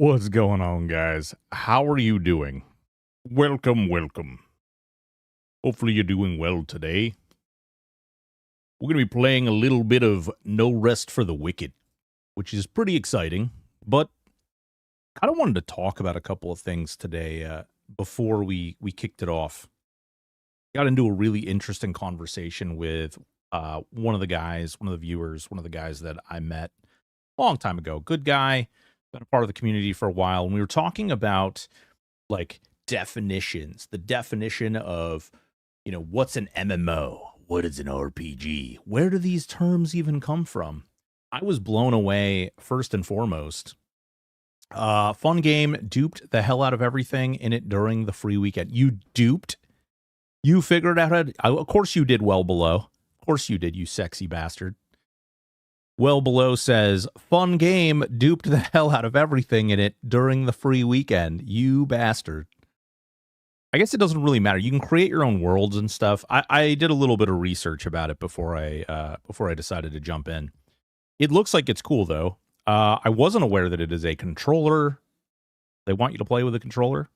What's going on, guys? How are you doing? Welcome, welcome. Hopefully you're doing well today. We're going to be playing a little bit of No Rest for the Wicked, which is pretty exciting, but I kind of wanted to talk about a couple of things today before we kicked it off. Got into a really interesting conversation with one of the guys, one of the viewers, one of the guys that I met a long time ago. Good guy, been a part of the community for a while, and we were talking about like definitions, the definition of, what's an MMO? What is an RPG? Where do these terms even come from? I was blown away first and foremost. Fun game, duped the hell out of everything in it during the free weekend. You duped? You figured out how to, of course you did, Well Below. Of course you did, you sexy bastard. Well Below says, fun game, duped the hell out of everything in it during the free weekend. You bastard. I guess it doesn't really matter. You can create your own worlds and stuff. I did a little bit of research about it before I decided to jump in. It looks like it's cool, though. I wasn't aware that it is a controller. They want you to play with a controller.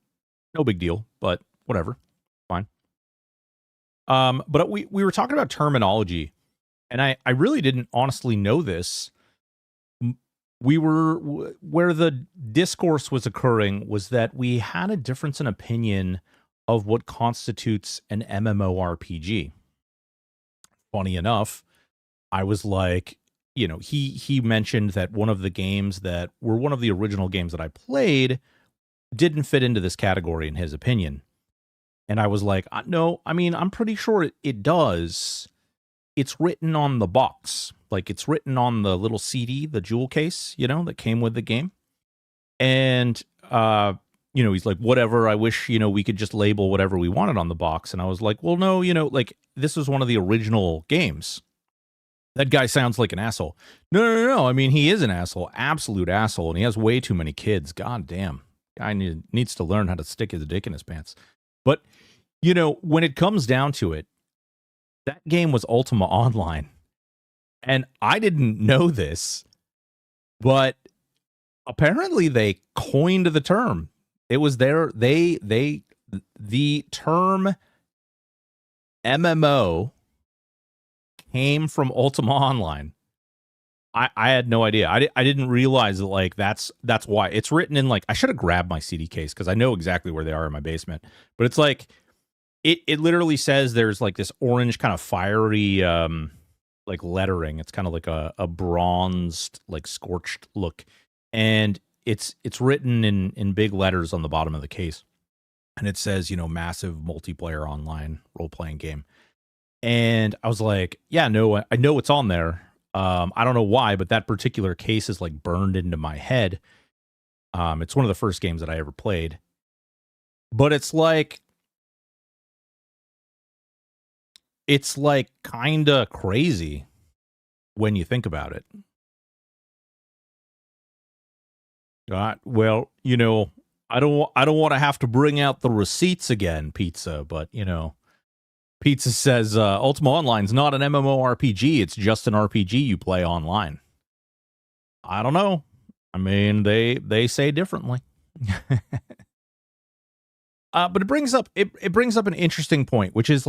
No big deal, but whatever. Fine. But we were talking about terminology, and I really didn't honestly know this. Where the discourse was occurring was that we had a difference in opinion of what constitutes an MMORPG. Funny enough, I was like, he mentioned that one of the games that were one of the original games that I played didn't fit into this category in his opinion. And I was like, no, I mean, I'm pretty sure it does. It's written on the box. Like, it's written on the little CD, the jewel case, that came with the game. And, he's like, whatever, I wish, we could just label whatever we wanted on the box. And I was like, well, no, this was one of the original games. That guy sounds like an asshole. No. I mean, he is an asshole, absolute asshole. And he has way too many kids. God damn. Guy needs to learn how to stick his dick in his pants. But, when it comes down to it, that game was Ultima Online. And I didn't know this, but apparently they coined the term. It was the term MMO came from Ultima Online. I had no idea. I didn't realize that that's why. It's written in I should have grabbed my CD case because I know exactly where they are in my basement. But it's it literally says there's this orange kind of fiery lettering. It's kind of like a bronzed, scorched look. And it's written in big letters on the bottom of the case. And it says, massive multiplayer online role-playing game. And I was like, yeah, no, I know it's on there. I don't know why, but that particular case is burned into my head. It's one of the first games that I ever played. But it's kind of crazy when you think about it. Well, I don't want to have to bring out the receipts again, Pizza, but Pizza says Ultima Online's not an MMORPG, it's just an RPG you play online. I don't know. I mean, they say differently. But it brings up an interesting point, which is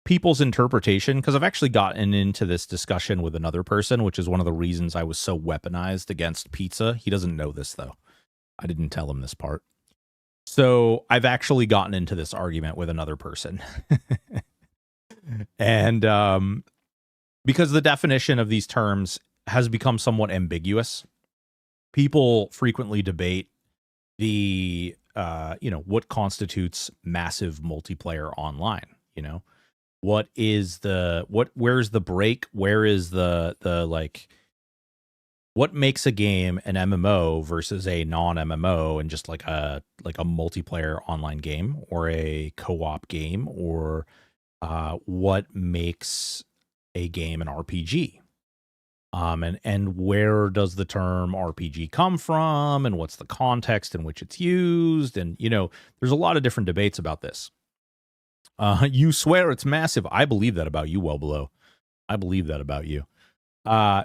people's interpretation, because I've actually gotten into this discussion with another person, which is one of the reasons I was so weaponized against Pizza. He doesn't know this, though. I didn't tell him this part. So I've actually gotten into this argument with another person. And because the definition of these terms has become somewhat ambiguous, people frequently debate the, what constitutes massive multiplayer online, What is where's the break? Where is what makes a game an MMO versus a non-MMO and just a multiplayer online game or a co-op game, or what makes a game an RPG? And where does the term RPG come from, and what's the context in which it's used? And, there's a lot of different debates about this. You swear it's massive. I believe that about you, Well Below. I believe that about you.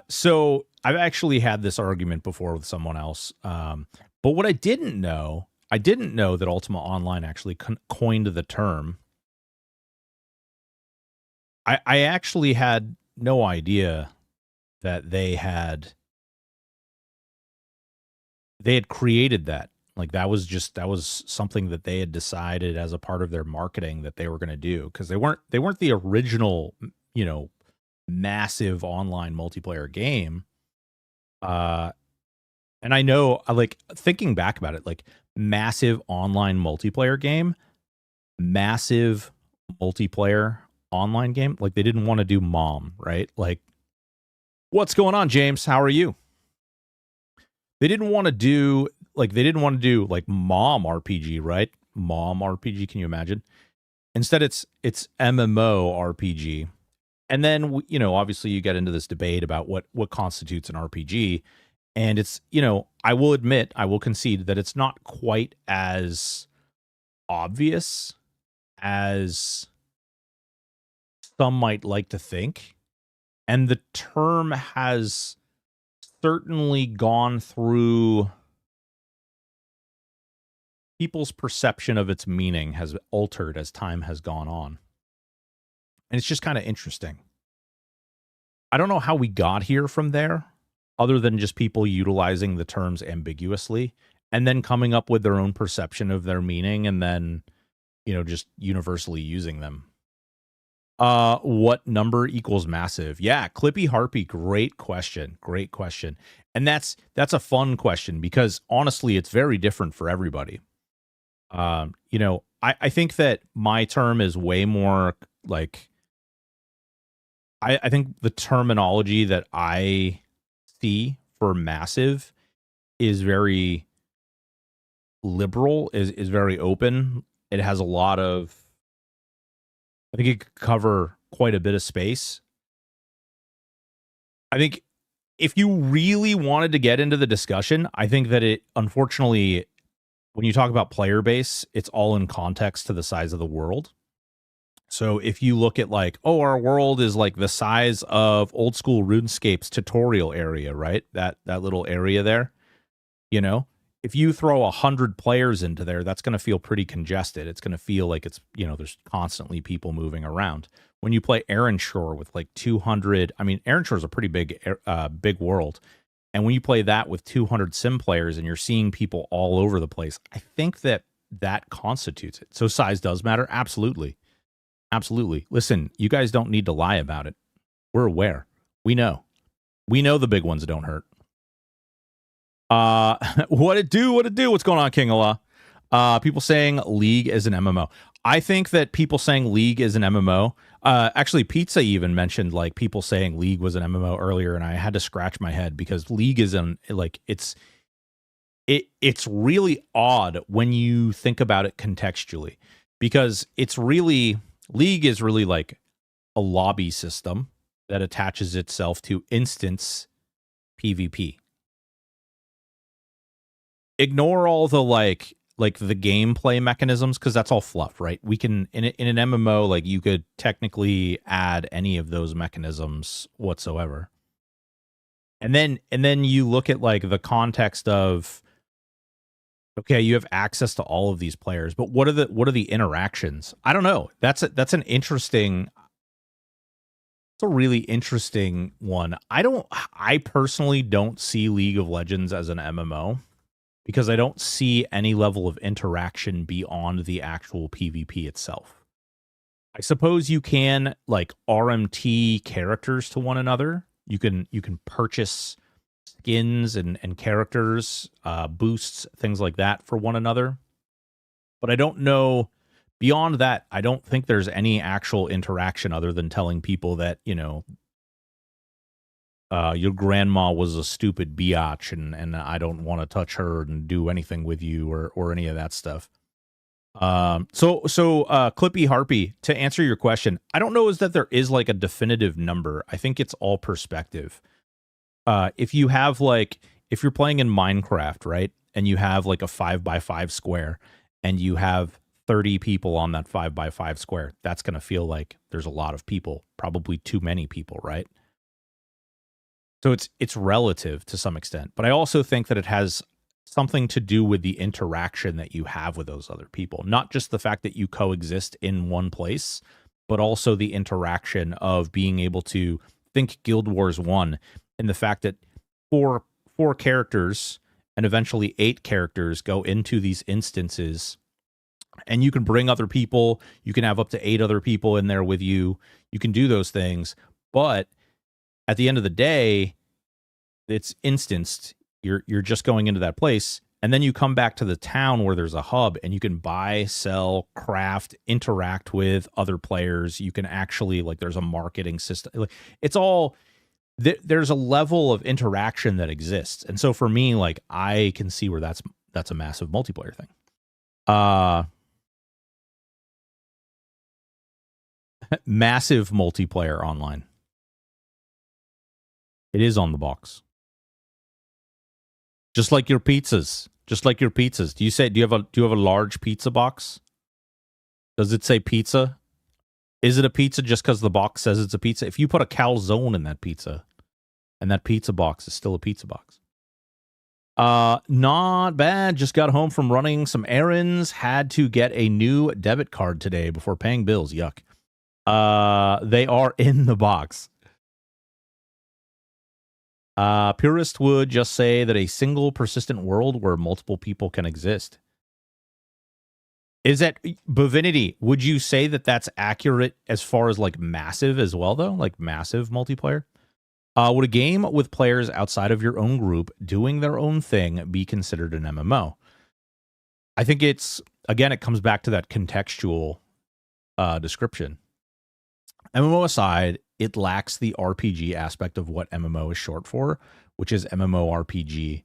So I've actually had this argument before with someone else. But what I didn't know that Ultima Online actually coined the term. I actually had no idea that they had created that. Like that was something that they had decided as a part of their marketing that they were going to do, because they weren't the original, massive online multiplayer game. And I know, like, thinking back about it, like, massive online multiplayer game, massive multiplayer online game. Like, they didn't want to do Mom, right? Like, what's going on, James? How are you? They didn't want to do like Mom RPG, right? Mom RPG, can you imagine? Instead, it's MMO RPG. And then, obviously you get into this debate about what constitutes an RPG. And it's, I will admit, I will concede that it's not quite as obvious as some might like to think. And the term has certainly gone through, people's perception of its meaning has altered as time has gone on. And it's just kind of interesting. I don't know how we got here from there, other than just people utilizing the terms ambiguously and then coming up with their own perception of their meaning and then, just universally using them. What number equals massive? Yeah, Clippy Harpy, great question. Great question. And that's a fun question because honestly, it's very different for everybody. I think that my term is way more like, I think the terminology that I see for massive is very liberal, is very open. It has a lot of, I think it could cover quite a bit of space. I think if you really wanted to get into the discussion, I think that it, unfortunately, when you talk about player base, it's all in context to the size of the world. So if you look at like, oh, our world is like the size of old school RuneScape's tutorial area, right? That little area there, if you throw 100 players into there, that's going to feel pretty congested. It's going to feel like it's, there's constantly people moving around. When you play Shore with like 200, I mean, Shore is a pretty big world. And when you play that with 200 sim players and you're seeing people all over the place, I think that constitutes it. So size does matter. Absolutely. Absolutely. Listen, you guys don't need to lie about it. We're aware. We know the big ones don't hurt. What it do? What's going on, King Allah? People saying League is an MMO. I think that people saying League is an MMO. Actually, Pizza even mentioned like people saying League was an MMO earlier, and I had to scratch my head because League is it's really odd when you think about it contextually, because League is really like a lobby system that attaches itself to instance PvP. Ignore all the like the gameplay mechanisms, because that's all fluff, right? We can in an MMO, like you could technically add any of those mechanisms whatsoever. And then you look at like the context of, okay, you have access to all of these players, but what are the interactions? I don't know. That's a really interesting one. I personally don't see League of Legends as an MMO because I don't see any level of interaction beyond the actual PvP itself. I suppose you can like RMT characters to one another. You can purchase skins and characters, boosts, things like that for one another. But I don't know, beyond that, I don't think there's any actual interaction other than telling people that, your grandma was a stupid biatch and I don't want to touch her and do anything with you or any of that stuff. So Clippy Harpy, to answer your question, I don't know is that there is like a definitive number. I think it's all perspective. If you have if you're playing in Minecraft, right, and you have like a 5x5 square and you have 30 people on that 5x5 square, that's going to feel like there's a lot of people, probably too many people, right? So it's relative to some extent, but I also think that it has something to do with the interaction that you have with those other people. Not just the fact that you coexist in one place, but also the interaction of being able to think Guild Wars 1 and the fact that four characters and eventually 8 characters go into these instances, and you can bring other people. You can have up to 8 other people in there with you. You can do those things, but at the end of the day, it's instanced. You're just going into that place, and then you come back to the town where there's a hub, and you can buy, sell, craft, interact with other players. You can actually, like, there's a marketing system. Like, it's all there's a level of interaction that exists, and so for me, like, I can see where that's a massive multiplayer thing. Massive multiplayer online. It is on the box. Just like your pizzas. Just like your pizzas. Do you have a large pizza box? Does it say pizza? Is it a pizza just because the box says it's a pizza? If you put a calzone in that pizza, and that pizza box is still a pizza box. Not bad. Just got home from running some errands. Had to get a new debit card today before paying bills. Yuck. They are in the box. Purist would just say that a single persistent world where multiple people can exist. Is that Bovinity? Would you say that that's accurate as far as like massive as well, though? Like massive multiplayer? Would a game with players outside of your own group doing their own thing be considered an MMO? I think it comes back to that contextual description. MMO aside, it lacks the RPG aspect of what MMO is short for, which is MMORPG.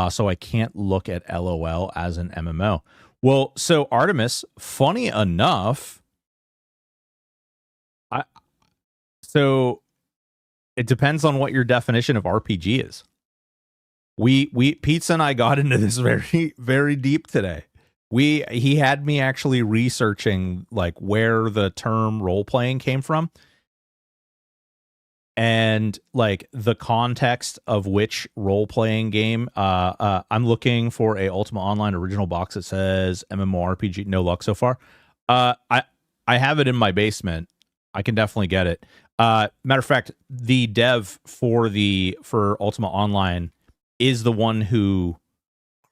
So I can't look at LOL as an MMO. Well, so Artemis, funny enough, so it depends on what your definition of RPG is. Pizza and I got into this very, very deep today. He had me actually researching like where the term role playing came from, and like the context of which role playing game. I'm looking for a Ultima Online original box that says MMORPG. No luck so far. I have it in my basement. I can definitely get it. Matter of fact, the dev for Ultima Online is the one who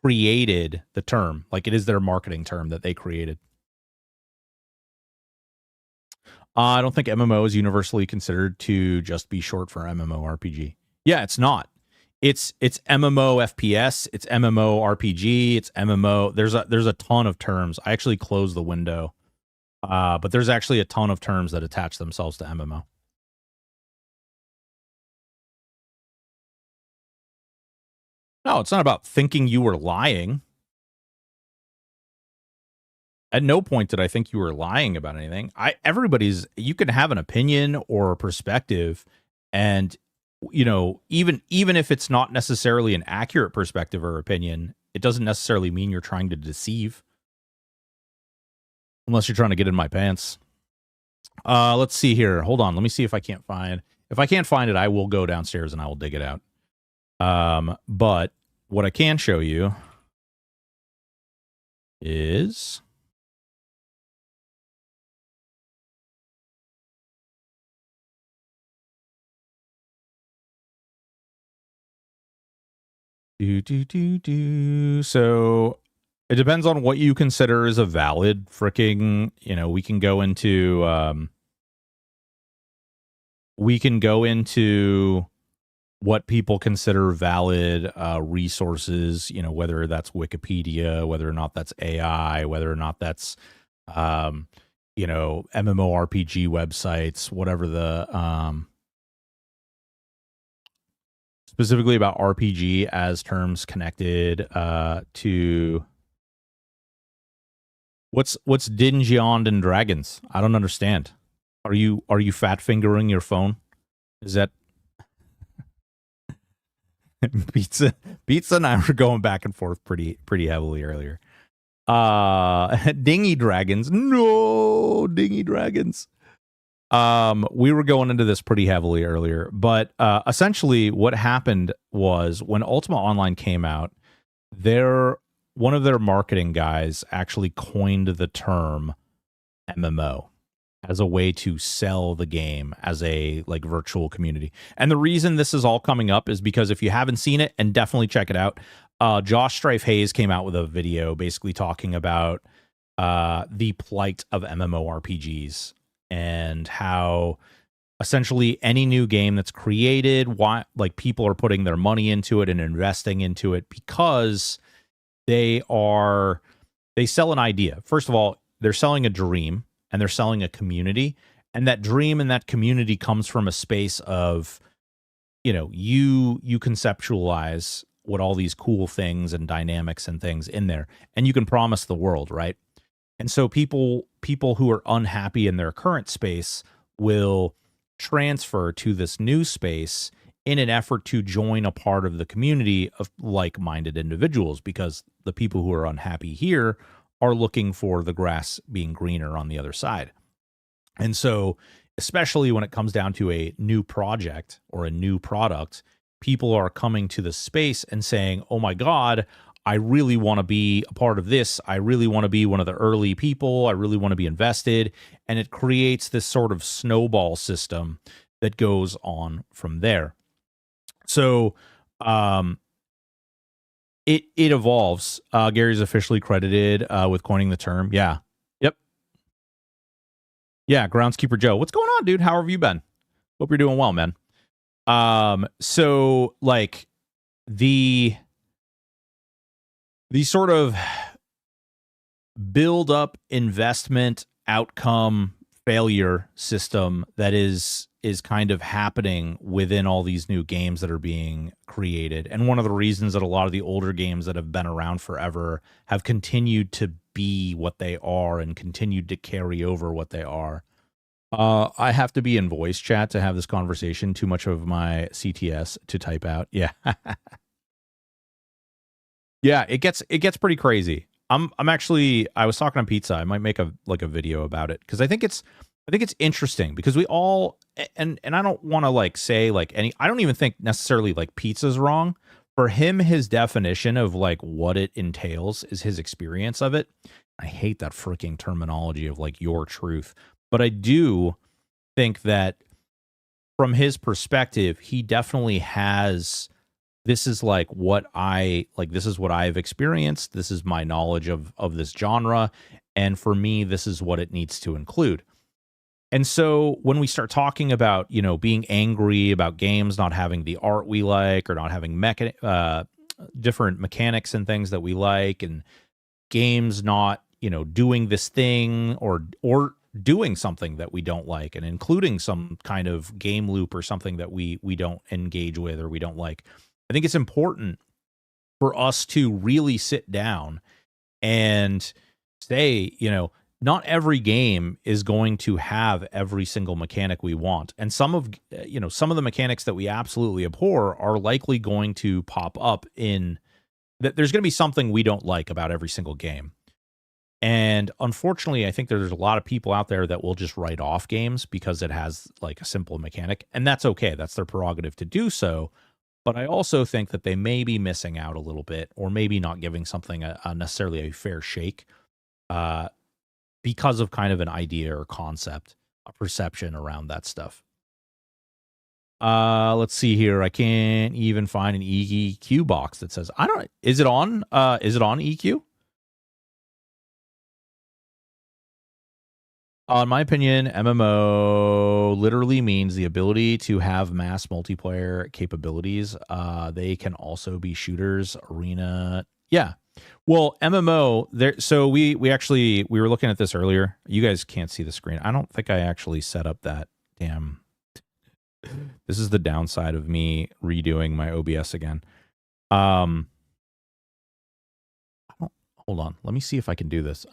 created the term. Like, it is their marketing term that they created. I don't think MMO is universally considered to just be short for MMORPG. Yeah, it's not. It's MMO FPS, it's MMO RPG, it's MMO. There's a ton of terms. I actually closed the window. But there's actually a ton of terms that attach themselves to MMO. No, it's not about thinking you were lying. At no point did I think you were lying about anything. You can have an opinion or a perspective, and even if it's not necessarily an accurate perspective or opinion, it doesn't necessarily mean you're trying to deceive. Unless you're trying to get in my pants. Let's see here. Hold on. Let me see if I can't find. If I can't find it, I will go downstairs and I will dig it out. But what I can show you is so it depends on what you consider as a valid freaking, we can go into what people consider valid resources, whether that's Wikipedia, whether or not that's AI, whether or not that's, MMORPG websites, whatever the, specifically about RPG as terms connected to what's Dungeons and Dragons? I don't understand. Are you fat fingering your phone? Is that Pizza and I were going back and forth pretty heavily earlier. Dingy dragons. No, dingy dragons. We were going into this pretty heavily earlier, but essentially what happened was when Ultima Online came out, one of their marketing guys actually coined the term MMO as a way to sell the game as a like virtual community. And the reason this is all coming up is because if you haven't seen it, and definitely check it out, Josh Strife Hayes came out with a video basically talking about the plight of MMORPGs and how essentially any new game that's created, why like people are putting their money into it and investing into it because they sell an idea. First of all, they're selling a dream and they're selling a community, and that dream and that community comes from a space of, you know, you conceptualize what all these cool things and dynamics and things in there, and you can promise the world, right? And so people who are unhappy in their current space will transfer to this new space in an effort to join a part of the community of like-minded individuals, because the people who are unhappy here are looking for the grass being greener on the other side. And so, especially when it comes down to a new project or a new product, people are coming to the space and saying, oh my God, I really want to be a part of this. I really want to be one of the early people. I really want to be invested. And it creates this sort of snowball system that goes on from there. So it evolves. Gary's officially credited with coining the term. Yeah. Yep. Yeah, Groundskeeper Joe. What's going on, dude? How have you been? Hope you're doing well, man. So like the sort of build up investment outcome failure system that is kind of happening within all these new games that are being created. And one of the reasons that a lot of the older games that have been around forever have continued to be what they are and continued to carry over what they are. I have to be in voice chat to have this conversation. Too much of my CTS to type out. Yeah. Yeah, it gets pretty crazy. I'm actually, I was talking on pizza. I might make a video about it because I think it's interesting because we all, and I don't want to like say like I don't even think necessarily like pizza's wrong. For him, his definition of like what it entails is his experience of it. I hate that freaking terminology of like your truth, but I do think that from his perspective, he definitely has, this is like what this is what I've experienced. This is my knowledge of this genre. And for me, this is what it needs to include. And so when we start talking about, you know, being angry about games not having the art we like or not having different mechanics and things that we like, and games not, you know, doing this thing or doing something that we don't like and including some kind of game loop or something that we don't engage with or we don't like, I think it's important for us to really sit down and say, you know, not every game is going to have every single mechanic we want. And some of the mechanics that we absolutely abhor are likely going to pop up in that. There's going to be something we don't like about every single game. And unfortunately, I think there's a lot of people out there that will just write off games because it has like a simple mechanic, and that's okay. That's their prerogative to do so. But I also think that they may be missing out a little bit, or maybe not giving something necessarily a fair shake because of kind of an idea or concept, a perception around that stuff. Let's see here. I can't even find an EQ box that says, is it on EQ? In my opinion, MMO literally means the ability to have mass multiplayer capabilities. They can also be shooters, arena. Yeah. Well, MMO there. So we were looking at this earlier. You guys can't see the screen. I don't think I actually set up that damn. This is the downside of me redoing my OBS again. Hold on. Let me see if I can do this.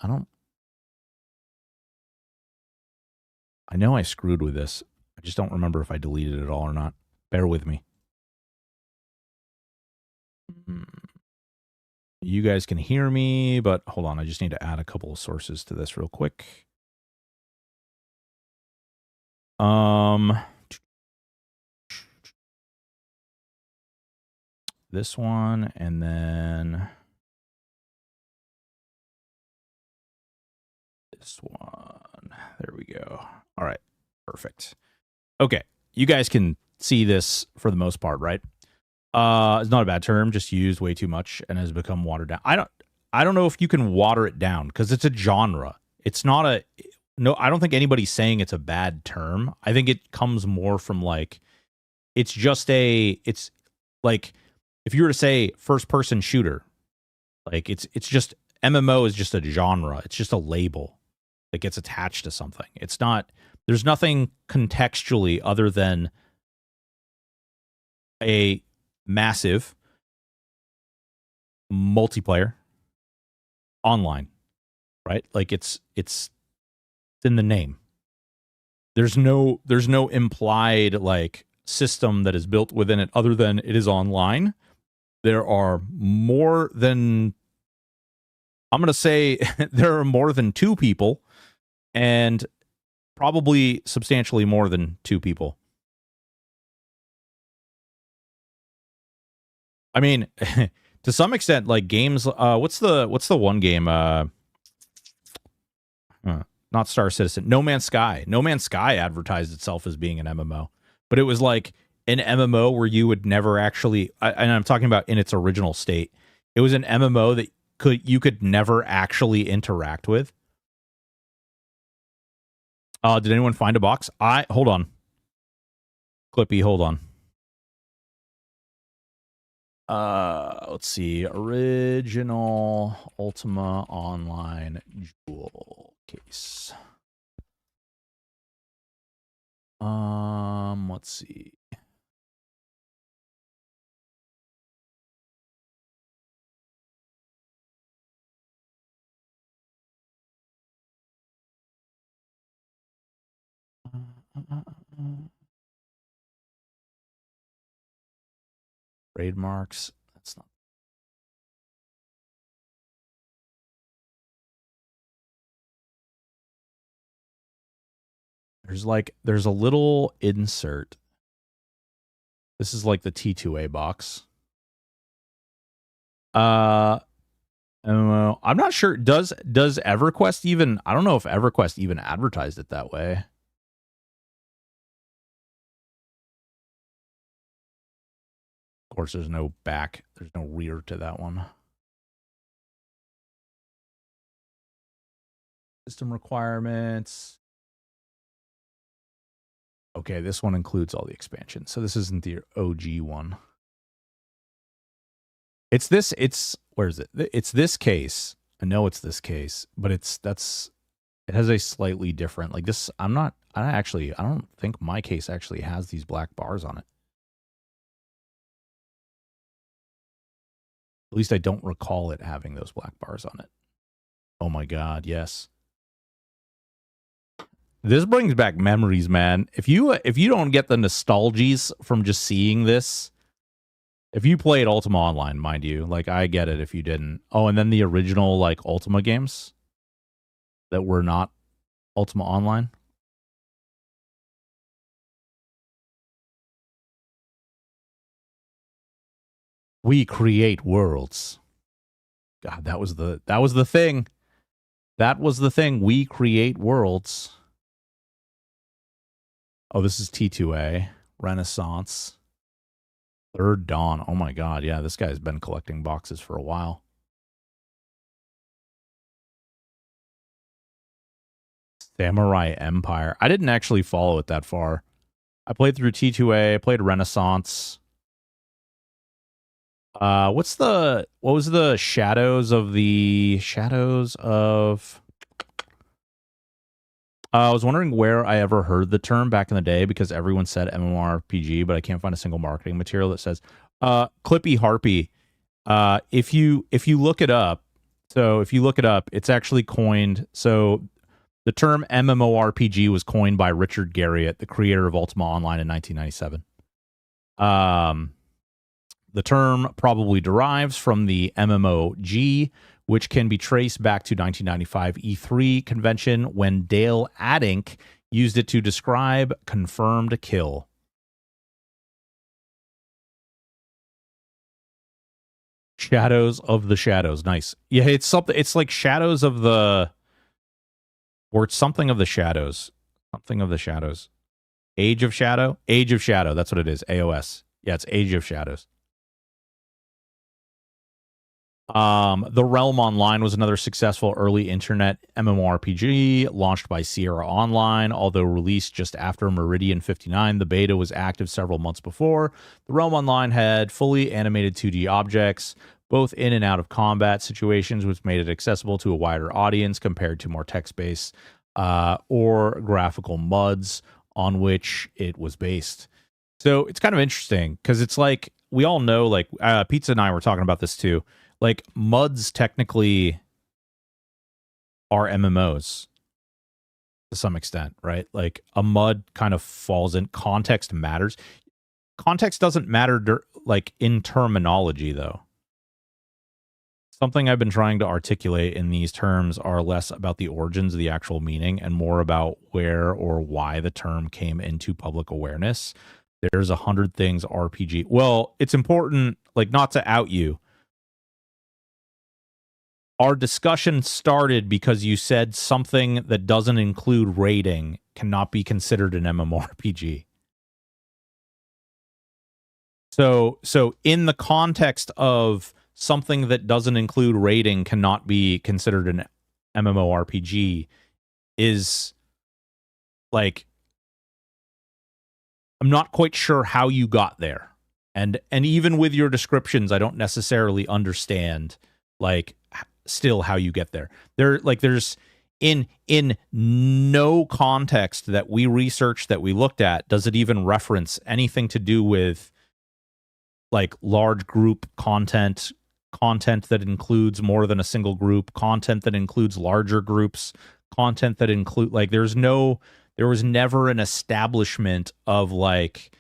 I know I screwed with this. I just don't remember if I deleted it all or not. Bear with me. You guys can hear me, but hold on. I just need to add a couple of sources to this real quick. This one, and then this one. There we go. All right. Perfect. Okay. You guys can see this for the most part, right? It's not a bad term, just used way too much and has become watered down. I don't know if you can water it down because it's a genre. It's not a no, I don't think anybody's saying it's a bad term. I think it comes more from like it's like if you were to say first person shooter, like it's just MMO is just a genre. It's just a label that gets attached to something. It's not there's nothing contextually other than a massive multiplayer online, right? Like it's in the name. There's no implied like system that is built within it other than it is online. There are more than I'm going to say there are more than 2 people and probably substantially more than 2 people. I mean, to some extent, like games. What's the one game? Not Star Citizen. No Man's Sky. No Man's Sky advertised itself as being an MMO, but it was like an MMO where you would never actually. And I'm talking about in its original state. It was an MMO that you could never actually interact with. Did anyone find a box? Hold on. Clippy, hold on. Let's see. Original Ultima Online jewel case. Let's see. Trademarks. That's not. There's a little insert. This is like the T2A box. I'm not sure. Does EverQuest even? I don't know if EverQuest even advertised it that way. Of course, there's no back. There's no rear to that one. System requirements. Okay, this one includes all the expansions. So this isn't the OG one. It's where is it? It's this case. I know it's this case, but it has a slightly different, like this. I don't think my case actually has these black bars on it. At least I don't recall it having those black bars on it. Oh my God, yes. This brings back memories, man. If you don't get the nostalgies from just seeing this, if you played Ultima Online, mind you, like I get it if you didn't. Oh, and then the original like Ultima games that were not Ultima Online. We create worlds. God, that was the thing. That was the thing. We create worlds. Oh, this is T2A. Renaissance. Third Dawn. Oh my God. Yeah, this guy's been collecting boxes for a while. Samurai Empire. I didn't actually follow it that far. I played through T2A. I played Renaissance. What was the Shadows of? I was wondering where I ever heard the term back in the day because everyone said MMORPG, but I can't find a single marketing material that says Clippy Harpy. If you look it up, it's actually coined. So the term MMORPG was coined by Richard Garriott, the creator of Ultima Online in 1997. The term probably derives from the MMOG, which can be traced back to 1995 E3 convention when Dale Adink used it to describe confirmed kill. Shadows of the Shadows. Nice. Yeah, it's something. It's like Shadows of the Or it's something of the shadows. Something of the shadows. Age of Shadow? Age of Shadow. That's what it is. AOS. Yeah, it's Age of Shadows. The Realm Online was another successful early internet MMORPG launched by Sierra Online. Although released just after Meridian 59, the beta was active several months before. The Realm Online had fully animated 2D objects, both in and out of combat situations, which made it accessible to a wider audience compared to more text-based or graphical MUDs on which it was based. So it's kind of interesting because it's like, we all know, like Pizza and I were talking about this too. Like, MUDs technically are MMOs to some extent, right? Like, a MUD kind of falls in. Context matters. Context doesn't matter, like, in terminology, though. Something I've been trying to articulate in these terms are less about the origins of the actual meaning and more about where or why the term came into public awareness. There's 100 things RPG. Well, it's important, like, not to out you. Our discussion started because you said something that doesn't include raiding cannot be considered an MMORPG. So in the context of something that doesn't include raiding cannot be considered an MMORPG is like, I'm not quite sure how you got there. And even with your descriptions, I don't necessarily understand, like, still how you get there. There's in no context that we researched, that we looked at, does it even reference anything to do with, like, large group content that includes more than a single group, content that includes larger groups, content that include, like, there was never an establishment of, like,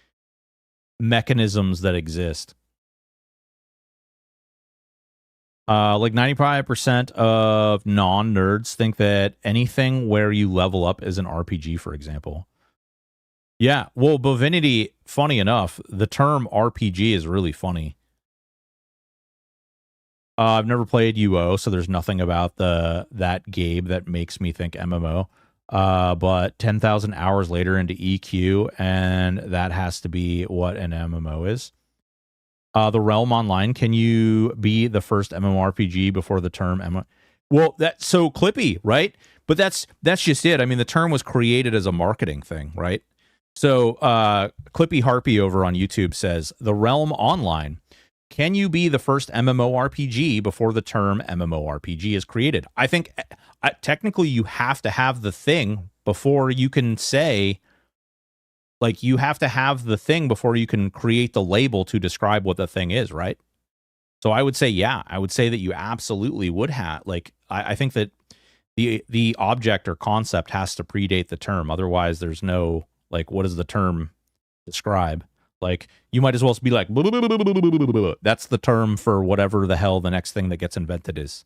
mechanisms that exist. Like 95% of non-nerds think that anything where you level up is an RPG, for example. Yeah, well, Bovinity, funny enough, the term RPG is really funny. I've never played UO, so there's nothing about that game that makes me think MMO. But 10,000 hours later into EQ, and that has to be what an MMO is. The Realm Online, can you be the first MMORPG before the term MMO? Well, that's so Clippy, right? But that's just it. I mean, the term was created as a marketing thing, right? So Clippy Harpy over on YouTube says, the Realm Online, can you be the first MMORPG before the term MMORPG is created? I think technically you have to have the thing before you can say, like, you have to have the thing before you can create the label to describe what the thing is, right? So I would say, yeah, I would say that you absolutely would have, like, I think that the object or concept has to predate the term. Otherwise, there's no, like, what does the term describe? Like, you might as well be like, blah, blah, blah, blah, blah, blah, blah, blah. That's the term for whatever the hell the next thing that gets invented is.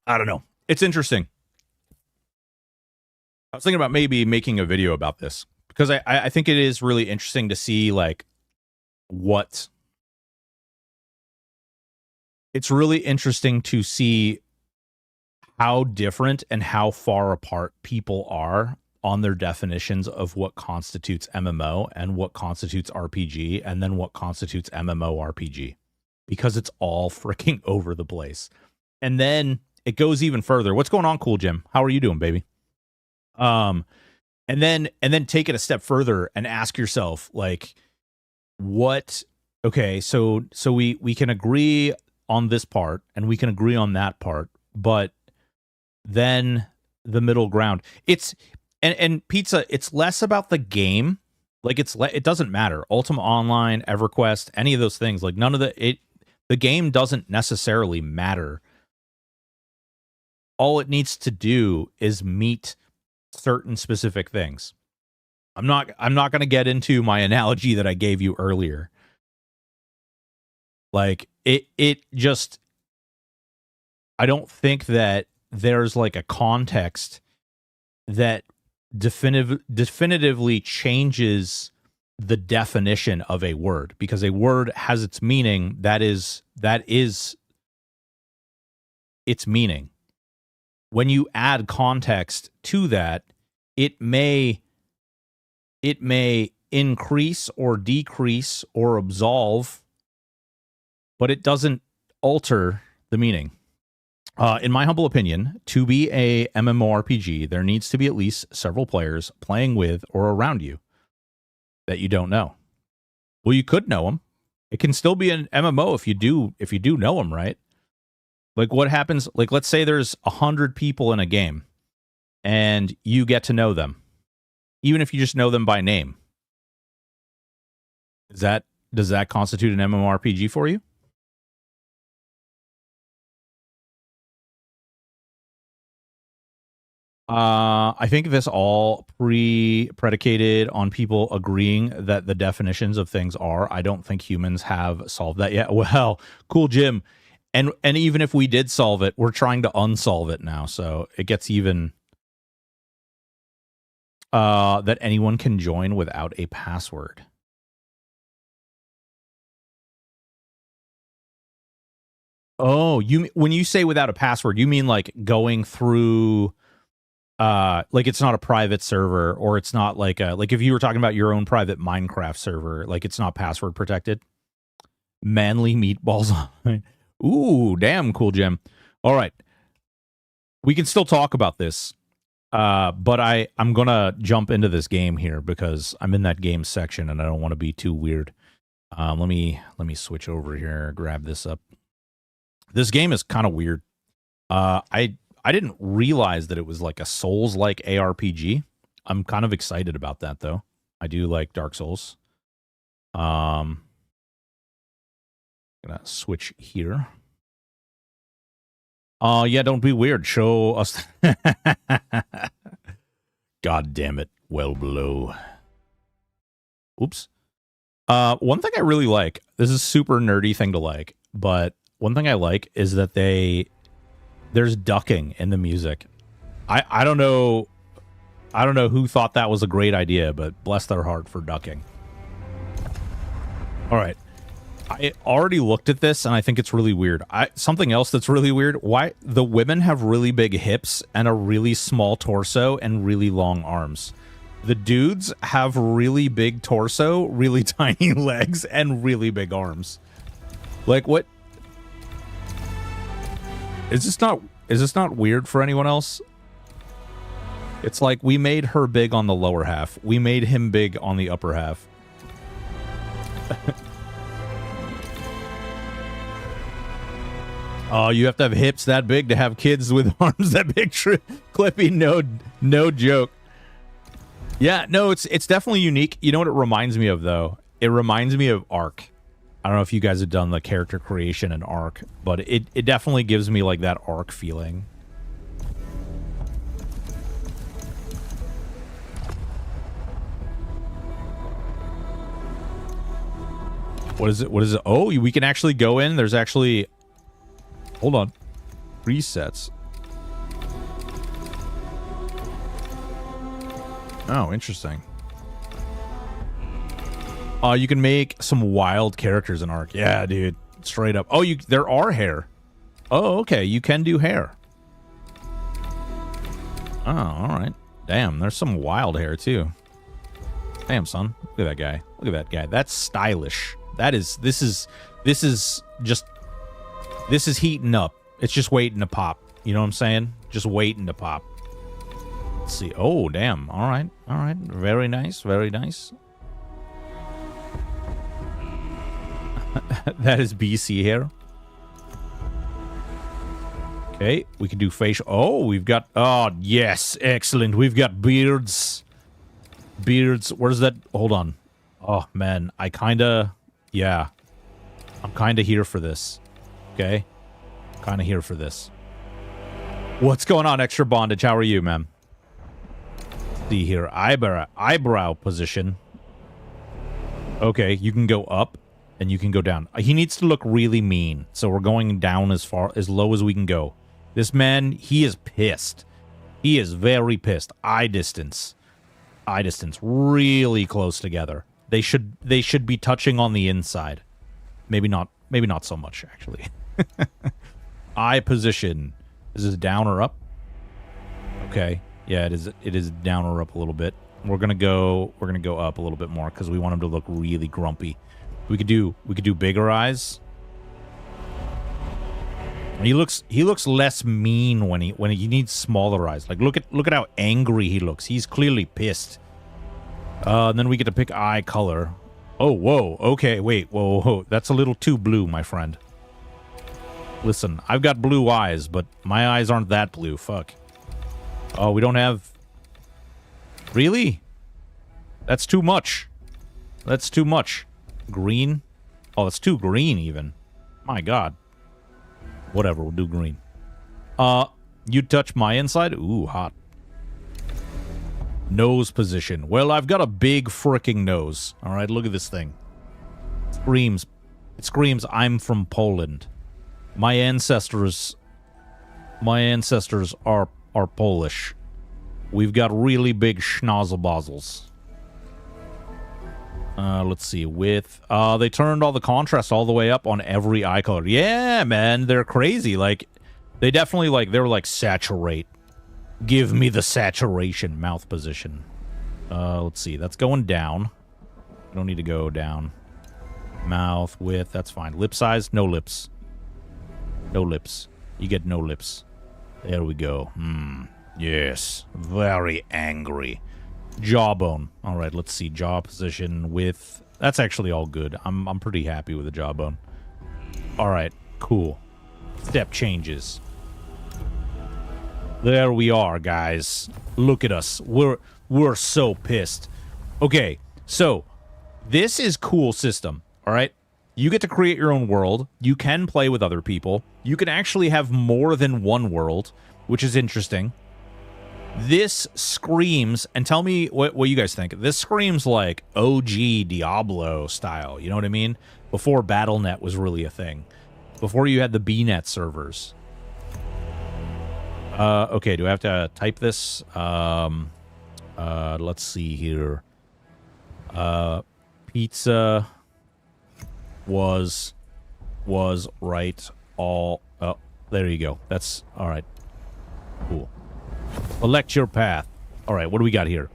I don't know. It's interesting. I was thinking about maybe making a video about this because I think it is really interesting to see, like, what. It's really interesting to see how different and how far apart people are on their definitions of what constitutes MMO and what constitutes RPG and then what constitutes MMORPG, because it's all freaking over the place. And then it goes even further. What's going on, Cool Jim? How are you doing, baby? And then take it a step further and ask yourself, like, what? Okay, so we can agree on this part and we can agree on that part, but then the middle ground, it's and Pizza, it's less about the game. Like, it doesn't matter. Ultima Online, EverQuest, any of those things, like, none of the game doesn't necessarily matter. All it needs to do is meet certain specific things. I'm not going to get into my analogy that I gave you earlier. Like, it just, I don't think that there's, like, a context that definitively changes the definition of a word, because a word has its meaning. That is its meaning. When you add context to that, it may increase or decrease or absolve, but it doesn't alter the meaning. In my humble opinion, to be a MMORPG, there needs to be at least several players playing with or around you that you don't know. Well, you could know them. It can still be an MMO if you do know them, right? Like, what happens? Like, let's say there's 100 people in a game, and you get to know them, even if you just know them by name. Does that constitute an MMORPG for you? I think this all predicated on people agreeing that the definitions of things are. I don't think humans have solved that yet. Well, cool, Jim. And even if we did solve it, we're trying to unsolve it now. So it gets even that anyone can join without a password. Oh, when you say without a password, you mean like going through like it's not a private server, or it's not like if you were talking about your own private Minecraft server, like it's not password protected. Manly meatballs. Ooh, damn cool, Jim. All right. We can still talk about this. But I'm going to jump into this game here because I'm in that game section and I don't want to be too weird. Let me switch over here, grab this up. This game is kind of weird. I didn't realize that it was like a Souls-like ARPG. I'm kind of excited about that, though. I do like Dark Souls. Gonna switch here. Yeah, don't be weird. Show us. God damn it. Well below. Oops. One thing I really like, this is a super nerdy thing to like, but one thing I like is that there's ducking in the music. I don't know who thought that was a great idea, but bless their heart for ducking. All right. I already looked at this and I think it's really weird. Something else that's really weird, why the women have really big hips and a really small torso and really long arms. The dudes have really big torso, really tiny legs, and really big arms. Like, what? Is this not weird for anyone else? It's like we made her big on the lower half. We made him big on the upper half. Oh, you have to have hips that big to have kids with arms that big. Clippy, no joke. Yeah, no, it's definitely unique. You know what it reminds me of, though? It reminds me of Ark. I don't know if you guys have done the character creation in Ark, but it definitely gives me like that Ark feeling. What is it? What is it? Oh, we can actually go in. There's actually... Hold on. Presets. Oh, interesting. You can make some wild characters in Ark. Yeah, dude. Straight up. Oh, there are hair. Oh, okay. You can do hair. Oh, all right. Damn, there's some wild hair, too. Damn, son. Look at that guy. Look at that guy. That's stylish. This is heating up. It's just waiting to pop. You know what I'm saying? Just waiting to pop. Let's see. Oh, damn. All right. All right. Very nice. Very nice. That is BC hair. Okay. We can do facial. Oh, we've got... Oh, yes. Excellent. We've got beards. Beards. Where's that? Hold on. Oh, man. I kind of... Yeah. I'm kind of here for this. Okay. Kind of here for this. What's going on, Extra Bondage? How are you, man? See here. Eyebrow position. Okay, you can go up and you can go down. He needs to look really mean. So we're going down as low as we can go. This man, he is pissed. He is very pissed. Eye distance. Eye distance. Really close together. They should be touching on the inside. Maybe not so much, actually. Eye position. Is this down or up? Okay. Yeah, it is down or up a little bit. We're gonna go up a little bit more because we want him to look really grumpy. We could do bigger eyes. He looks less mean when he needs smaller eyes. Like look at how angry he looks. He's clearly pissed. And then we get to pick eye color. Oh, whoa. Okay, wait. Whoa. That's a little too blue, my friend. Listen, I've got blue eyes, but my eyes aren't that blue. Fuck. Oh, we don't have... Really? That's too much. That's too much. Green? Oh, it's too green, even. My God. Whatever, we'll do green. You touch my inside? Ooh, hot. Nose position. Well, I've got a big fricking nose. All right, look at this thing. It screams, I'm from Poland. My ancestors are Polish. We've got really big schnozzlebozzles. Let's see. Width. They turned all the contrast all the way up on every eye color. Yeah, man, they're crazy. Like, they definitely, like, they're like, saturate. Give me the saturation. Mouth position. Let's see. That's going down. I don't need to go down. Mouth, width, that's fine. Lip size, no lips. No lips. You get no lips. There we go. Yes. Very angry. Jawbone. All right, let's see. Jaw position, width. That's actually all good. I'm pretty happy with the jawbone. All right, cool. Step changes. There we are, guys. Look at us. We're so pissed. Okay, so this is cool system, all right? You get to create your own world. You can play with other people. You can actually have more than one world, which is interesting. This screams, and tell me what you guys think. This screams like OG Diablo style, you know what I mean? Before BattleNet was really a thing. Before you had the BNet servers. Okay, do I have to type this? Let's see here. Pizza was right all... Oh, there you go. That's... All right. Cool. Select your path. All right, what do we got here?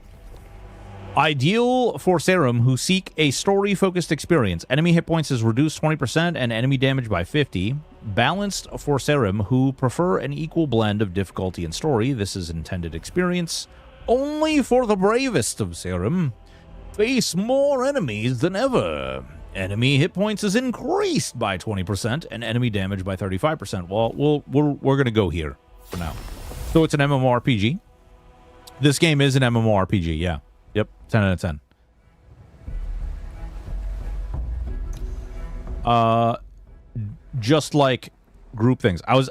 Ideal for Serum who seek a story-focused experience. Enemy hit points is reduced 20% and enemy damage by 50. Balanced for Serum who prefer an equal blend of difficulty and story. This is intended experience. Only for the bravest of Serum. Face more enemies than ever. Enemy hit points is increased by 20% and enemy damage by 35%. Well, we're going to go here for now. So it's an MMORPG. This game is an MMORPG, yeah. Yep, 10 out of 10. Just like group things. I was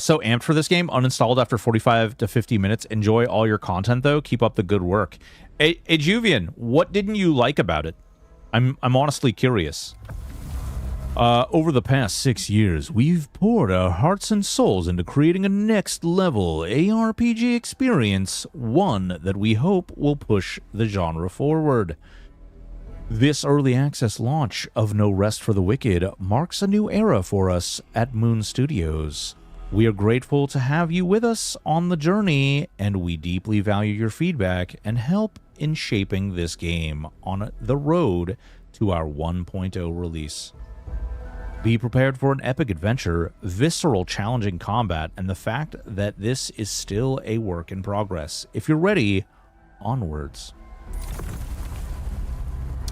so amped for this game. Uninstalled after 45 to 50 minutes. Enjoy all your content, though. Keep up the good work. Hey, Juvian, what didn't you like about it? I'm honestly curious. Over the past 6 years, we've poured our hearts and souls into creating a next-level ARPG experience, one that we hope will push the genre forward. This early access launch of No Rest for the Wicked marks a new era for us at Moon Studios. We are grateful to have you with us on the journey, and we deeply value your feedback and help in shaping this game on the road to our 1.0 release. Be prepared for an epic adventure, visceral challenging combat, and the fact that this is still a work in progress. If you're ready, onwards.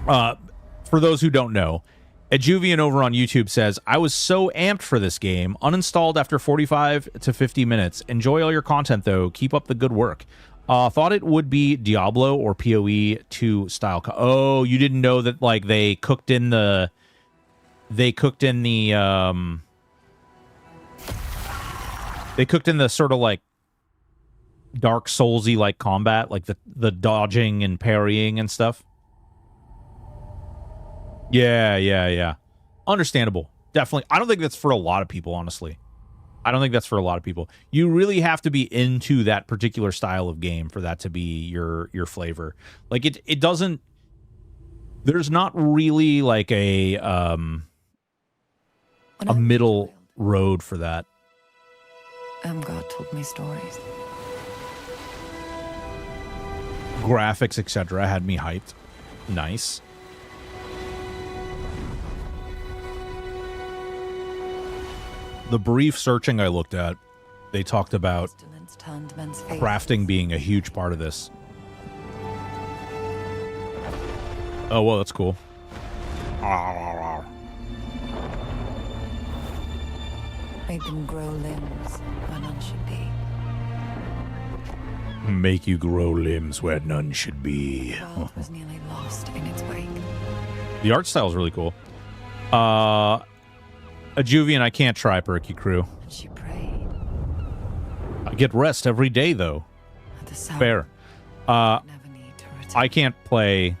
For those who don't know, Adjuvian over on YouTube says, I was so amped for this game, uninstalled after 45 to 50 minutes. Enjoy all your content, though. Keep up the good work. Thought it would be Diablo or PoE 2 style. Oh, you didn't know that, like, they cooked in the sort of like Dark Soulsy like combat, like the dodging and parrying and stuff. Yeah. Understandable. Definitely. I don't think that's for a lot of people, honestly. I don't think that's for a lot of people. You really have to be into that particular style of game for that to be your flavor. Like it doesn't There's not really like a middle road for that. God told me stories. Graphics, etc. had me hyped. Nice. The brief searching I looked at, they talked about crafting being a huge part of this. Oh, well, that's cool. Made them grow limbs where none should be. Make you grow limbs where none should be. The world was nearly lost in its wake. The art style is really cool. A Juvian I can't try, Perky Crew. And she prayed. I get rest every day, though. At the sound, Fair. never need to return. I can't play...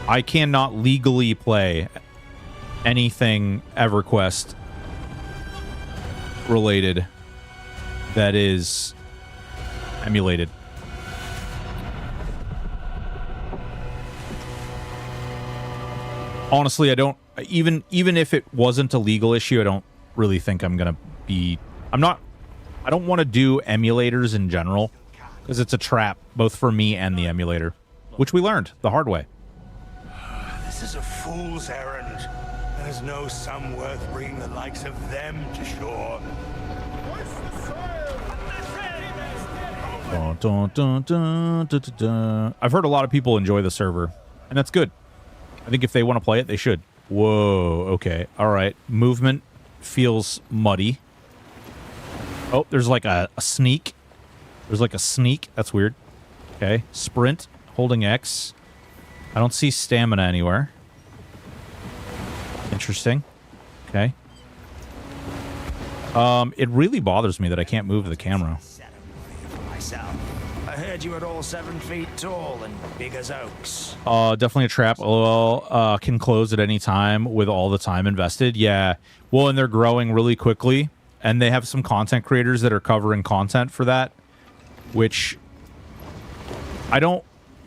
I cannot legally play anything EverQuest related that is emulated. Honestly, I don't... Even if it wasn't a legal issue, I don't really think I'm going to be... I don't want to do emulators in general, because it's a trap, both for me and the emulator, which we learned the hard way. This is a fool's errand. There's no sum worth bringing the likes of them to shore. Dun, dun, dun, dun, dun, dun, dun. I've heard a lot of people enjoy the server, and that's good. I think if they want to play it, they should. Whoa, okay. All right. Movement feels muddy. Oh, there's like a sneak. There's like a sneak. That's weird. Okay. Sprint, holding X. I don't see stamina anywhere. Interesting. Okay. It really bothers me that I can't move the camera. I heard you were all 7 feet tall and big as oaks. Definitely a trap. LOL can close at any time with all the time invested. Yeah. Well, and they're growing really quickly. And they have some content creators that are covering content for that. Which I don't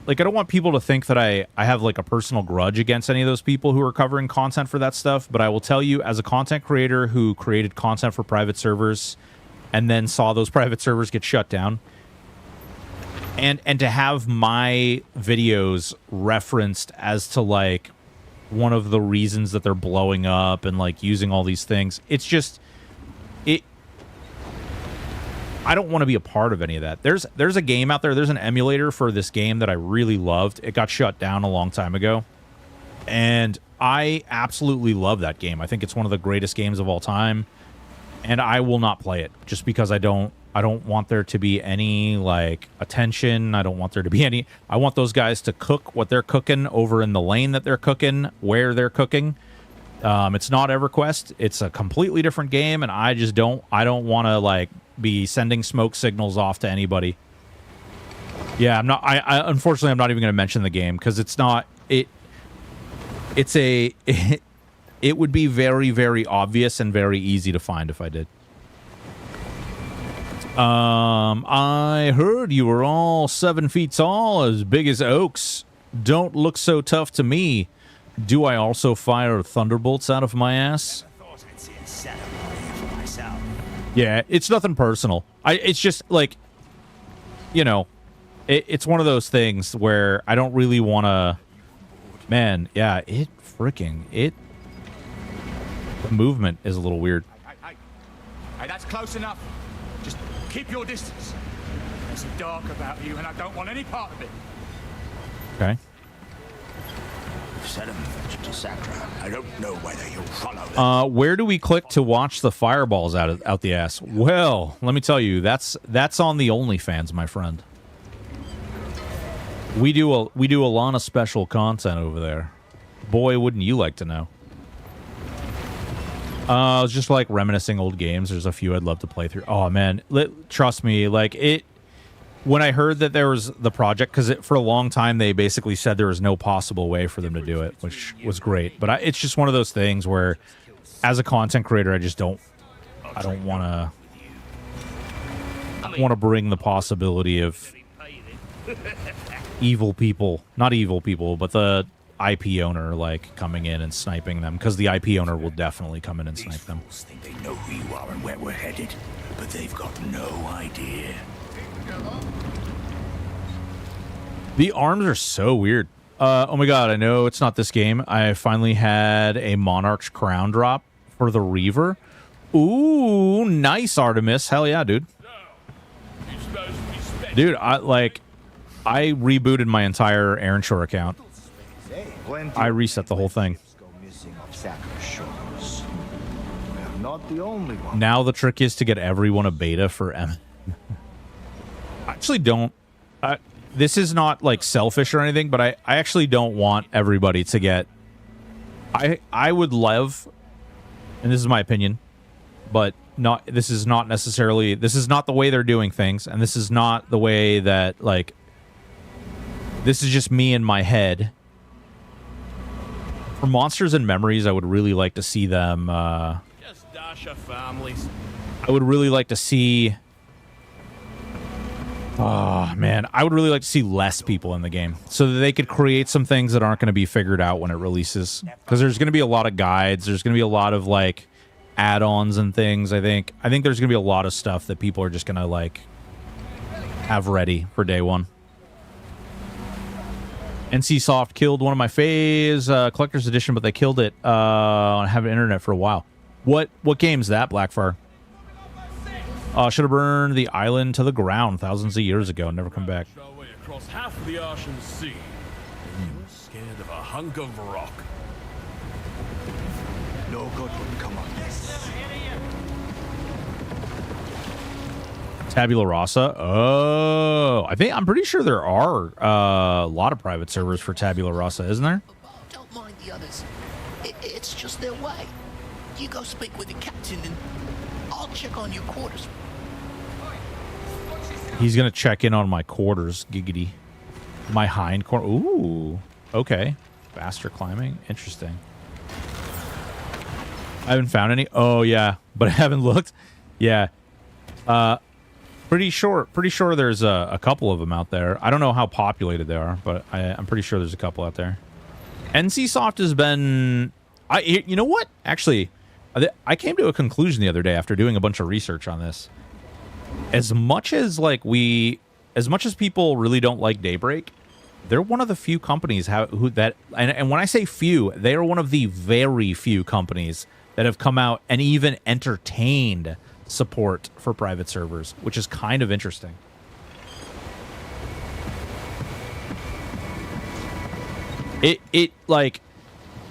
want people to think that I have like a personal grudge against any of those people who are covering content for that stuff. But I will tell you, as a content creator who created content for private servers and then saw those private servers get shut down, and to have my videos referenced as to like one of the reasons that they're blowing up and like using all these things, it's just I don't want to be a part of any of that. There's a game out there, there's an emulator for this game that I really loved. It got shut down a long time ago, and I absolutely love that game. I think it's one of the greatest games of all time, and I will not play it just because I don't want there to be any like attention. I don't want there to be any... I want those guys to cook what they're cooking over in the lane that they're cooking, where they're cooking. It's not EverQuest. It's a completely different game, and I don't want to like be sending smoke signals off to anybody. Yeah, I'm not... unfortunately, I'm not even going to mention the game because it's not... It would be very, very obvious and very easy to find if I did. I heard you were all 7 feet tall, as big as oaks. Don't look so tough to me. Do I also fire thunderbolts out of my ass? Yeah, it's nothing personal. It's just like, you know, it's one of those things where I don't really want to... Man, yeah, the movement is a little weird. Hey, that's close enough. Just keep your distance. There's dark about you, and I don't want any part of it. Okay. I don't know whether you'll follow them. Where do we click to watch the fireballs out the ass? Well, let me tell you, that's on the OnlyFans, my friend. We do a lot of special content over there. Boy, wouldn't you like to know? I was just like reminiscing old games. There's a few I'd love to play through. Oh man, trust me, like it. When I heard that there was the project, because for a long time they basically said there was no possible way for them to do it, which was great. But it's just one of those things where, as a content creator, I don't want to bring the possibility of evil people, not evil people, but the IP owner like coming in and sniping them, because the IP owner will definitely come in and snipe them. These fools think they know who you are and where we're headed, but they've got no idea. The arms are so weird. Oh my god, I know it's not this game. I finally had a Monarch's crown drop for the Reaver. Ooh, nice, Artemis. Hell yeah, dude. Dude, I rebooted my entire Aaronshore account. I reset the whole thing. Now the trick is to get everyone a beta for M. I actually don't. This is not like selfish or anything, but I actually don't want everybody to get. I would love, and this is my opinion, but not. This is not necessarily. This is not the way they're doing things, and this is not the way that like. This is just me in my head. For Monsters and Memories, I would really like to see them. Just dash your families. I would really like to see. Oh, man. I would really like to see less people in the game so that they could create some things that aren't going to be figured out when it releases. Because there's going to be a lot of guides. There's going to be a lot of, like, add-ons and things, I think. I think there's going to be a lot of stuff that people are just going to, like, have ready for day one. NCSoft killed one of my faves, Collector's Edition, but they killed it on having internet for a while. What game's that, Blackfire? Should have burned the island to the ground thousands of years ago and never come back. Across half of the ocean sea. You're scared of a hunk of rock. No good would come of this. Tabula Rasa. Oh, I'm pretty sure there are a lot of private servers for Tabula Rasa, isn't there? Don't mind the others. It's just their way. You go speak with the captain and I'll check on your quarters. He's gonna check in on my quarters, giggity. My hind quarter. Ooh, okay. Faster climbing. Interesting. I haven't found any. Oh yeah, but I haven't looked. Yeah. Pretty sure there's a couple of them out there. I don't know how populated they are, but I'm pretty sure there's a couple out there. NCSoft has been. You know what? Actually, I came to a conclusion the other day after doing a bunch of research on this. As much as people really don't like Daybreak, they're one of the few companies and when I say few, they are one of the very few companies that have come out and even entertained support for private servers, which is kind of interesting.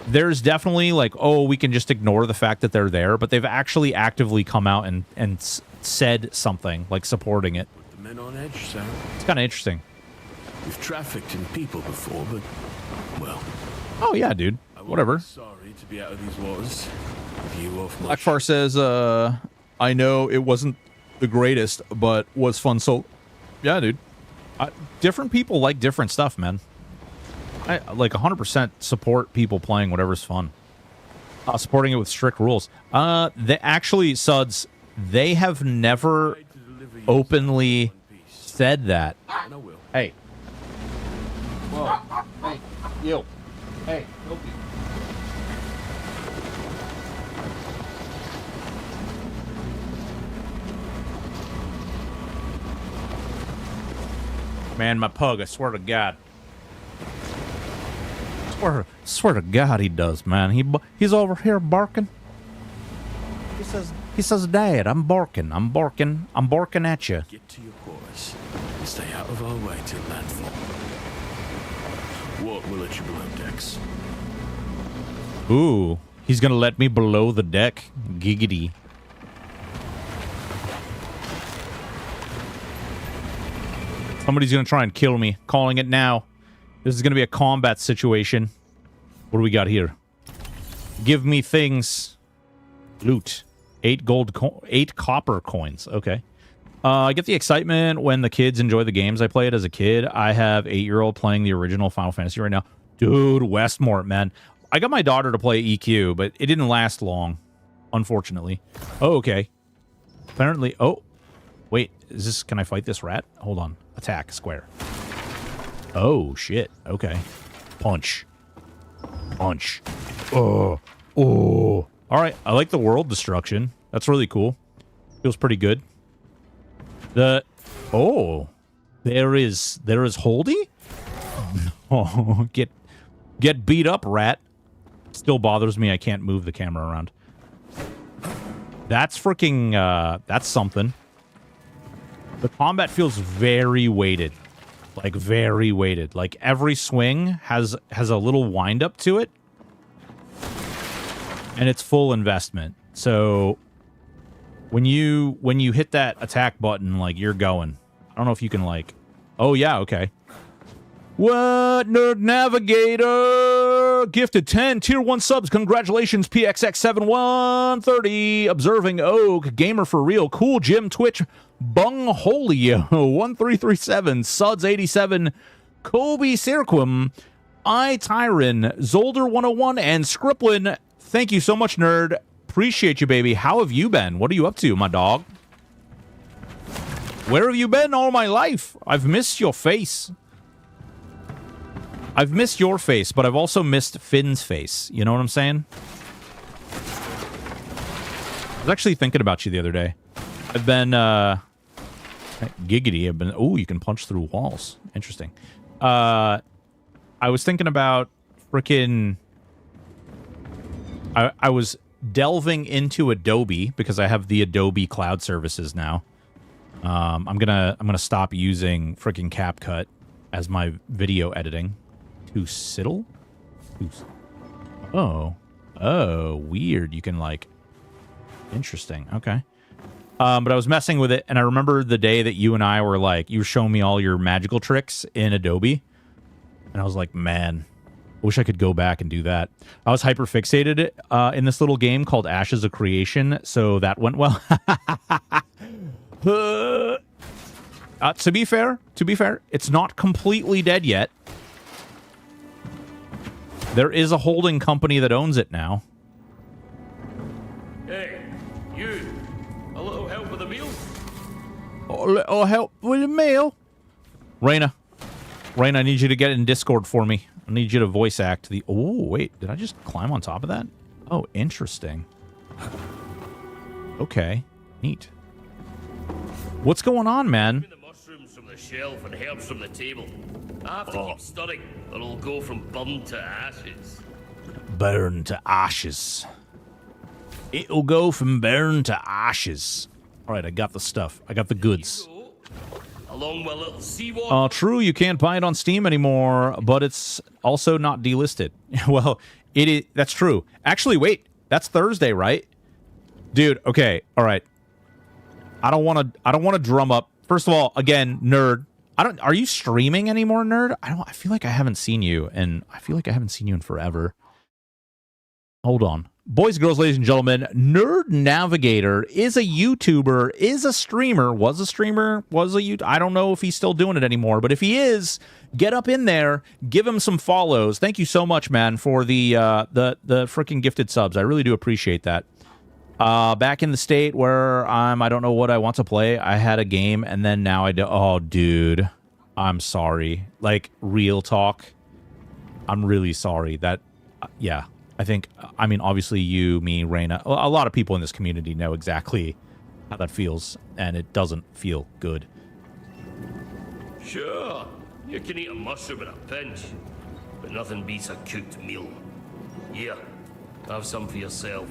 There's definitely like, oh, we can just ignore the fact that they're there, but they've actually actively come out and said something like supporting it. Put the men on edge, Sam. It's kind of interesting. We've trafficked in people before, but well. Oh yeah, dude. Whatever. Sorry to be out of these waters. You off much? Blackfar says, I know it wasn't the greatest, but was fun. So, yeah, dude. Different people like different stuff, man. I like 100% support people playing whatever's fun. Supporting it with strict rules. They actually, Suds, they have never openly said that. Hey. Whoa. Hey. You. Hey. Help you. Man, my pug, I swear to God. Swear to God he does, man. He's over here barking. He says, Dad, I'm barking at you. Get to your quarters and stay out of our way till landfall. What will let you below decks? Ooh, he's gonna let me below the deck. Giggity. Somebody's gonna try and kill me. Calling it now. This is gonna be a combat situation. What do we got here? Give me things. Loot. 8 copper coins. Okay. I get the excitement when the kids enjoy the games I played as a kid. I have 8-year-old playing the original Final Fantasy right now. Dude, Westmort, man. I got my daughter to play EQ, but it didn't last long, unfortunately. Oh, okay. Apparently, oh. Wait, is this, can I fight this rat? Hold on. Attack, square. Oh, shit. Okay. Punch. Punch. Oh. Oh. All right. I like the world destruction. That's really cool. Feels pretty good. Oh. There is Holdy? Oh, get beat up, rat. Still bothers me I can't move the camera around. That's freaking, that's something. The combat feels very weighted. Like, very weighted. Like, every swing has a little wind-up to it. And it's full investment. So, when you hit that attack button, like, you're going. I don't know if you can, like... Oh, yeah, okay. What? Nerd Navigator! Gifted 10 Tier 1 subs. Congratulations, PXX7130. Observing Oak. Gamer for real. Cool Jim Twitch. Bungholio 1337. Suds 87. Kobe Cirquim. I Tyron. Zolder 101. And Scriplin. Thank you so much, nerd. Appreciate you, baby. How have you been? What are you up to, my dog? Where have you been all my life? I've missed your face. I've missed your face, but I've also missed Finn's face. You know what I'm saying? I was actually thinking about you the other day. I've been, giggity. I've been, oh, you can punch through walls. Interesting. I was thinking about frickin'... I was delving into Adobe because I have the Adobe cloud services now. I'm gonna stop using frickin' CapCut as my video editing. To Siddle? Oh, weird. You can like, interesting. Okay. But I was messing with it, and I remember the day that you and I were like, you were showing me all your magical tricks in Adobe, and I was like, man, I wish I could go back and do that. I was hyper fixated in this little game called Ashes of Creation, so that went well. To be fair, it's not completely dead yet. There is a holding company that owns it now. Hey, you. A little help with the meal? A little help with the meal? Raina, I need you to get in Discord for me. I need you to voice act the... Oh, wait. Did I just climb on top of that? Oh, interesting. Okay. Neat. What's going on, man? The mushrooms from the shelf and herbs from the table. I have to keep stirring, or it'll go from burn to ashes. Burn to ashes. It'll go from burn to ashes. All right, I got the stuff. I got the goods. Along with a little seawater. True, you can't buy it on Steam anymore, but it's also not delisted. Well, it is. That's true. Actually, wait. That's Thursday, right? Dude, okay. All right. I don't want to drum up. First of all, again, nerd. Are you streaming anymore, nerd? I feel like I haven't seen you, and I feel like I haven't seen you in forever. Hold on. Boys, girls, ladies and gentlemen, Nerd Navigator is a YouTuber, is a streamer, was a YouTuber. I don't know if he's still doing it anymore, but if he is, get up in there, give him some follows. Thank you so much, man, for the freaking gifted subs. I really do appreciate that. Back in the state where I don't know what I want to play. I had a game, and then now I do. Oh, dude, I'm sorry. Like, real talk. I'm really sorry. That, yeah. I mean, obviously you, me, Raina, a lot of people in this community know exactly how that feels, and it doesn't feel good. Sure, you can eat a mushroom in a pinch, but nothing beats a cooked meal. Here, have some for yourself.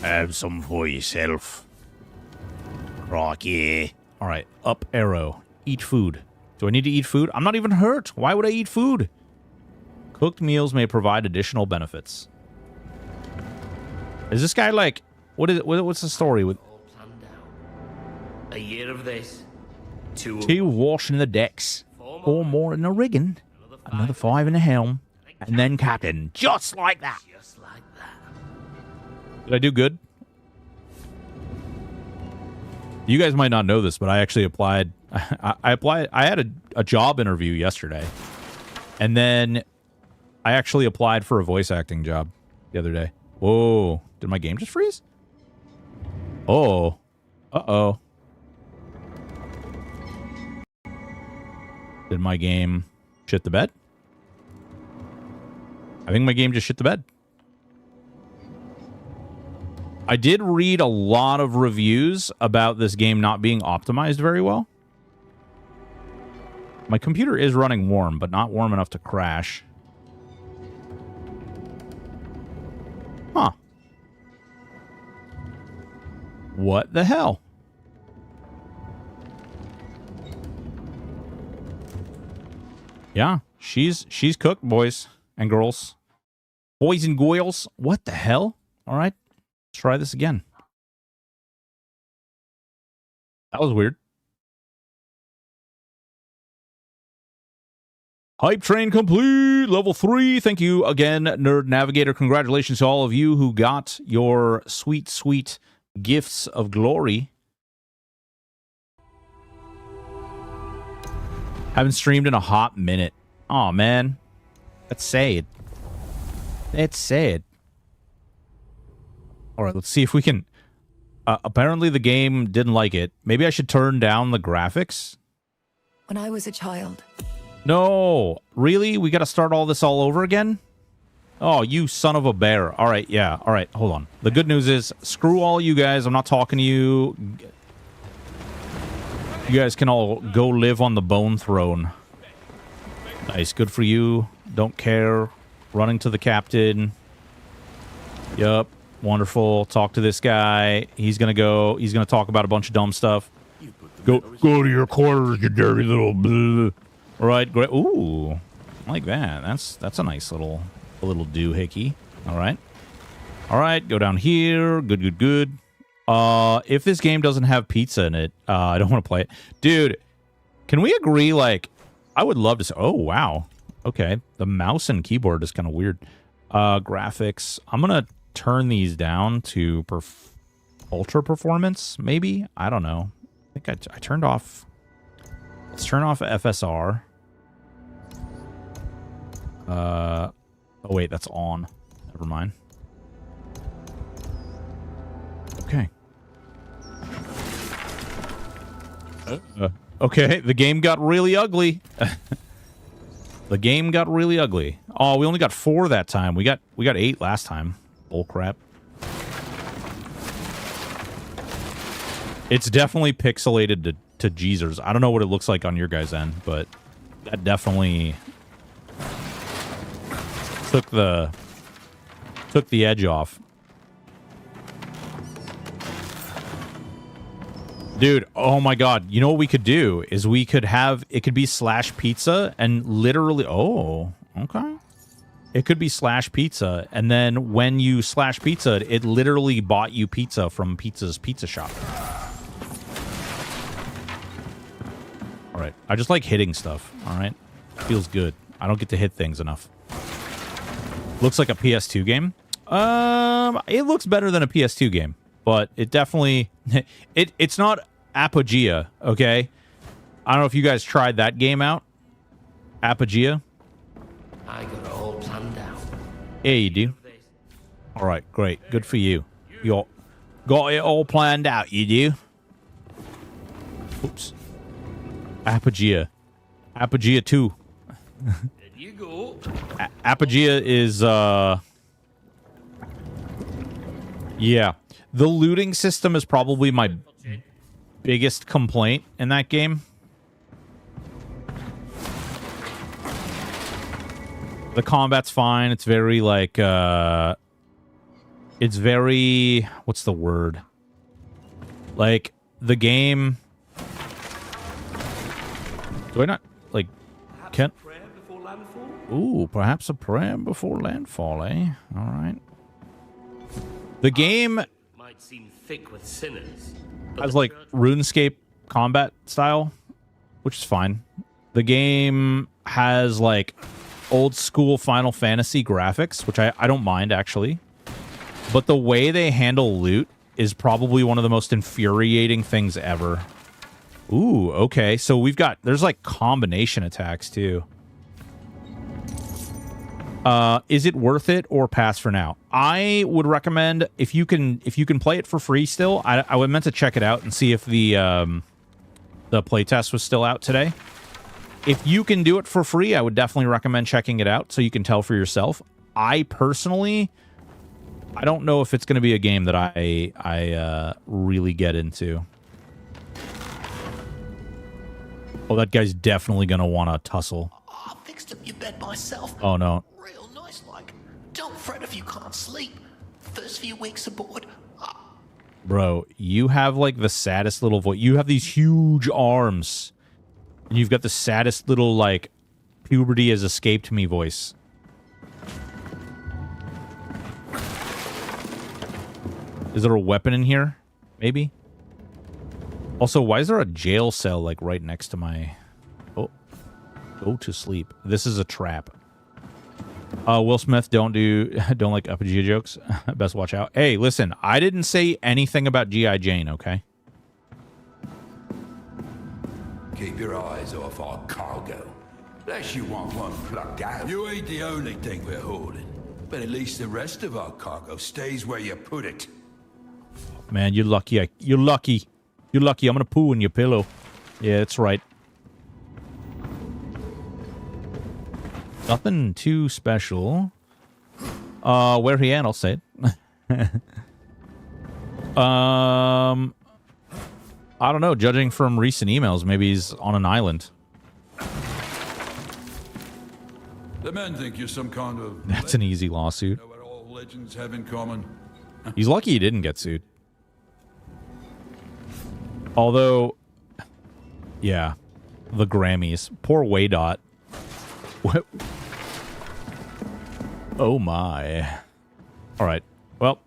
Have some for yourself. Rocky. All right, up arrow. Eat food. Do I need to eat food? I'm not even hurt. Why would I eat food? Cooked meals may provide additional benefits. Is this guy like... What's the story with... All planned out. A year of this. Two washing the decks. 4 more in the rigging. Another 5 in the helm. And then captain. Just like that. Just like that. Did I do good? You guys might not know this, but I actually applied... I had a job interview yesterday. And then... I actually applied for a voice acting job the other day. Whoa. Did my game just freeze? Oh. Uh-oh. Did my game Shit the bed. I think my game just shit the bed. I did read a lot of reviews about this game not being optimized very well. My computer is running warm, but not warm enough to crash. Huh. What the hell? Yeah, she's cooked, boys and girls. Boys and girls. What the hell? All right. Let's try this again. That was weird. Hype train complete. Level 3. Thank you again, Nerd Navigator. Congratulations to all of you who got your sweet, sweet gifts of glory. Haven't streamed in a hot minute. Oh man. That's sad. That's sad. Alright, let's see if we can... apparently the game didn't like it. Maybe I should turn down the graphics? When I was a child, No! Really? We gotta start all this all over again? Oh, you son of a bear. Alright, yeah. Alright, hold on. The good news is, screw all you guys. I'm not talking to you. You guys can all go live on the bone throne. Nice, good for you. Don't care. Running to the captain. Yup. Wonderful. Talk to this guy. He's gonna talk about a bunch of dumb stuff. Go to your quarters, you dirty little bleh. All right, great. Ooh, I like that. That's a nice little doohickey. All right. Go down here. Good. If this game doesn't have pizza in it, I don't want to play it, dude. Can we agree? Like, I would love to say. Oh wow. Okay, the mouse and keyboard is kind of weird. Graphics. I'm gonna turn these down to ultra performance. Maybe, I don't know. I think I turned off. Let's turn off FSR. Oh wait, that's on. Never mind. Okay. Okay, the game got really ugly. The game got really ugly. Oh, we only got 4 that time. We got 8 last time. Bull crap. It's definitely pixelated to Jeezers. I don't know what it looks like on your guys' end, but that definitely took the edge off. Dude, oh my god. You know what we could do is we could have it could be slash pizza and literally oh, okay. It could be slash pizza, and then when you slash pizza, it literally bought you pizza from Pizza's Pizza Shop. Alright, I just like hitting stuff, alright? Feels good. I don't get to hit things enough. Looks like a PS2 game. It looks better than a PS2 game, but it definitely... It's not Apogea, okay? I don't know if you guys tried that game out. Apogea. I got it all planned out. Yeah, you do. All right, great. Good for you. You got it all planned out, you do. Oops. Apogea. Apogea 2. There you go. Apogea is, yeah. The looting system is probably my biggest complaint in that game. The combat's fine. It's very, like, it's very... What's the word? Like, the game... Do I not, like... Can't... Ooh, perhaps a prayer before landfall, eh? Alright. The game... Might seem thick with sinners. Has, like, RuneScape combat style, which is fine. The game has, like... old school Final Fantasy graphics, which I don't mind, actually. But the way they handle loot is probably one of the most infuriating things ever. Ooh, okay. So we've got... There's, like, combination attacks, too. Is it worth it or pass for now? I would recommend, if you can play it for free still, I meant to check it out and see if the playtest was still out today. if you can do it for free, I would definitely recommend checking it out so you can tell for yourself. I personally, I don't know if it's going to be a game that I really get into. Oh, that guy's definitely going to want to tussle. I fixed up your bed myself. Oh, no. Real nice, like. Don't fret if you can't sleep. First few weeks aboard. Bro, you have like the saddest little voice. You have these huge arms. And you've got the saddest little, like, puberty has escaped me voice. Is there a weapon in here? Maybe? Also, why is there a jail cell, like, right next to my... Oh. Go to sleep. This is a trap. Will Smith, don't like Up-A-Gia jokes. Best watch out. Hey, listen, I didn't say anything about G.I. Jane, okay? Keep your eyes off our cargo. Unless you want one plucked out. You ain't the only thing we're holding. But at least the rest of our cargo stays where you put it. Man, you're lucky. You're lucky. You're lucky. I'm gonna poo in your pillow. Yeah, that's right. Nothing too special. Where he at? I'll say it. I don't know. Judging from recent emails, maybe he's on an island. The men think you're some kind of... That's an easy lawsuit. Know what all legends have in common? He's lucky he didn't get sued. Although, yeah, the Grammys. Poor Waydot. What? Oh my. All right. Well,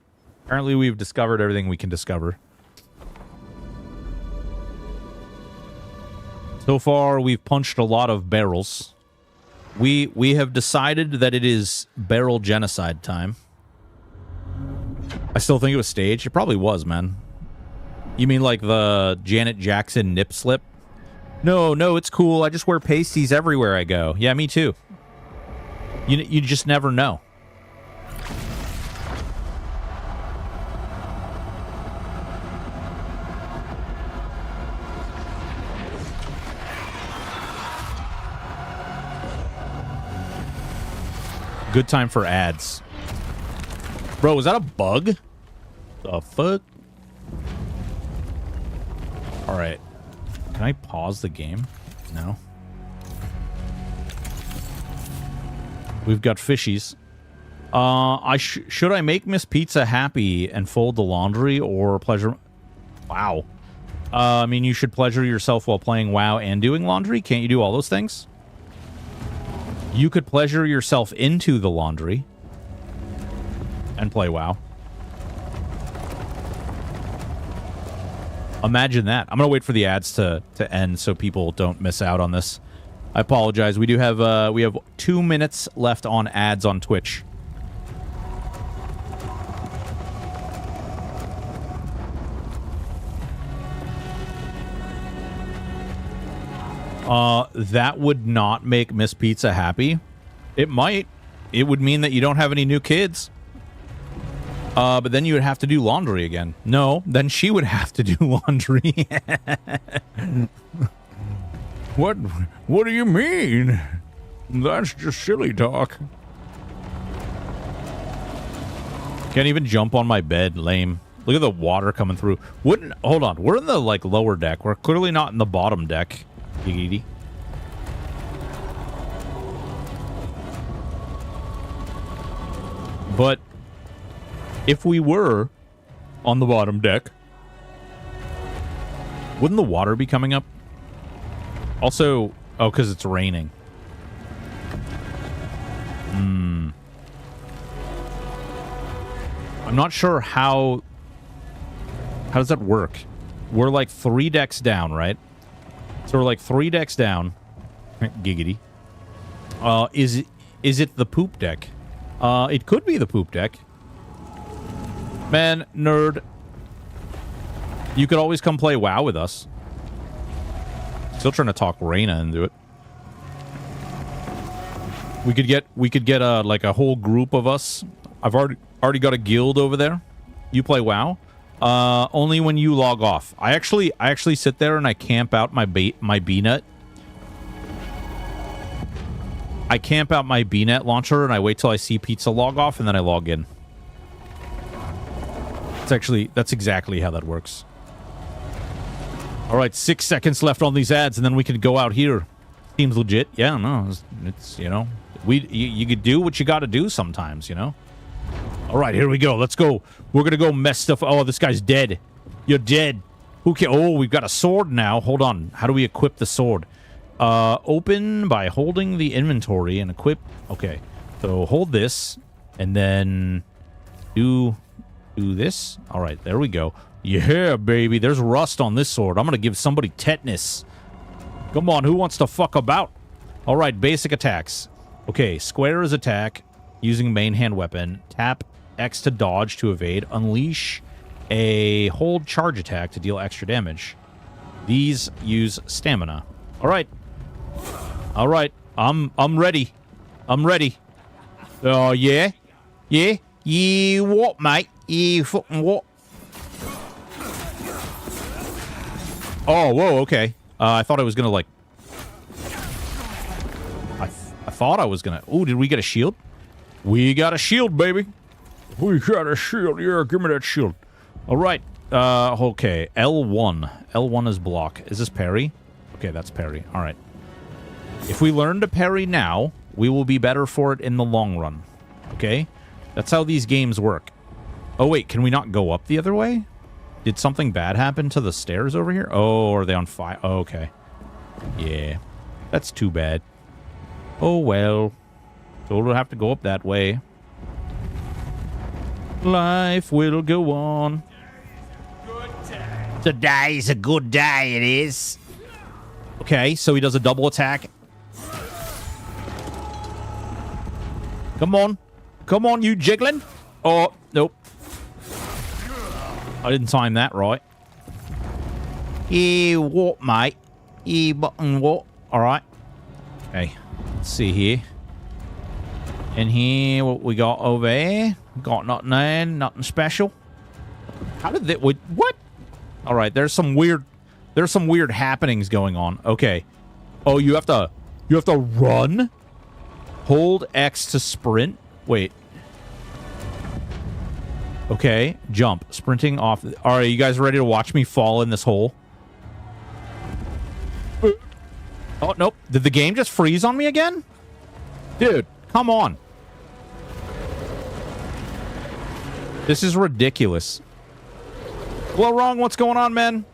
apparently we've discovered everything we can discover. So far, we've punched a lot of barrels. We have decided that it is barrel genocide time. I still think it was staged. It probably was, man. You mean like the Janet Jackson nip slip? No, it's cool. I just wear pasties everywhere I go. Yeah, me too. You just never know. Good time for ads. Bro, was that a bug? The fuck? Alright. Can I pause the game? No. We've got fishies. Should I make Miss Pizza happy and fold the laundry or pleasure... Wow. I mean, you should pleasure yourself while playing WoW and doing laundry? Can't you do all those things? You could pleasure yourself into the laundry and play WoW. Imagine that. I'm going to wait for the ads to end so people don't miss out on this. I apologize. We do have we have 2 minutes left on ads on Twitch. That would not make Miss Pizza happy. It might. It would mean that you don't have any new kids. But then you would have to do laundry again. No, then she would have to do laundry. What do you mean? That's just silly talk. Can't even jump on my bed, lame. Look at the water coming through. Hold on, we're in the like lower deck. We're clearly not in the bottom deck. Giggity. But if we were on the bottom deck, wouldn't the water be coming up? Also, oh, because it's raining. I'm not sure how does that work? We're like 3 decks down, right? So we're like 3 decks down. Giggity. Is it the poop deck? It could be the poop deck. Man, nerd. You could always come play WoW with us. Still trying to talk Reyna into it. We could get like a whole group of us. I've already got a guild over there. You play WoW. Only when you log off. I actually sit there and I camp out my B nut. I camp out my BNet launcher and I wait till I see pizza log off and then I log in. That's exactly how that works. All right, 6 seconds left on these ads and then we can go out here. Seems legit. Yeah, no, it's you know, you could do what you got to do sometimes, you know. All right, here we go. Let's go. We're going to go mess stuff. Oh, this guy's dead. You're dead. Who can? Oh, we've got a sword now. Hold on. How do we equip the sword? Open by holding the inventory and equip. Okay. So hold this and then do this. All right, there we go. Yeah, baby. There's rust on this sword. I'm going to give somebody tetanus. Come on, who wants to fuck about? All right, basic attacks. Okay, square is attack using main hand weapon. Tap X to dodge to evade. Unleash a hold charge attack to deal extra damage. These use stamina. All right. All right. I'm ready. I'm ready. Oh, yeah? Yeah? Yeah, what, mate? Yeah, fucking what? Oh, whoa, okay. I thought I was gonna, like... I thought I was gonna... Ooh, did we get a shield? We got a shield, baby. We got a shield. Yeah, give me that shield. All right. Okay. L1. L1 is block. Is this parry? Okay, that's parry. All right. If we learn to parry now, we will be better for it in the long run. Okay? That's how these games work. Oh, wait. Can we not go up the other way? Did something bad happen to the stairs over here? Oh, are they on fire? Oh, okay. Yeah. That's too bad. Oh, well. So we'll have to go up that way. Life will go on. Today's a good day, it is. Okay, so he does a double attack. Come on. Come on, you jiggling. Oh, nope. I didn't time that right. Yeah, what, mate? Yeah, button what? All right. Okay, let's see here. In here, what we got over here? Got nothing there, nothing special. How did that... What? All right, there's some weird happenings going on. Okay. Oh, you have to run? Hold X to sprint? Wait. Okay, jump. Sprinting off. All right, you guys ready to watch me fall in this hole? Oh, nope. Did the game just freeze on me again? Dude, come on. This is ridiculous. Well, wrong. What's going on, man?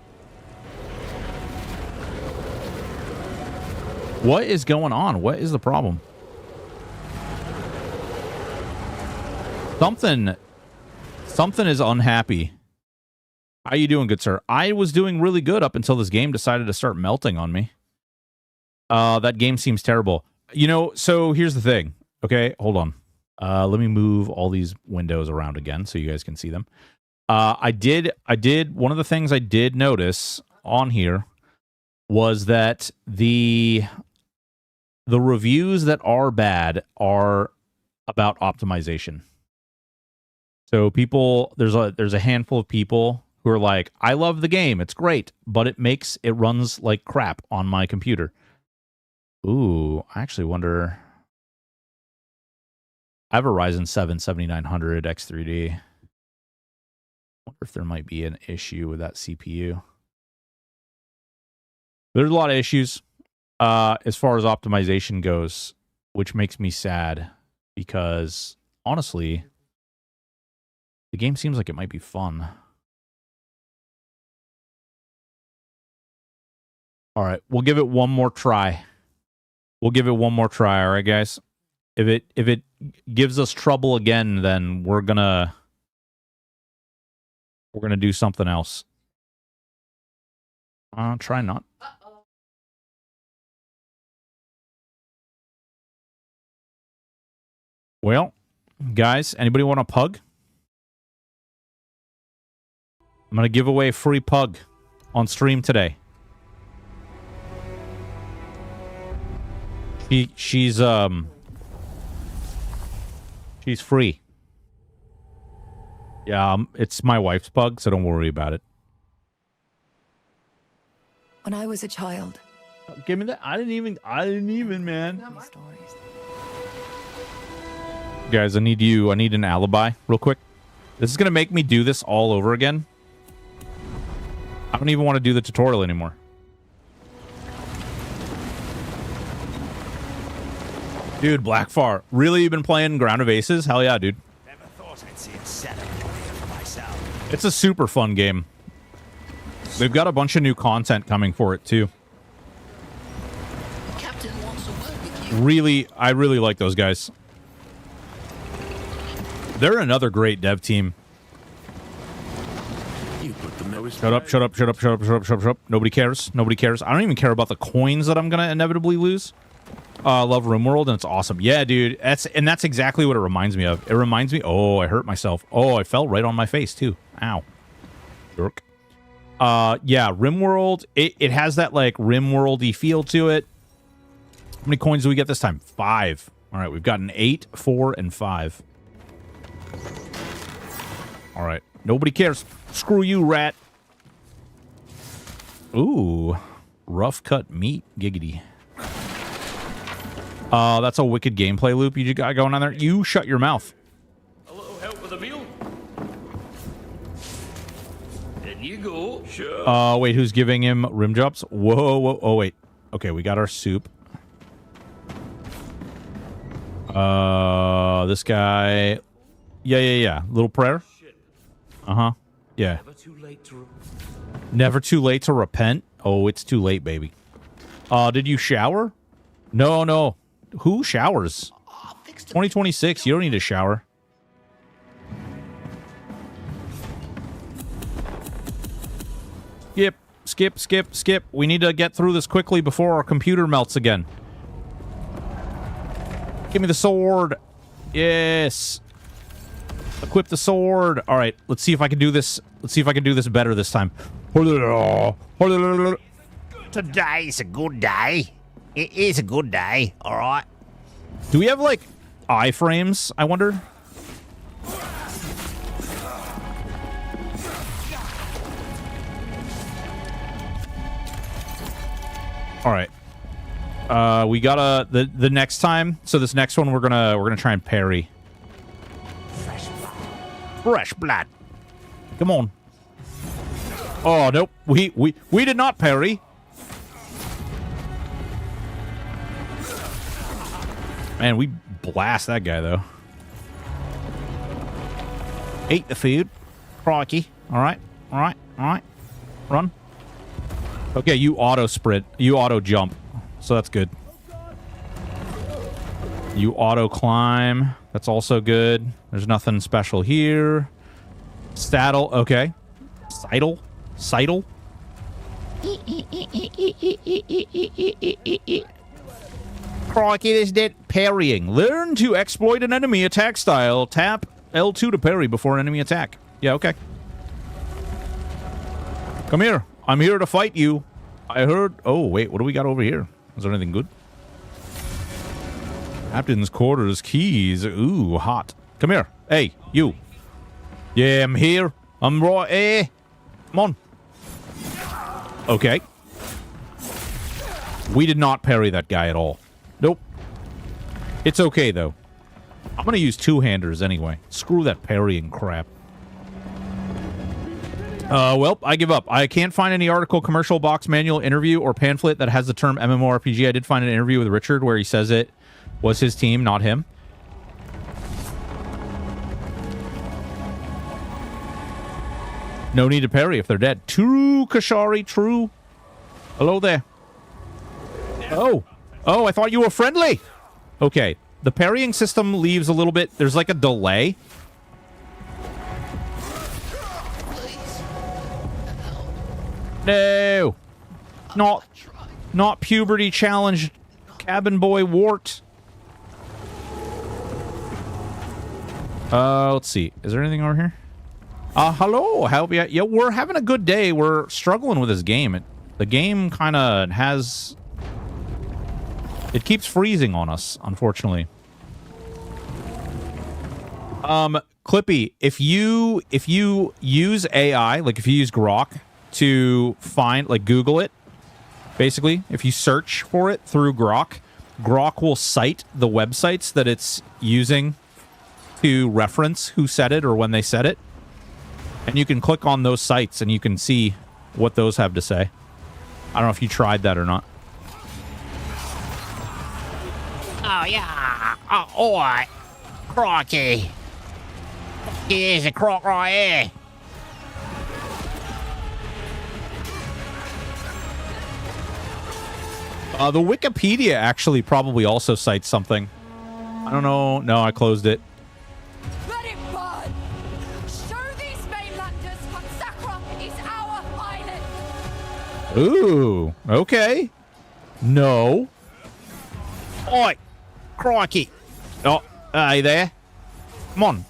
What is going on? What is the problem? Something is unhappy. How you doing, good sir? I was doing really good up until this game decided to start melting on me. That game seems terrible. You know, so here's the thing. Okay, hold on. Let me move all these windows around again so you guys can see them. I did one of the things I did notice on here was that the reviews that are bad are about optimization. So people, there's a handful of people who are like, I love the game, it's great, but it runs like crap on my computer. Ooh, I actually wonder. I have a Ryzen 7 7900 X3D. I wonder if there might be an issue with that CPU. There's a lot of issues as far as optimization goes, which makes me sad because, honestly, the game seems like it might be fun. All right, we'll give it one more try. All right, guys? If it gives us trouble again, then we're gonna do something else. Try not. Well, guys, anybody want a pug? I'm gonna give away a free pug on stream today. She's free. Yeah, it's my wife's pug, so don't worry about it. When I was a child, Give me that. I didn't even, man. stories. Guys, I need an alibi real quick. This is going to make me do this all over again. I don't even want to do the tutorial anymore. Dude, Blackfar. Really, you've been playing Ground of Aces? Hell yeah, dude. Never thought I'd see it set up for myself. It's a super fun game. They've got a bunch of new content coming for it, too. Captain wants to work with you. Really, I really like those guys. They're another great dev team. You put the nose. Shut up, shut up, shut up, shut up, shut up, shut up, shut up. Nobody cares. Nobody cares. I don't even care about the coins that I'm going to inevitably lose. I love RimWorld, and it's awesome. Yeah, dude. That's exactly what it reminds me of. It reminds me... Oh, I hurt myself. Oh, I fell right on my face, too. Ow. Jerk. Yeah, RimWorld, it has that, like, RimWorld-y feel to it. How many coins do we get this time? 5. All right, we've gotten 8, 4, and 5. All right. Nobody cares. Screw you, rat. Ooh. Rough cut meat. Giggity. That's a wicked gameplay loop you got going on there. You shut your mouth. A little help with the meal? In you go. Sure. Wait, who's giving him rim jobs? Whoa, whoa. Oh, wait. Okay, we got our soup. This guy. Yeah. Little prayer. Uh-huh. Yeah. Never too late to repent. Oh, it's too late, baby. Did you shower? No. Who showers? 2026. You don't need a shower. Skip. We need to get through this quickly before our computer melts again. Give me the sword. Yes. Equip the sword. All right, let's see if I can do this. Let's see if I can do this better this time. Today's a good day. It is a good day, all right? Do we have, like, iframes, I wonder? All right. We gotta the next time. So this next one we're gonna try and parry. Fresh blood. Come on. Oh nope. We did not parry. Man, we blast that guy though. Eat the food. Crikey. Alright. Run. Okay, you auto sprint. You auto jump. So that's good. You auto climb. That's also good. There's nothing special here. Saddle. Okay. Sidle. Crikey, this dead. Parrying. Learn to exploit an enemy attack style. Tap L2 to parry before an enemy attack. Yeah, okay. Come here. I'm here to fight you. I heard... Oh, wait. What do we got over here? Is there anything good? Captain's quarters keys. Ooh, hot. Come here. Hey, you. Yeah, I'm here. I'm right here. Come on. Okay. We did not parry that guy at all. Nope. It's okay, though. I'm going to use two-handers anyway. Screw that parrying crap. Well, I give up. I can't find any article, commercial, box, manual, interview, or pamphlet that has the term MMORPG. I did find an interview with Richard where he says it was his team, not him. No need to parry if they're dead. True, Kashari, true. Hello there. Oh, I thought you were friendly. Okay, the parrying system leaves a little bit... There's like a delay. No. Not puberty challenged cabin boy Wart. Let's see. Is there anything over here? Hello. Yeah, we're having a good day. We're struggling with this game. The game kind of has... It keeps freezing on us, unfortunately. Clippy, if you use AI, like if you use Grok to find, like Google it, basically, if you search for it through Grok will cite the websites that it's using to reference who said it or when they said it. And you can click on those sites and you can see what those have to say. I don't know if you tried that or not. Oh, yeah. Oh, all right. Crikey. Here's a croc right here. The Wikipedia actually probably also cites something. I don't know. No, I closed it. Let it burn! Show these mainlanders what Sakra is our island! Ooh, okay. No. Oi. Crikey. Oh, hey there. Come on.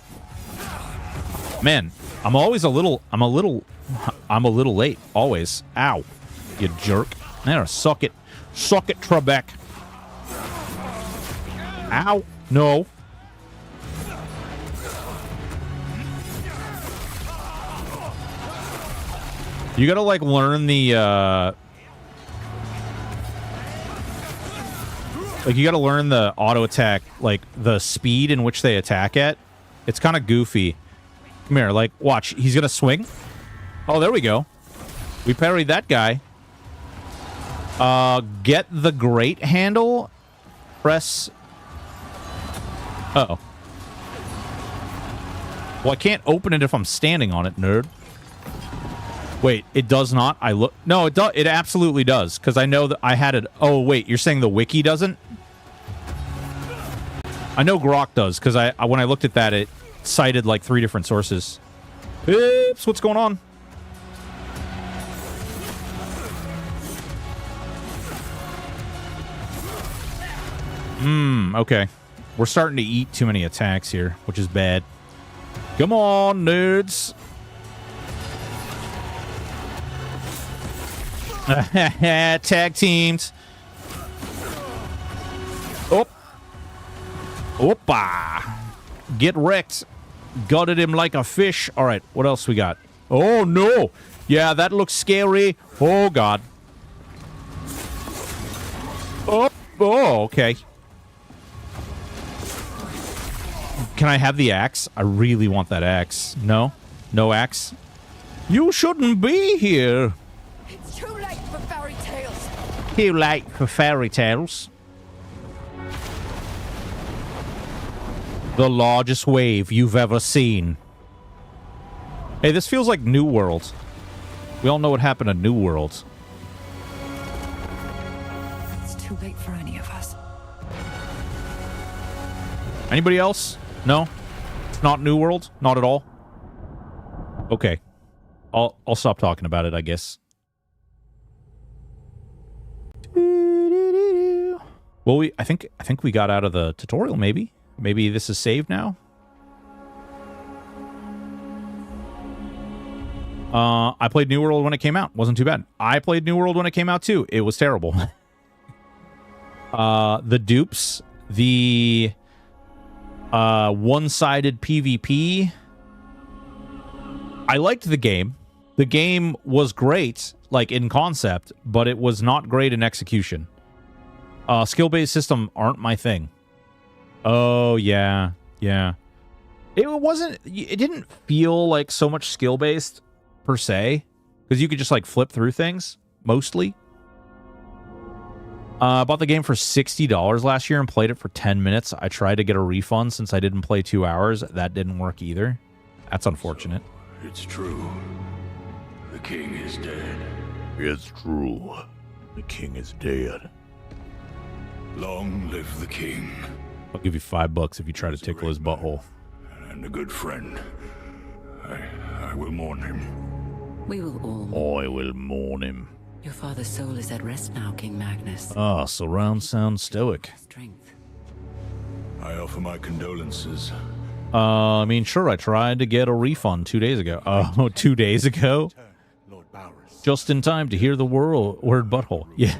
Man, I'm a little late. Always. Ow. You jerk. There, suck it. Suck it, Trebek. Ow. No. You gotta, like, learn the, like, you gotta learn the auto attack, like, the speed in which they attack at. It's kind of goofy. Come here, like, watch. He's gonna swing. Oh, there we go. We parried that guy. Get the great handle. Press. Uh-oh. Well, I can't open it if I'm standing on it, nerd. Wait, it does not? I look. No, it does. It absolutely does, because I know that I had it. Oh, wait, you're saying the wiki doesn't? I know Grok does, because when I looked at that, it cited like 3 different sources. Oops, what's going on? Okay. We're starting to eat too many attacks here, which is bad. Come on, nerds. Tag teams. Oh. Opa. Get wrecked. Gutted him like a fish. All right, what else we got? Oh, no. Yeah, that looks scary. Oh, God. Oh, okay. Can I have the axe? I really want that axe. No? No axe? You shouldn't be here. It's too late for fairy tales. Too late for fairy tales. The largest wave you've ever seen. Hey, this feels like New World. We all know what happened to New World. It's too late for any of us. Anybody else? No? It's not New World? Not at all? Okay. I'll stop talking about it, I guess. Well, I think we got out of the tutorial, maybe. Maybe this is saved now. I played New World when it came out. Wasn't too bad. I played New World when it came out, too. It was terrible. The dupes. The one-sided PvP. I liked the game. The game was great, like, in concept, but it was not great in execution. Skill-based system aren't my thing. Oh, yeah. Yeah. It didn't feel like so much skill-based, per se, because you could just, like, flip through things, mostly. I bought the game for $60 last year and played it for 10 minutes. I tried to get a refund since I didn't play 2 hours. That didn't work either. That's unfortunate. So, it's true. The king is dead. It's true. The king is dead. Long live the king. I'll give you $5 if you try to tickle his butthole. And a good friend. I will mourn him. We will all mourn. I will mourn him. Your father's soul is at rest now, King Magnus. Ah, surround sound stoic. Strength. I offer my condolences. I mean, sure, I tried to get a refund 2 days ago. Oh, 2 days ago? Just in time to hear the word butthole. Yeah.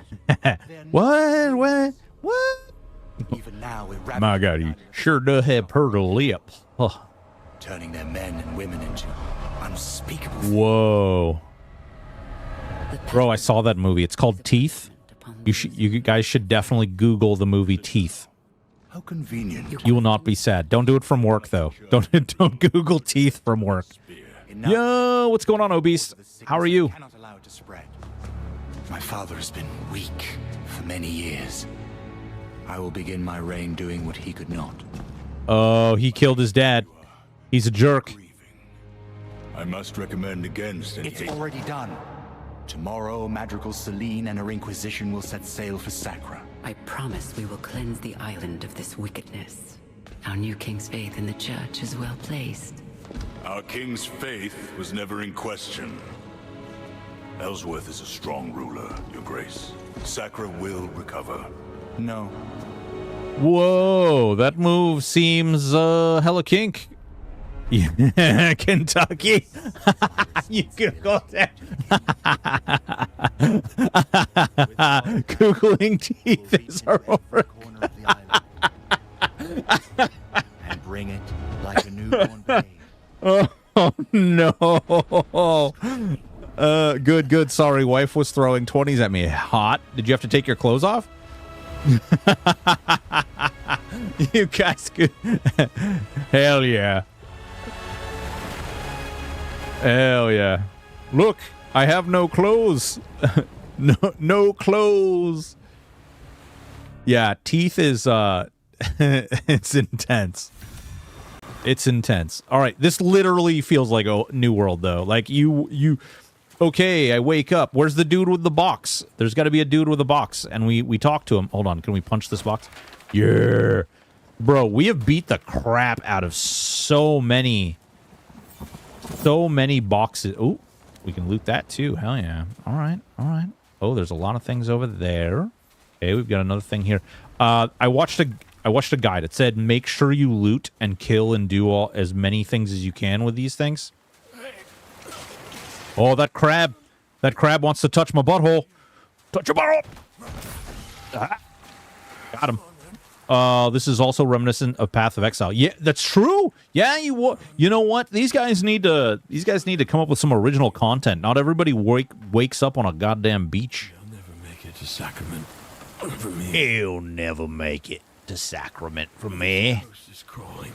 What? Even now, we're My God, he sure does have purple lips. Oh. turning their men and women into unspeakable. Whoa. Bro, I saw that movie. It's called Teeth. You guys should definitely Google the movie Teeth. How convenient. You will not be sad. Don't do it from work, though. Don't Google teeth from work. Yo, what's going on, Obese? How are you? Cannot allow it to spread. My father has been weak for many years. I will begin my reign doing what he could not. Oh, he killed his dad. He's a jerk. I must recommend against any It's already done. Tomorrow, Madrigal Celine and her Inquisition will set sail for Sacra. I promise we will cleanse the island of this wickedness. Our new king's faith in the church is well placed. Our king's faith was never in question. Ellsworth is a strong ruler, Your Grace. Sacra will recover. No. Whoa, that move seems hella kink. Yeah, Kentucky. You Google that. Googling teeth is over. And bring it like a newborn babe. Oh no. Good. Sorry, wife was throwing 20s at me. Hot. Did you have to take your clothes off? You guys could. Hell yeah. Hell yeah. Look, I have no clothes. No clothes. Yeah, teeth is it's intense. It's intense. All right, this literally feels like a new world though. Like you okay, I wake up. Where's the dude with the box? There's got to be a dude with a box and we talk to him. Hold on, can we punch this box? Yeah. Bro, we have beat the crap out of so many boxes. Oh, we can loot that too. Hell yeah. All right. Oh, there's a lot of things over there. Okay, we've got another thing here. I watched a guide. It said make sure you loot and kill and do as many things as you can with these things. Oh, that crab wants to touch my butthole. Touch your butthole. Got him. This is also reminiscent of Path of Exile. Yeah, that's true. Yeah, you know what? These guys need to come up with some original content. Not everybody wakes up on a goddamn beach. I'll never make it to Sacrament for me. He'll never make it to Sacrament for me. Ghost is crawling.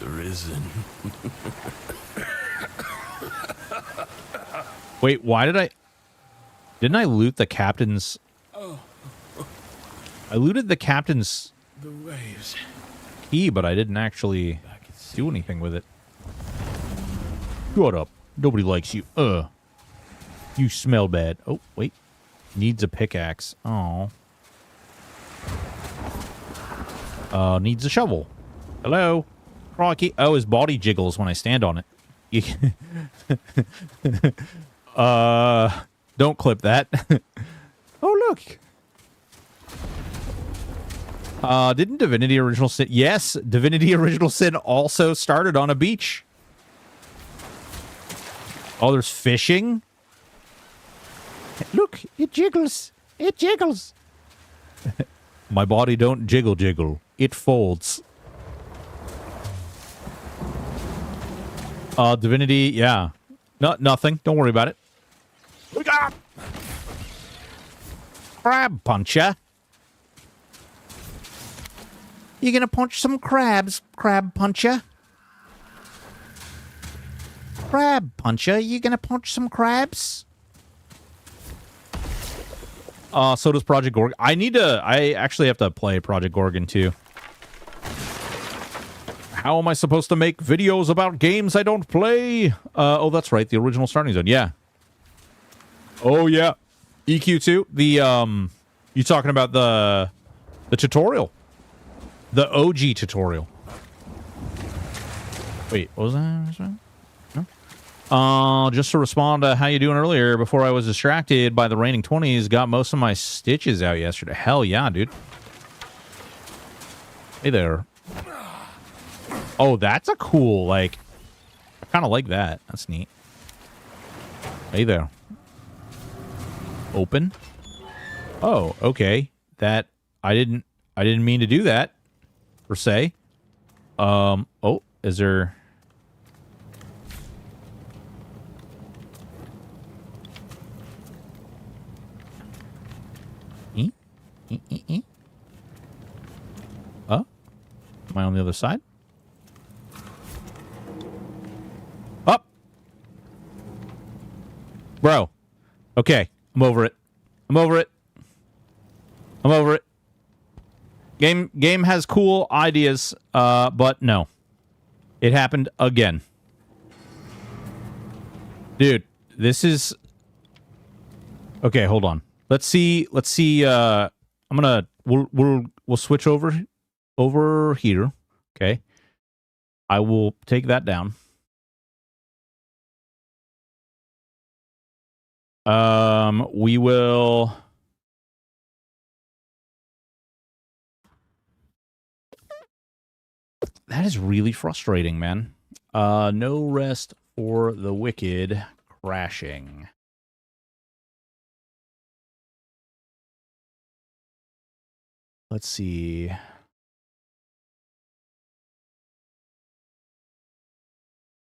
There isn't. Wait, why didn't I loot the captain's? I looted the captain's The waves. key, but I didn't actually do anything with it. Shut up. Nobody likes you. You smell bad. Oh, wait. Needs a pickaxe. Oh. Needs a shovel. Hello. Crikey. Oh, his body jiggles when I stand on it. You don't clip that. Oh, look. Didn't Divinity Original Sin... Yes, Divinity Original Sin also started on a beach. Oh, there's fishing? Look, it jiggles. It jiggles. My body don't jiggle. It folds. Divinity, yeah. Nothing. Don't worry about it. We got crab puncher. You gonna punch some crabs, crab puncher? Crab puncher, you gonna punch some crabs? So does Project Gorgon. I actually have to play Project Gorgon too. How am I supposed to make videos about games I don't play? Oh, that's right, the original Starting Zone, yeah. Oh yeah. EQ2, you talking about the tutorial. The OG tutorial. Wait, what was that? No? Just to respond to how you doing earlier, before I was distracted by the raining 20s, got most of my stitches out yesterday. Hell yeah, dude. Hey there. Oh, that's a cool, like, I kind of like that. That's neat. Hey there. Open. Oh, okay. That, I didn't mean to do that. Per se. Oh, is there... I on the other side? Up. Bro. Okay. I'm over it. I'm over it. I'm over it. Game has cool ideas, but no. It happened again. Dude, this is... Okay, hold on. Let's see, I'm gonna... We'll switch over here. Okay. I will take that down. We will... That is really frustrating, man. No rest for the wicked crashing. Let's see.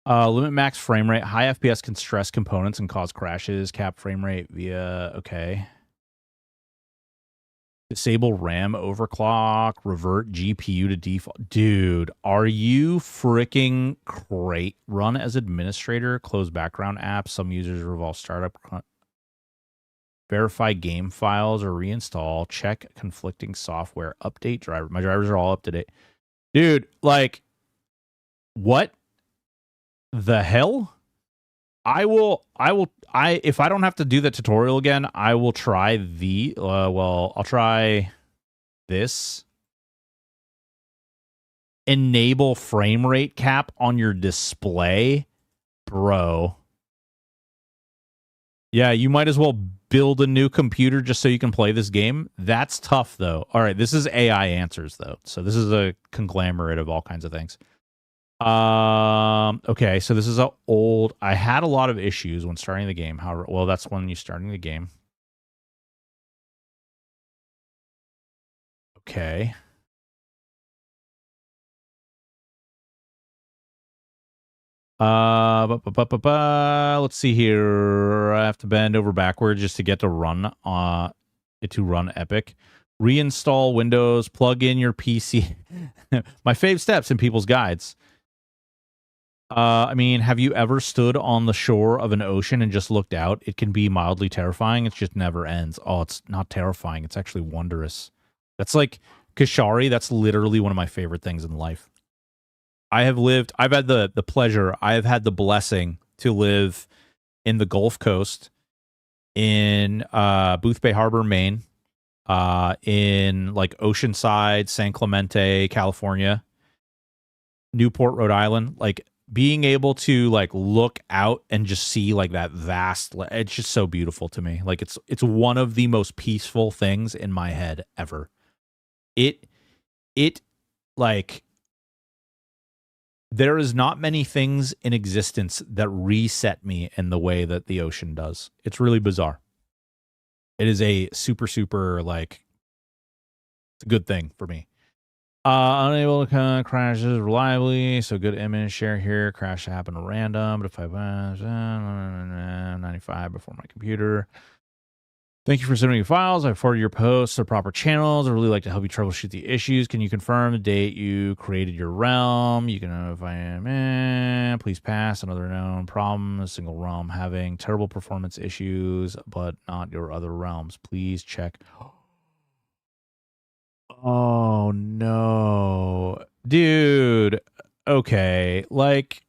Limit max frame rate. High FPS can stress components and cause crashes. Cap frame rate via... Okay. Disable RAM overclock. Revert GPU to default. Dude, are you freaking great? Run as administrator. Close background apps. Some users revolve startup. Verify game files or reinstall. Check conflicting software. Update driver. My drivers are all up to date. Dude, like, what the hell? If I don't have to do the tutorial again, I will try I'll try this. Enable frame rate cap on your display. Bro. Yeah, you might as well build a new computer just so you can play this game. That's tough, though. All right, this is AI answers, though. So this is a conglomerate of all kinds of things. Okay, so this is a old... I had a lot of issues when starting the game. However, well, that's when you're starting the game. Okay. Let's see here. I have to bend over backwards just to get to run Epic. Reinstall Windows, plug in your PC. My fave steps in people's guides. I mean, have you ever stood on the shore of an ocean and just looked out? It can be mildly terrifying. It just never ends. Oh, it's not terrifying. It's actually wondrous. That's like Kashari. That's literally one of my favorite things in life. I've had the pleasure, I have had the blessing to live in the Gulf Coast, in Boothbay Harbor, Maine, in like Oceanside, San Clemente, California, Newport, Rhode Island. Like, being able to like look out and just see like that vast, it's just so beautiful to me. Like, it's one of the most peaceful things in my head ever. It like, there is not many things in existence that reset me in the way that the ocean does. It's really bizarre. It is a super, super, like, it's a good thing for me. Unable to crashes reliably, so good image share here. Crash happened at random, but if I 95 before my computer. Thank you for sending me files. I forwarded your posts to proper channels. I really like to help you troubleshoot the issues. Can you confirm the date you created your realm? You can notify please pass another known problem. A single realm having terrible performance issues, but not your other realms. Please check. Oh, no. Dude. Okay. Like,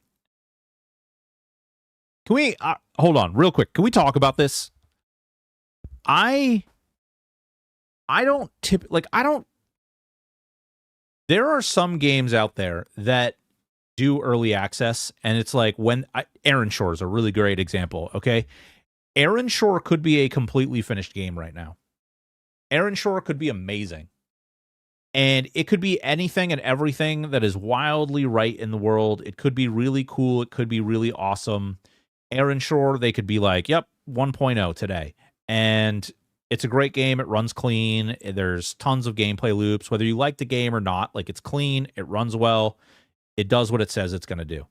can we... hold on, real quick. Can we talk about this? I don't there are some games out there that do early access, and it's like when Aaron Shore is a really great example. Okay. Aaron Shore could be a completely finished game right now. Aaron Shore could be amazing. And it could be anything and everything that is wildly right in the world. It could be really cool. It could be really awesome. Aaron Shore, they could be like, yep, 1.0 today. And it's a great game. It runs clean. There's tons of gameplay loops. Whether you like the game or not, like, it's clean. It runs well. It does what it says it's going to do.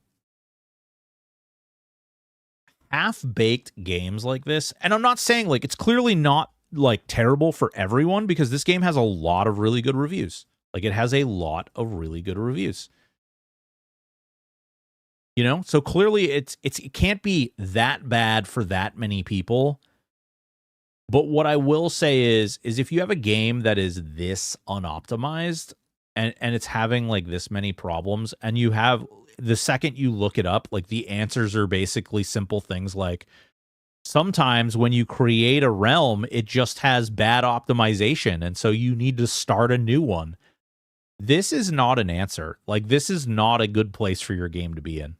Half-baked games like this, and I'm not saying, like, it's clearly not, like, terrible for everyone, because this game has a lot of really good reviews. Like, it has a lot of really good reviews. You know, so clearly it can't be that bad for that many people. But what I will say is if you have a game that is this unoptimized and it's having like this many problems, and you have, the second you look it up, like the answers are basically simple things like, sometimes when you create a realm, it just has bad optimization, and so you need to start a new one. This is not an answer. Like, this is not a good place for your game to be in.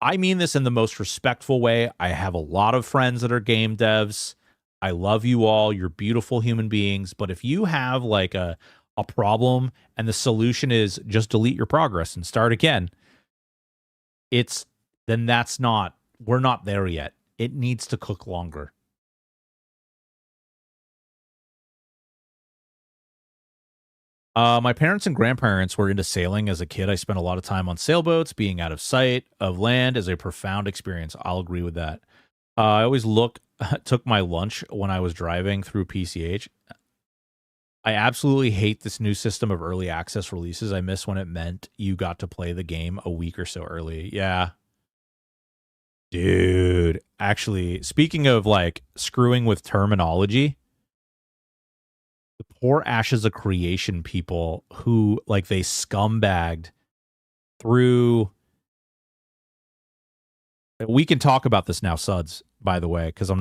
I mean this in the most respectful way. I have a lot of friends that are game devs. I love you all. You're beautiful human beings. But if you have like a problem and the solution is just delete your progress and start again, then that's not, we're not there yet. It needs to cook longer. My parents and grandparents were into sailing as a kid. I spent a lot of time on sailboats. Being out of sight of land is a profound experience. I'll agree with that. I always took my lunch when I was driving through PCH. I absolutely hate this new system of early access releases. I miss when it meant you got to play the game a week or so early. Yeah. Dude, actually, speaking of like screwing with terminology, the poor Ashes of Creation people who like they scumbagged through. We can talk about this now, Suds, by the way, because we're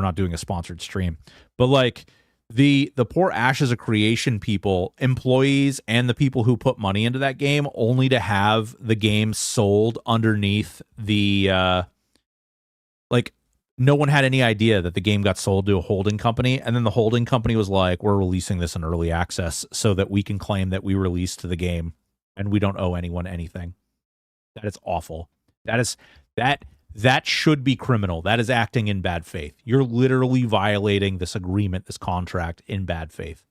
not doing a sponsored stream. But like the poor Ashes of Creation people, employees, and the people who put money into that game, only to have the game sold underneath the like, no one had any idea that the game got sold to a holding company, and then the holding company was like, we're releasing this in early access so that we can claim that we released the game and we don't owe anyone anything. That is awful. That should be criminal. That is acting in bad faith. You're literally violating this agreement, this contract, in bad faith.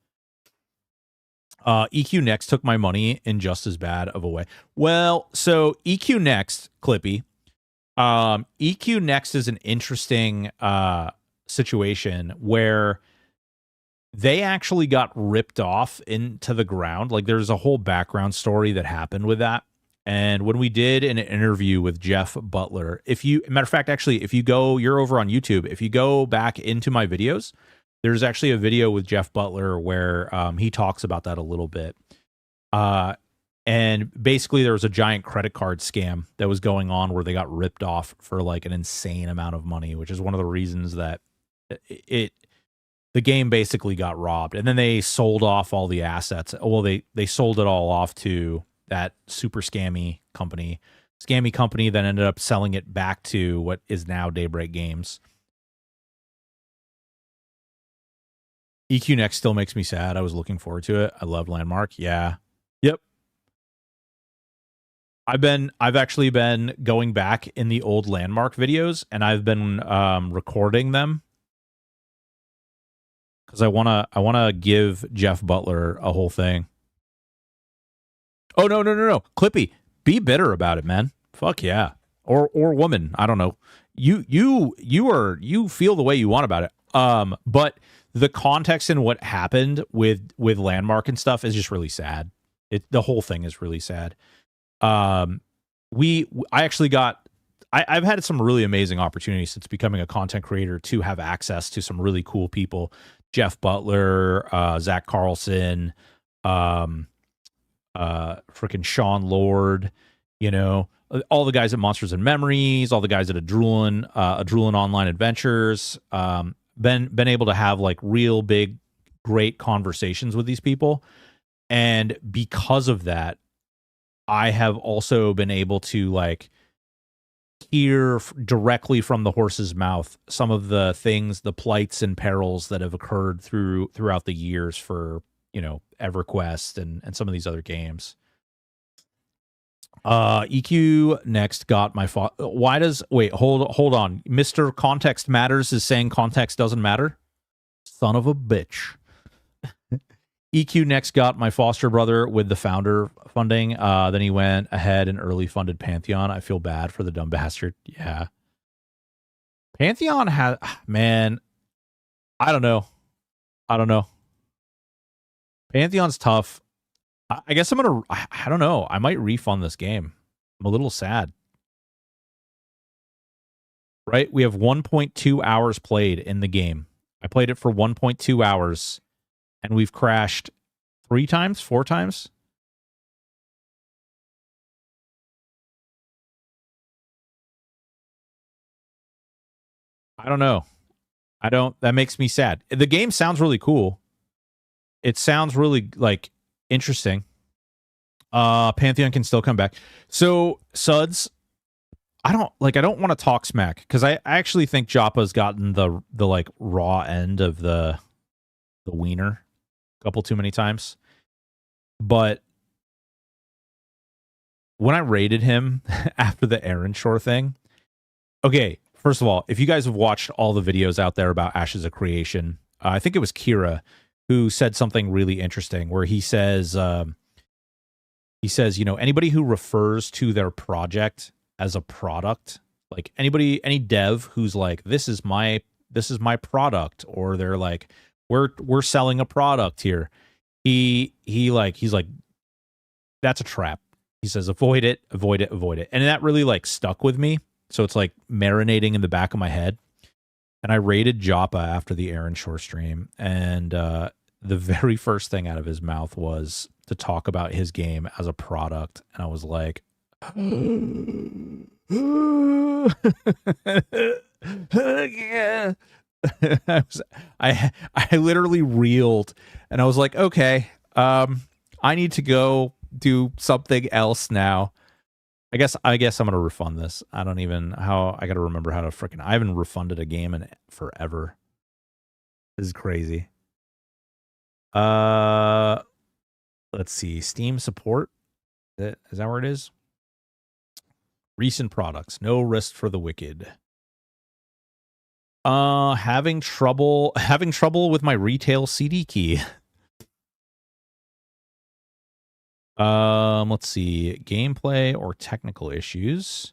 EQ Next took my money in just as bad of a way. Well, so EQ Next, Clippy, EQ Next is an interesting situation where they actually got ripped off into the ground. Like, there's a whole background story that happened with that. And when we did an interview with Jeff Butler, matter of fact, actually, if you go, you're over on YouTube, if you go back into my videos, there's actually a video with Jeff Butler where he talks about that a little bit. And basically there was a giant credit card scam that was going on where they got ripped off for like an insane amount of money, which is one of the reasons that the game basically got robbed. And then they sold off all the assets. Well, they sold it all off to that super scammy company that ended up selling it back to what is now Daybreak Games. EQ Next still makes me sad. I was looking forward to it. I love Landmark. Yeah. Yep. I've actually been going back in the old Landmark videos, and I've been recording them because I wanna give Jeff Butler a whole thing. Oh no, Clippy, be bitter about it, man. Fuck yeah. Or woman, I don't know. You feel the way you want about it. But the context and what happened with Landmark and stuff is just really sad. The whole thing is really sad. I've had some really amazing opportunities since becoming a content creator to have access to some really cool people. Jeff Butler, Zach Carlson, freaking Sean Lord, you know, all the guys at Monsters and Memories, all the guys at Adrulan Online Adventures, been able to have like real big, great conversations with these people. And because of that, I have also been able to like hear directly from the horse's mouth some of the things, the plights and perils that have occurred throughout the years for, you know, EverQuest and some of these other games. EQ Next got my hold on. Mr. Context Matters is saying context doesn't matter. Son of a bitch. EQ Next got my foster brother with the founder funding. Then he went ahead and early funded Pantheon. I feel bad for the dumb bastard. Yeah. Pantheon has, man, I don't know. Pantheon's tough. I guess I'm gonna. I don't know. I might refund this game. I'm a little sad. Right? We have 1.2 hours played in the game. I played it for 1.2 hours, and we've crashed 3 times, 4 times. I don't know. That makes me sad. The game sounds really cool. It sounds really, like, interesting. Pantheon can still come back. So, Suds, I don't want to talk smack, because I actually think Joppa's gotten the like raw end of the wiener a couple too many times. But when I rated him after the Aaron Shore thing, okay, first of all, if you guys have watched all the videos out there about Ashes of Creation, I think it was Kira who said something really interesting, where he says, you know, anybody who refers to their project as a product, like any dev who's like, this is my product, or they're like, we're selling a product here, he's like, that's a trap. He says, avoid it. And that really like stuck with me. So it's like marinating in the back of my head. And I rated Joppa after the Aaron Shore stream, and the very first thing out of his mouth was to talk about his game as a product. And I was like, yeah. I literally reeled, and I was like, okay, I need to go do something else now. I guess I'm gonna refund this. I don't even I gotta remember how to freaking. I haven't refunded a game in forever. This is crazy. Let's see. Steam support. Is that where it is? Recent products. No rest for the wicked. Having trouble with my retail CD key. Let's see. Gameplay or technical issues.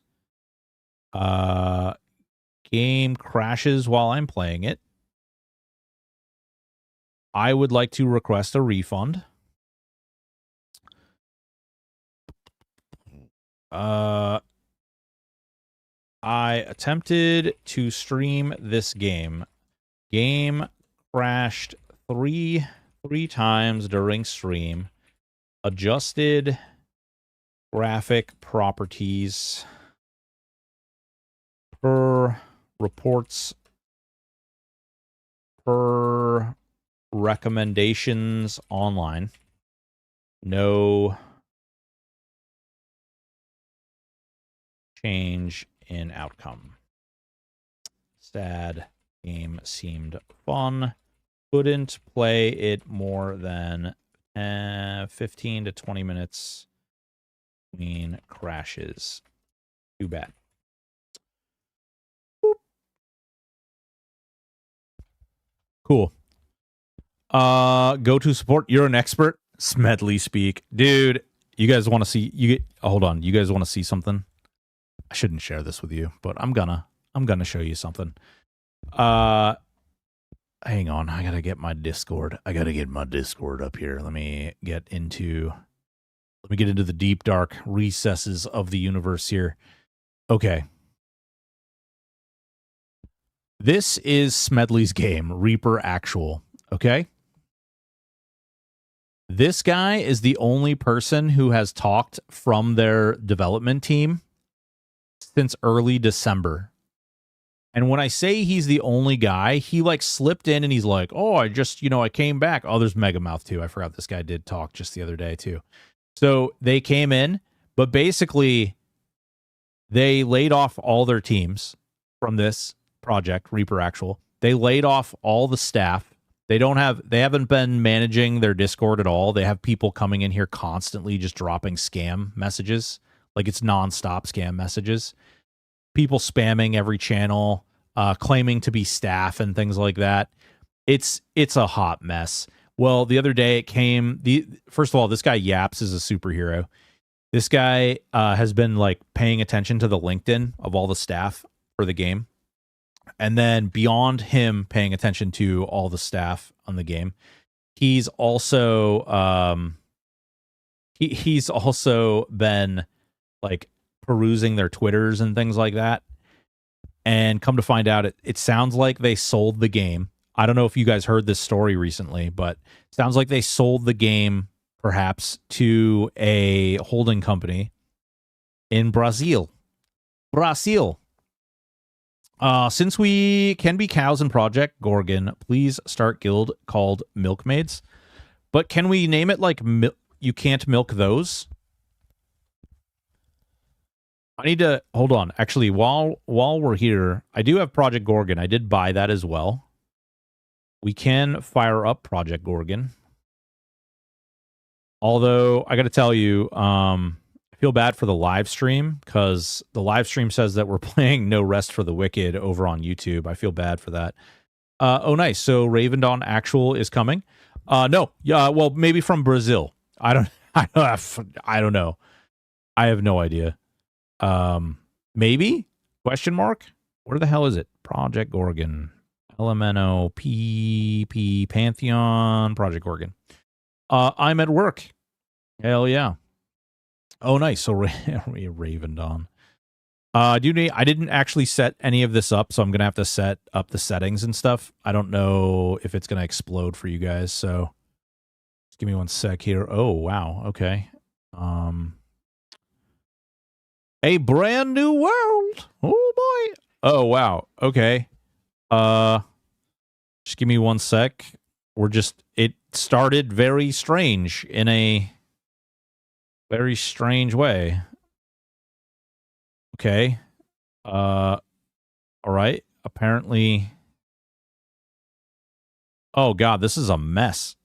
Game crashes while I'm playing it. I would like to request a refund. I attempted to stream this game. Game crashed three times during stream. Adjusted graphic properties per reports per recommendations online. No change in outcome. Sad. Game seemed fun. Couldn't play it more than 15 to 20 minutes between crashes. Too bad. Boop. Cool. Go to support. You're an expert. Smedley speak. Dude, you guys want to see hold on. You guys want to see something? I shouldn't share this with you, but I'm gonna show you something. Hang on, I gotta get my Discord. I gotta get my Discord up here. Let me get into the deep dark recesses of the universe here. Okay. This is Smedley's game, Reaper Actual. Okay. This guy is the only person who has talked from their development team since early December. And when I say he's the only guy, he like slipped in and he's like, oh, I came back. Oh, there's Megamouth too. I forgot this guy did talk just the other day too. So they came in, but basically they laid off all their teams from this project, Reaper Actual. They laid off all the staff. They haven't been managing their Discord at all. They have people coming in here constantly just dropping scam messages. Like it's nonstop scam messages. People spamming every channel, claiming to be staff and things like that. It's a hot mess. Well, the other day it came. First of all, this guy Yaps is a superhero. This guy has been like paying attention to the LinkedIn of all the staff for the game. And then beyond him paying attention to all the staff on the game, he's also he's also been like perusing their Twitters and things like that. And come to find out, it sounds like they sold the game. I don't know if you guys heard this story recently, but it sounds like they sold the game perhaps to a holding company in Brazil. Since we can be cows in Project Gorgon, please start guild called Milkmaids. But can we name it like you can't milk those? I need to hold on. Actually, while we're here, I do have Project Gorgon. I did buy that as well. We can fire up Project Gorgon. Although I got to tell you, I feel bad for the live stream because the live stream says that we're playing No Rest for the Wicked over on YouTube. I feel bad for that. Oh, nice. So Raven Dawn Actual is coming. No, yeah, well, maybe from Brazil. I don't know. I have no idea. Maybe? Question mark? Where the hell is it? Project Gorgon. LMNO PP Pantheon Project Gorgon. I'm at work. Hell yeah. Oh, nice. So Raven Dawn. I didn't actually set any of this up, so I'm gonna have to set up the settings and stuff. I don't know if it's gonna explode for you guys, so just give me one sec here. Oh wow, okay. A brand new world. Oh boy. Oh wow. Okay. Just give me one sec. It started very strange in a very strange way. Okay. All right. Apparently. Oh God, this is a mess.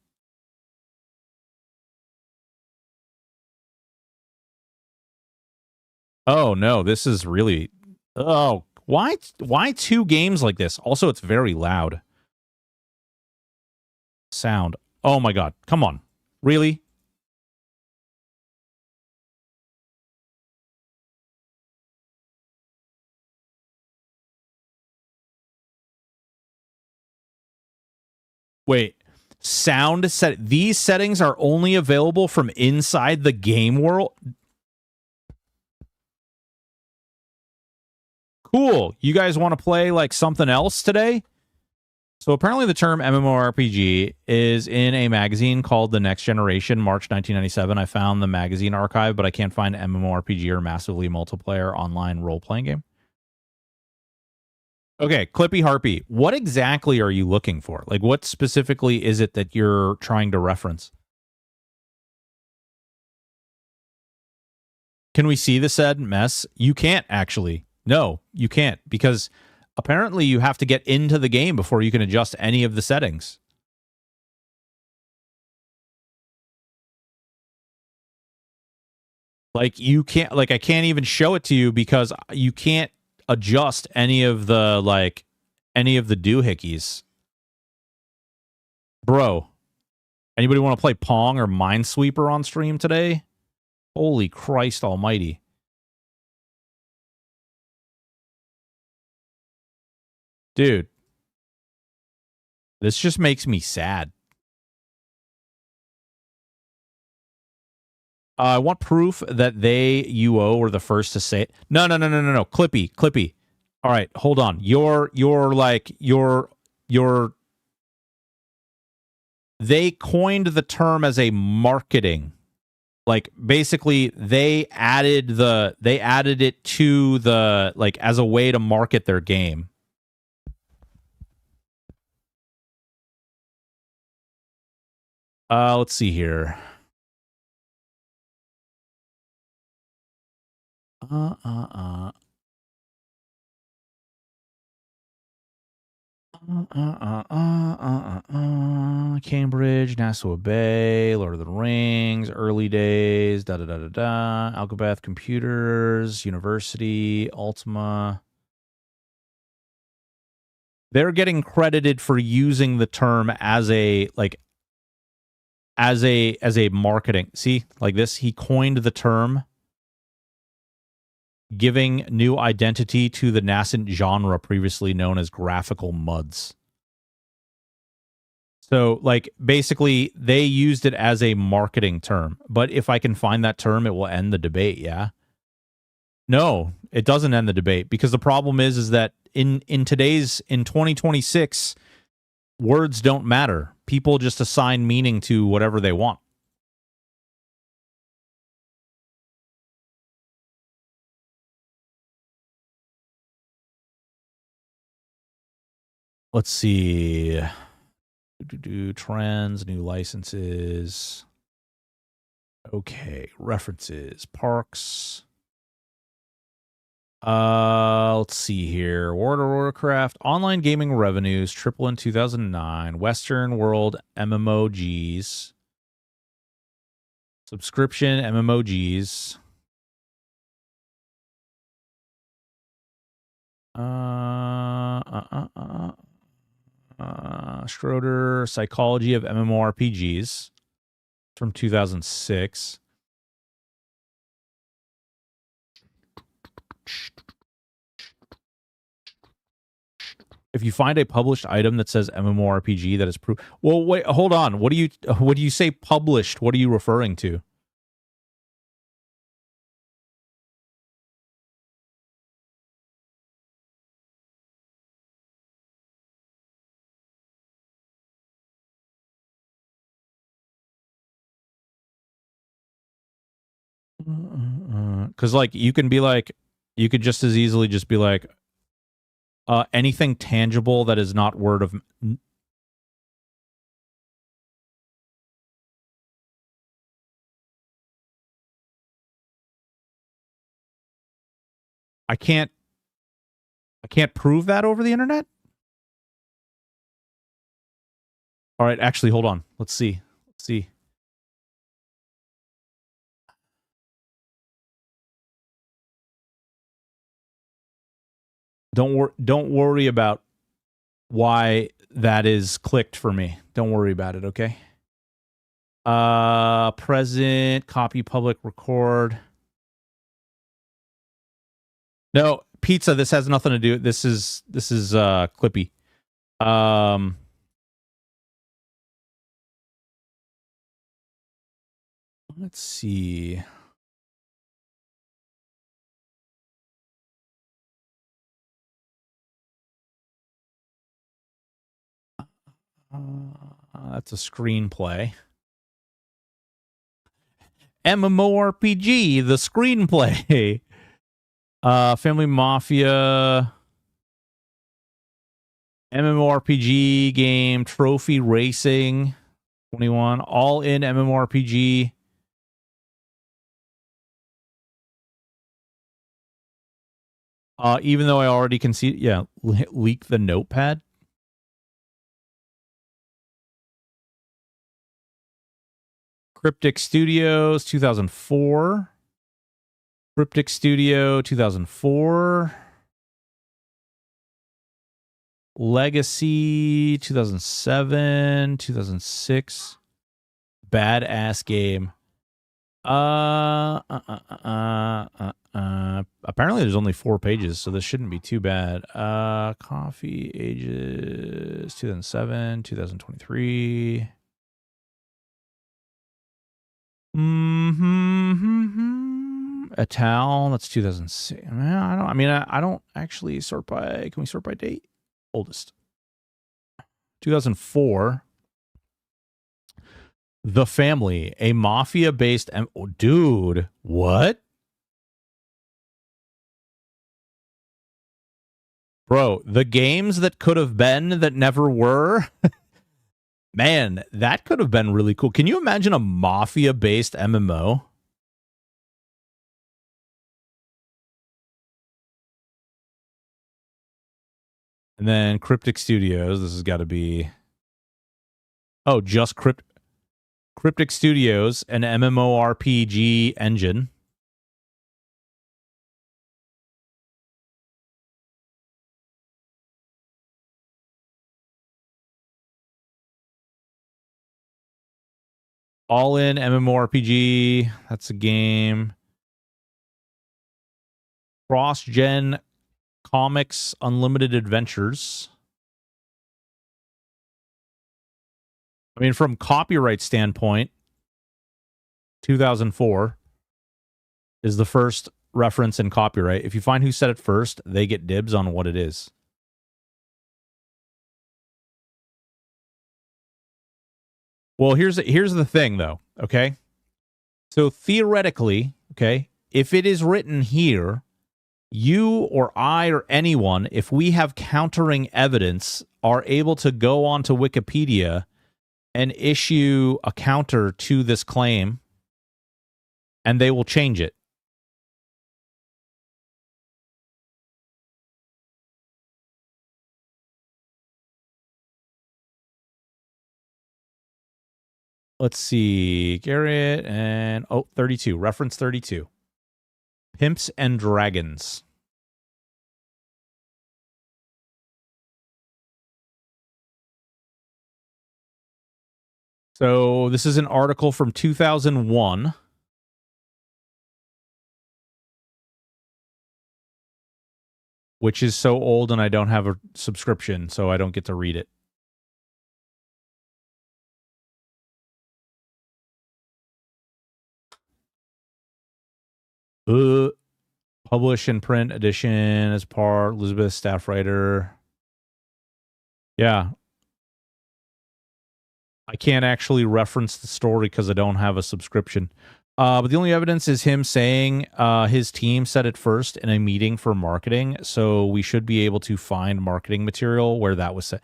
Oh no, this is really. Oh, why two games like this? Also, it's very loud. Sound. Oh my God, come on, really? Wait, sound set. These settings are only available from inside the game world. Cool. You guys want to play like something else today? So apparently the term MMORPG is in a magazine called The Next Generation, March 1997. I found the magazine archive, but I can't find MMORPG or massively multiplayer online role-playing game. Okay, Clippy Harpy, what exactly are you looking for? Like, what specifically is it that you're trying to reference? Can we see the said mess? You can't, actually. No, you can't, because apparently you have to get into the game before you can adjust any of the settings. Like, you can't, like, I can't even show it to you because you can't adjust any of the doohickeys. Bro, anybody want to play Pong or Minesweeper on stream today? Holy Christ almighty. Dude, this just makes me sad. I want proof that they, UO, were the first to say it. No. Clippy. All right, hold on. They coined the term as a marketing. Like, basically, they added it to the, like, as a way to market their game. Let's see here. Cambridge, Nassau Bay, Lord of the Rings, early days, Alcobeth Computers, University, Ultima. They're getting credited for using the term as a marketing. See, like this, he coined the term, giving new identity to the nascent genre previously known as graphical muds. So, like, basically, they used it as a marketing term. But if I can find that term, it will end the debate, yeah? No, it doesn't end the debate, because the problem is that in 2026, words don't matter. People just assign meaning to whatever they want. Let's see. Trends, new licenses. Okay, references, parks. Let's see here. World of Warcraft online gaming revenues triple in 2009. Western world MMOGs. Subscription MMOGs. Schroeder, Psychology of MMORPGs from 2006. If you find a published item that says MMORPG that is proof. Well, wait, hold on. What do you say published? What are you referring to? Because like you can be like, you could just as easily just be like, anything tangible that is not word of. I can't prove that over the internet. All right, actually, hold on. Let's see. Don't worry about why that is clicked for me. Don't worry about it, okay? Present, copy, public, record. No, pizza, this has nothing to do. This is Clippy. Let's see. That's a screenplay. MMORPG, the screenplay. Family Mafia. MMORPG game, Trophy Racing 21, all in MMORPG. Even though I already can see, yeah, leak the notepad. Cryptic Studios 2004. Cryptic Studio 2004. Legacy 2007, 2006. Badass game. Apparently there's only 4 pages, so this shouldn't be too bad. Coffee ages 2007, 2023. Etal, that's 2006. I don't actually sort by, can we sort by date? Oldest. 2004. The Family, a mafia-based... dude, what? Bro, the games that could have been that never were... Man, that could have been really cool. Can you imagine a mafia-based MMO? And then Cryptic Studios. This has got to be... Oh, just Cryptic Studios, an MMORPG engine. All in MMORPG. That's a game. Cross-gen comics, unlimited adventures. I mean, from copyright standpoint, 2004 is the first reference in copyright. If you find who said it first, they get dibs on what it is. Well, here's the thing, though, okay? So theoretically, okay, if it is written here, you or I or anyone, if we have countering evidence, are able to go onto Wikipedia and issue a counter to this claim, and they will change it. Let's see. Garrett and... Oh, 32. Reference 32. Pimps and Dragons. So this is an article from 2001. Which is so old and I don't have a subscription, so I don't get to read it. Publish in print edition as part, Elizabeth, staff writer. Yeah. I can't actually reference the story because I don't have a subscription. But the only evidence is him saying his team said it first in a meeting for marketing, so we should be able to find marketing material where that was said.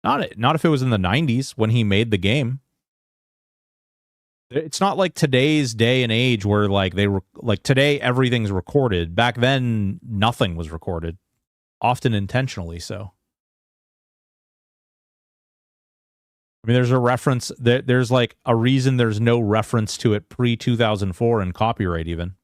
Not if it was in the 90s when he made the game. It's not like today's day and age where like today everything's recorded. Back then nothing was recorded, often intentionally so. I mean, there's a reference. There's like a reason there's no reference to it pre-2004 in copyright even.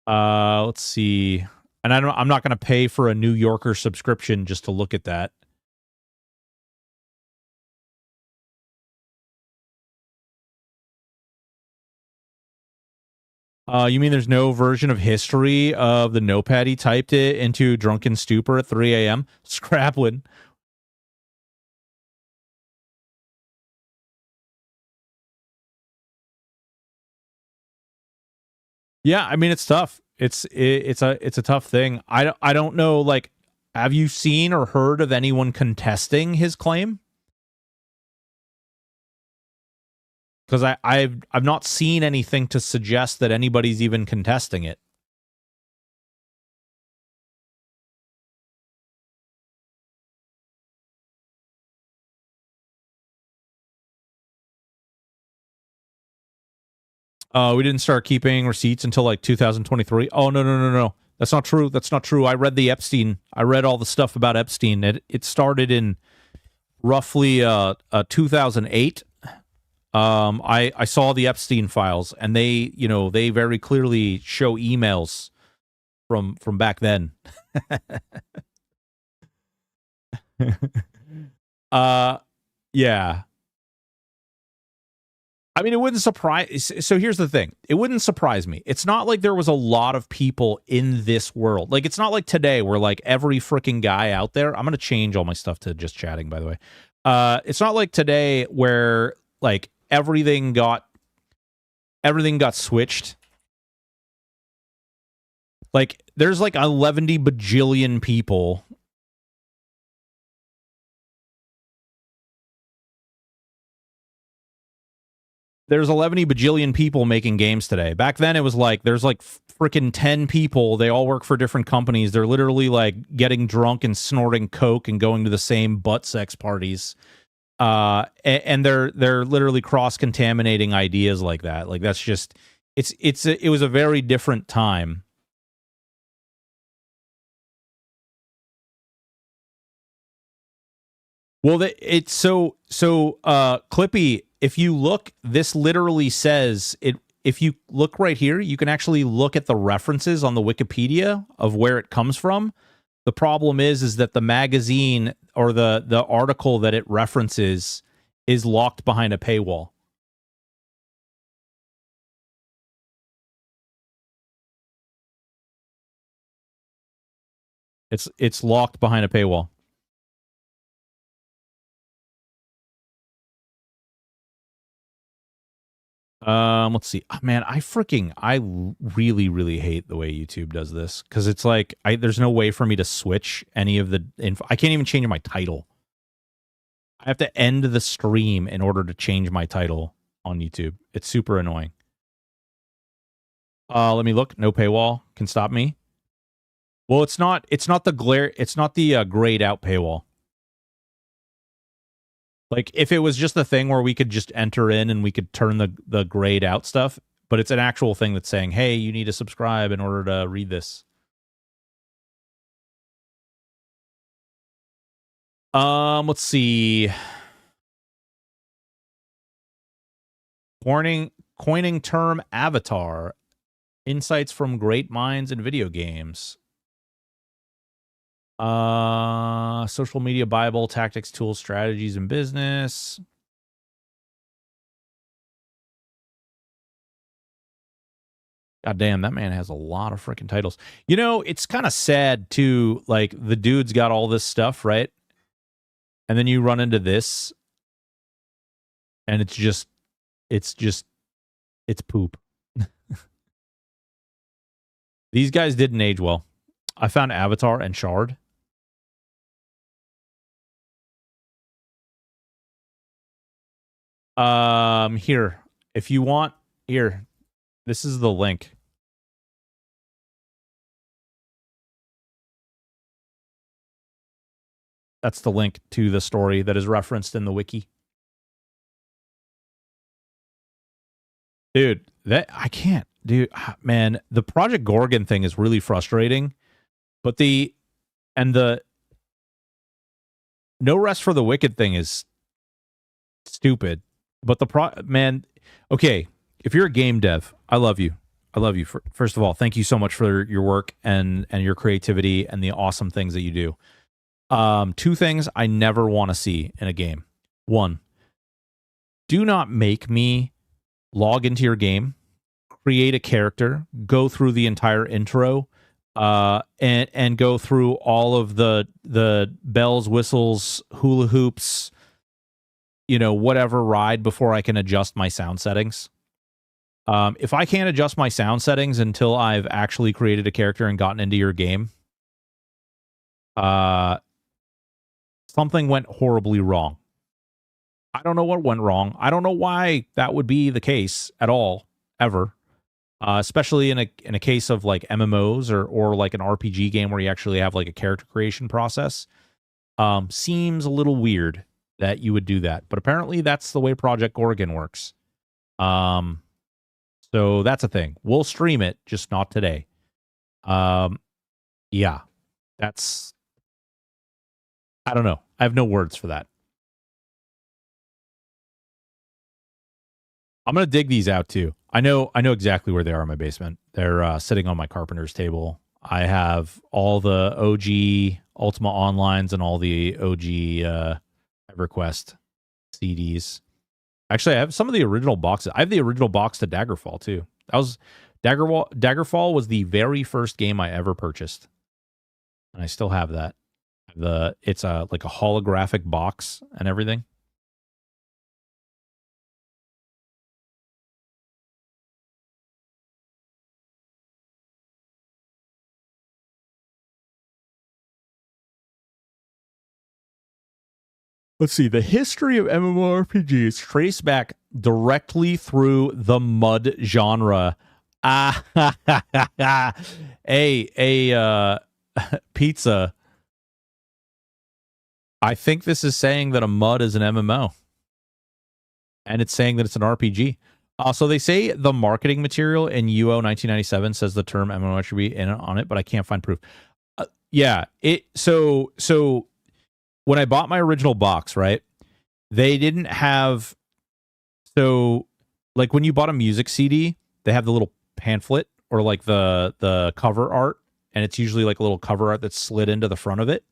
Let's see. And I'm not going to pay for a New Yorker subscription just to look at that. You mean there's no version of history of the notepad he typed it into drunken stupor at 3 a.m.? Scraplin. Yeah, I mean it's tough. It's a tough thing. I don't know. Like, have you seen or heard of anyone contesting his claim? Because I've not seen anything to suggest that anybody's even contesting it. We didn't start keeping receipts until like 2023. Oh, no. That's not true. That's not true. I read I read all the stuff about Epstein. It started in roughly 2008. I saw the Epstein files, and they very clearly show emails from back then. Yeah. I mean, it wouldn't surprise. So here's the thing. It wouldn't surprise me. It's not like there was a lot of people in this world. Like, it's not like today where like every freaking guy out there. I'm going to change all my stuff to just chatting, by the way. It's not like today where like everything got switched. Like, there's like 11 bajillion people. There's 11 bajillion people making games today. Back then, it was like, there's like freaking 10 people. They all work for different companies. They're literally like getting drunk and snorting coke and going to the same butt sex parties. And they're literally cross-contaminating ideas like that. Like, that's just, it was a very different time. Well, it's so Clippy, if you look, this literally says it. If you look right here, you can actually look at the references on the Wikipedia of where it comes from. The problem is that the magazine or the article that it references is locked behind a paywall. It's locked behind a paywall. Let's see. Man, I really, really hate the way YouTube does this because it's like there's no way for me to switch any of the info. I can't even change my title. I have to end the stream in order to change my title on YouTube. It's super annoying. Let me look. No paywall can stop me. Well, it's not the grayed out paywall. Like, if it was just a thing where we could just enter in and we could turn the grayed out stuff, but it's an actual thing that's saying, hey, you need to subscribe in order to read this. Let's see. Coining term avatar. Insights from great minds in video games. Social media Bible, tactics, tools, strategies, and business. God damn, that man has a lot of freaking titles. You know, it's kind of sad too. Like, the dude's got all this stuff, right? And then you run into this, and it's poop. These guys didn't age well. I found Avatar and Shard. Here, if you want, here, this is the link. That's the link to the story that is referenced in the wiki. Dude, I can't. Dude, man, the Project Gorgon thing is really frustrating. But the No Rest for the Wicked thing is stupid. But man, okay, if you're a game dev, I love you. I love you. First of all, thank you so much for your work and your creativity and the awesome things that you do. Two things I never want to see in a game. One, do not make me log into your game, create a character, go through the entire intro, and go through all of the bells, whistles, hula hoops, whatever ride before I can adjust my sound settings. If I can't adjust my sound settings until I've actually created a character and gotten into your game, something went horribly wrong. I don't know what went wrong. I don't know why that would be the case at all, ever. Especially in a case of like MMOs or like an RPG game where you actually have like a character creation process. Seems a little weird that you would do that, but apparently that's the way Project Gorgon works. So that's a thing. We'll stream it, just not today. Yeah, that's, I don't know. I have no words for that. I'm going to dig these out too. I know exactly where they are in my basement. They're sitting on my carpenter's table. I have all the OG Ultima Onlines and all the OG EverQuest CDs. Actually, I have some of the original boxes. I have the original box to Daggerfall too. That was Daggerfall was the very first game I ever purchased, and I still have that. It's like a holographic box and everything. Let's see. The history of MMORPGs traced back directly through the mud genre. Pizza. I think this is saying that a mud is an MMO. And it's saying that it's an RPG. So they say the marketing material in UO 1997 says the term MMORPG on it, but I can't find proof. So when I bought my original box, right, they didn't have, so like when you bought a music CD, they have the little pamphlet or like the cover art, and it's usually like a little cover art that's slid into the front of it.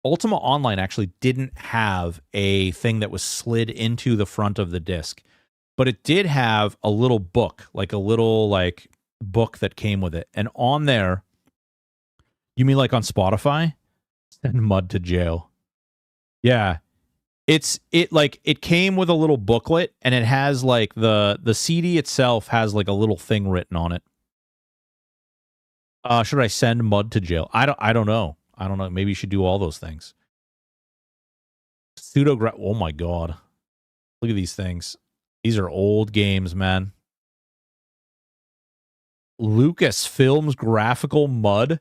Ultima Online actually didn't have a thing that was slid into the front of the disc, but it did have a little book, like a little like book that came with it. And on there, you mean like on Spotify? Send Mud to jail. Yeah. It came with a little booklet, and it has like the CD itself has like a little thing written on it. Should I send Mud to jail? I don't know. I don't know. Maybe you should do all those things. Oh my god. Look at these things. These are old games, man. Lucasfilm's graphical Mud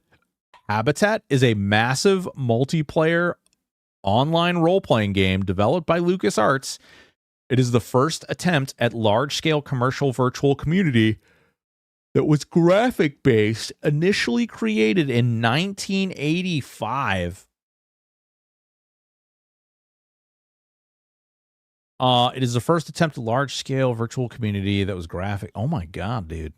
Habitat is a massive multiplayer online role-playing game developed by LucasArts. It is the first attempt at large-scale commercial virtual community that was graphic-based, initially created in 1985. It is the first attempt at large-scale virtual community that was graphic. Oh my god, dude.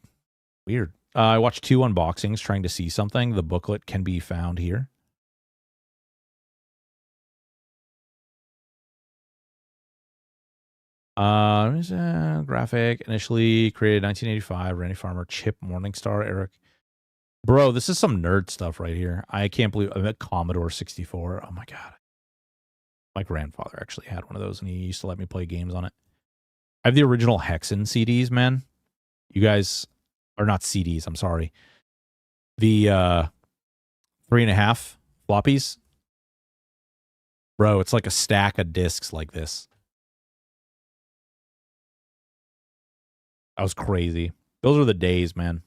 Weird. I watched 2 unboxings trying to see something. The booklet can be found here. Graphic initially created 1985. Randy Farmer, Chip Morningstar, Eric. Bro, this is some nerd stuff right here. I can't believe I'm at Commodore 64. Oh my god. My grandfather actually had one of those, and he used to let me play games on it. I have the original Hexen CDs, man. You guys are not CDs. I'm sorry. The 3.5 floppies. Bro, it's like a stack of discs like this. That was crazy. Those were the days, man.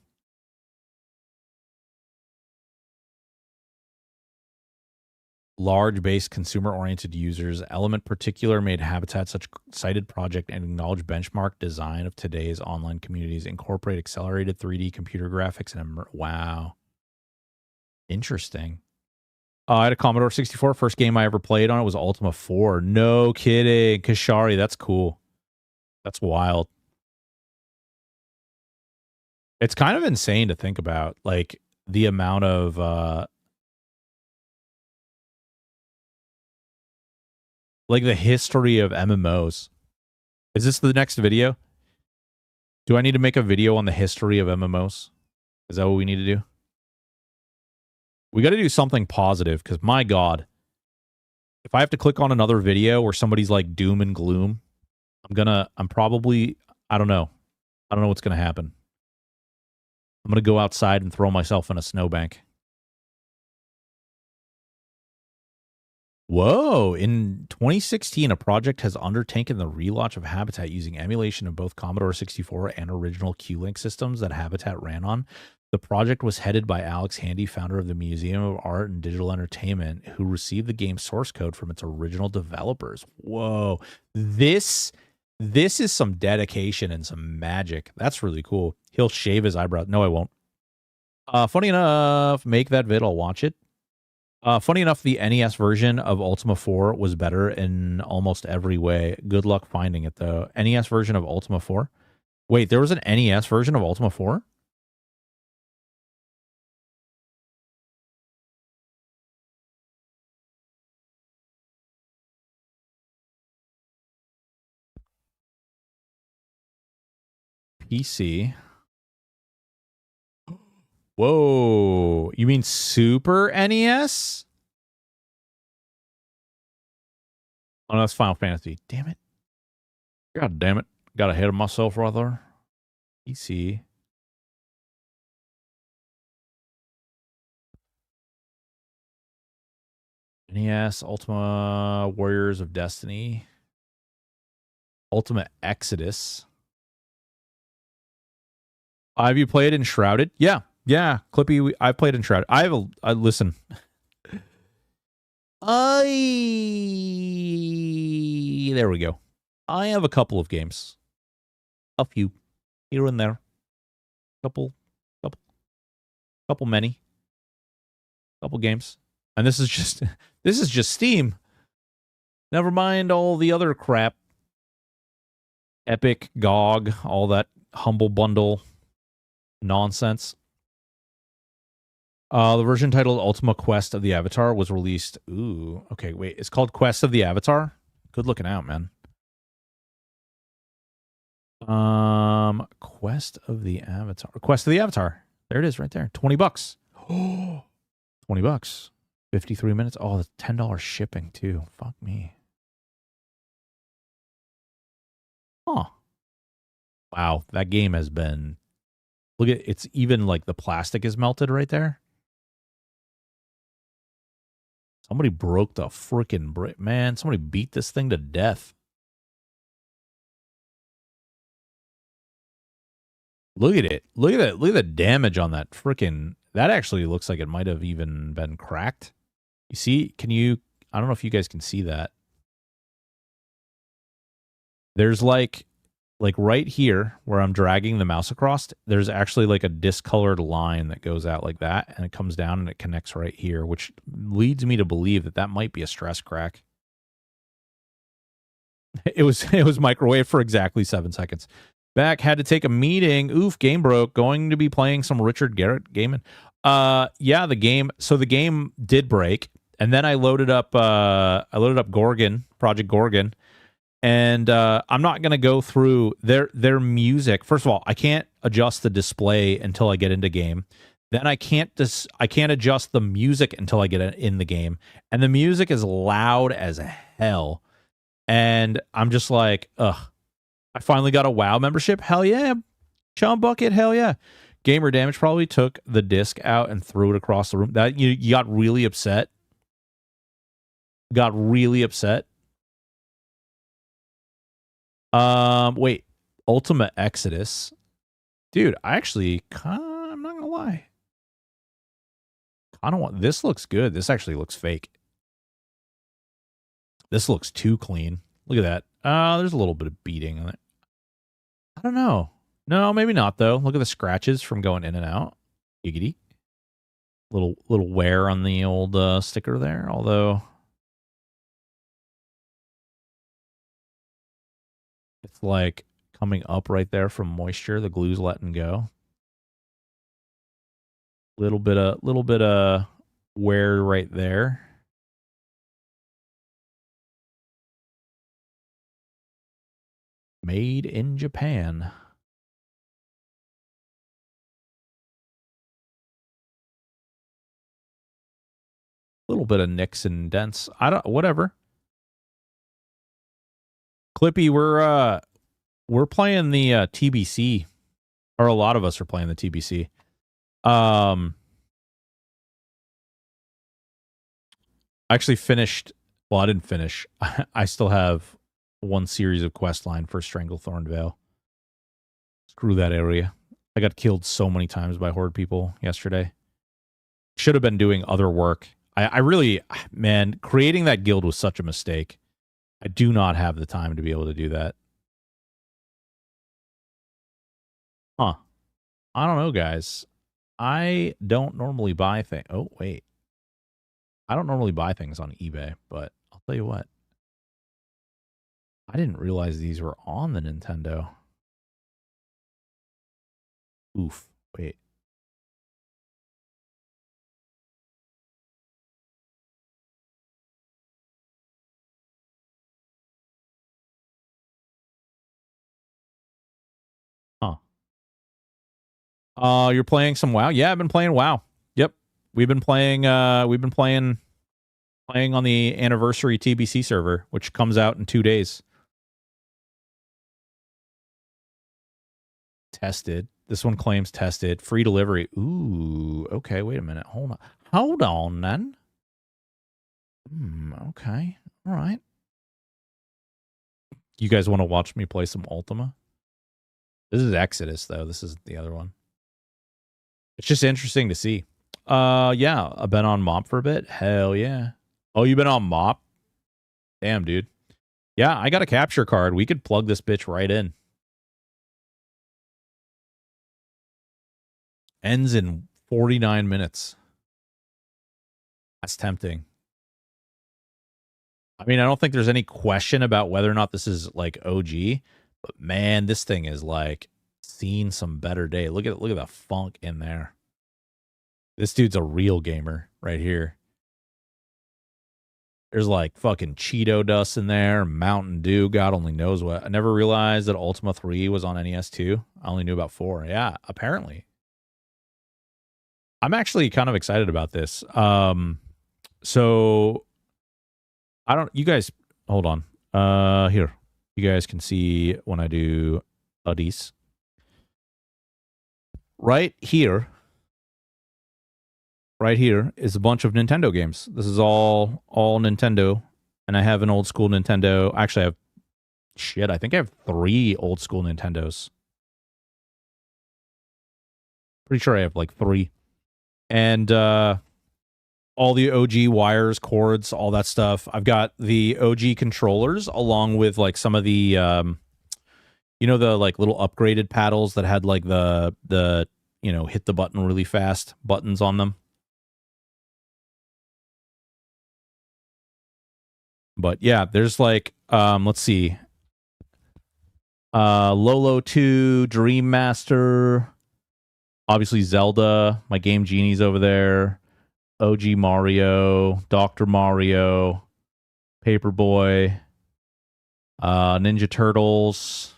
Large-based consumer-oriented users. Element Particular made Habitat such cited project and acknowledged benchmark design of today's online communities. Incorporate accelerated 3D computer graphics and wow. Interesting. I had a Commodore 64. First game I ever played on it was Ultima 4. No kidding. Kashari, that's cool. That's wild. It's kind of insane to think about, like, the amount of like the history of MMOs. Is this the next video? Do I need to make a video on the history of MMOs? Is that what we need to do? We got to do something positive, because my god, if I have to click on another video where somebody's like doom and gloom, I'm probably, I don't know what's going to happen. I'm going to go outside and throw myself in a snowbank. Whoa. In 2016, a project has undertaken the relaunch of Habitat using emulation of both Commodore 64 and original Q-Link systems that Habitat ran on. The project was headed by Alex Handy, founder of the Museum of Art and Digital Entertainment, who received the game's source code from its original developers. Whoa. This is some dedication and some magic. That's really cool. He'll shave his eyebrows. No, I won't. Funny enough, make that vid. I'll watch it. Funny enough, the NES version of Ultima 4 was better in almost every way. Good luck finding it, though. NES version of Ultima 4? Wait, there was an NES version of Ultima 4? PC. Whoa. You mean Super NES? Oh, no, that's Final Fantasy. Damn it. God damn it. Got ahead of myself right there. PC. NES, Ultima Warriors of Destiny. Ultima Exodus. Have you played Enshrouded? Yeah. Yeah. Clippy, I've played Enshrouded. Listen. There we go. I have a couple of games. A few. Here and there. Couple many. Couple games. And this is just Steam. Never mind all the other crap. Epic, GOG, all that Humble Bundle nonsense. The version titled Ultima Quest of the Avatar was released. Ooh, okay, wait. It's called Quest of the Avatar? Good looking out, man. Quest of the Avatar. Quest of the Avatar. There it is right there. $20. $20. 53 minutes. Oh, that's $10 shipping too. Fuck me. Huh. Wow, that game has been... Look at it's even like the plastic is melted right there. Somebody broke the freaking brick. Man, somebody beat this thing to death. Look at it. Look at that. Look at the damage on that freaking... That actually looks like it might have even been cracked. You see? Can you... I don't know if you guys can see that. There's like right here where I'm dragging the mouse across, there's actually like a discolored line that goes out like that, and it comes down and it connects right here, which leads me to believe that that might be a stress crack. It was microwaved for exactly 7 seconds. Back, had to take a meeting. Oof, game broke. Going to be playing some Richard Garrett gaming. Yeah, the game. So the game did break, and then I loaded up Gorgon, Project Gorgon. And I'm not going to go through their music. First of all, I can't adjust the display until I get into game. Then I can't adjust the music until I get in the game. And the music is loud as hell. And I'm just like, ugh. I finally got a WoW membership. Hell yeah. Chum Bucket, hell yeah. Gamer Damage probably took the disc out and threw it across the room. That you got really upset. Got really upset. Wait, Ultimate Exodus. Dude, I actually I'm not gonna lie. I don't want this looks good. This actually looks fake. This looks too clean. Look at that. There's a little bit of beating on it. I don't know. No, maybe not though. Look at the scratches from going in and out. Giggity. Little wear on the old sticker there, although it's like coming up right there from moisture. The glue's letting go. Little bit of wear right there. Made in Japan. Little bit of nicks and dents. Whatever. Clippy, we're playing the TBC, or a lot of us are playing the TBC. I actually finished. Well, I didn't finish. I still have one series of quest line for Stranglethorn Vale. Screw that area. I got killed so many times by horde people yesterday. Should have been doing other work. I really, man, creating that guild was such a mistake. I do not have the time to be able to do that. Huh. I don't know, guys. I don't normally buy things. Oh, wait. I don't normally buy things on eBay, but I'll tell you what. I didn't realize these were on the Nintendo. Oof. Wait. Huh. You're playing some WoW? Yeah, I've been playing WoW. Yep. We've been playing on the anniversary TBC server, which comes out in 2 days. Tested. This one claims tested. Free delivery. Ooh, okay, wait a minute. Hold on then. Okay. All right. You guys want to watch me play some Ultima? This is Exodus, though. This is the other one. It's just interesting to see. Yeah, I've been on MOP for a bit. Hell yeah. Oh, you've been on MOP? Damn, dude. Yeah, I got a capture card. We could plug this bitch right in. Ends in 49 minutes. That's tempting. I mean, I don't think there's any question about whether or not this is like OG, but man, this thing is like seen some better day. Look at the funk in there. This dude's a real gamer right here. There's like fucking Cheeto dust in there, Mountain Dew, God only knows what. I never realized that Ultima 3 was on NES 2. I only knew about 4. Yeah, apparently. I'm actually kind of excited about this. So I don't. You guys, hold on. Here, you guys can see when I do Odis. Right here is a bunch of Nintendo games. This is all Nintendo, and I have an old school Nintendo. Actually, I think I have 3 old school Nintendos. Pretty sure I have like 3, and all the OG wires, cords, all that stuff. I've got the OG controllers along with like some of the the like little upgraded paddles that had like the hit the button really fast buttons on them. But yeah, there's like let's see. Lolo 2, Dream Master, obviously Zelda, my Game Genie's over there. OG Mario, Dr. Mario, Paperboy, Ninja Turtles,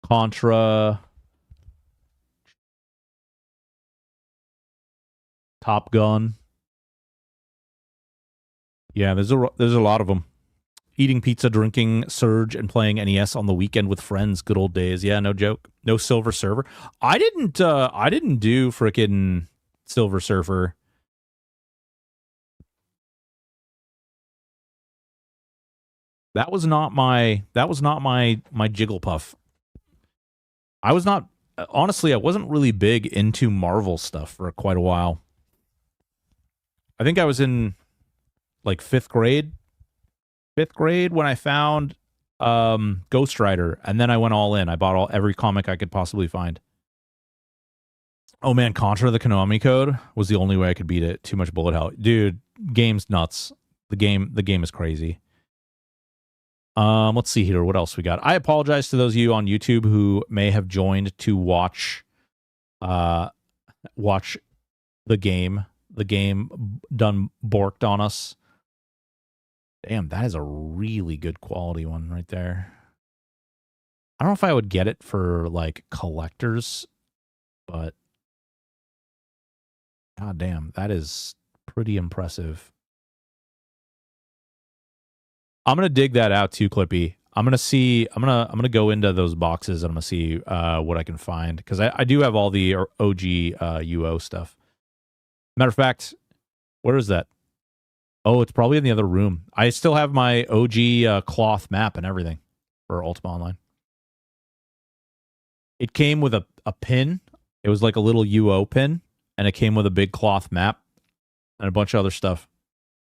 Contra, Top Gun. Yeah, there's a lot of them. Eating pizza, drinking Surge, and playing NES on the weekend with friends. Good old days. Yeah, no joke. No Silver Surfer. I didn't do frickin' Silver Surfer. That was not my Jigglypuff. I was not, honestly, I wasn't really big into Marvel stuff for quite a while. I think I was in like 5th grade when I found Ghost Rider, and then I went all in. I bought every comic I could possibly find. Oh man, Contra the Konami code was the only way I could beat it. Too much bullet hell. Dude, game's nuts. The game is crazy. Let's see here. What else we got? I apologize to those of you on YouTube who may have joined to watch the game. The game done borked on us. Damn, that is a really good quality one right there. I don't know if I would get it for like collectors, but god damn, that is pretty impressive. I'm gonna dig that out too, Clippy. I'm gonna go into those boxes and I'm gonna see what I can find, because I do have all the OG UO stuff. Matter of fact, where is that? Oh, it's probably in the other room. I still have my OG cloth map and everything for Ultima Online. It came with a pin. It was like a little UO pin, and it came with a big cloth map and a bunch of other stuff.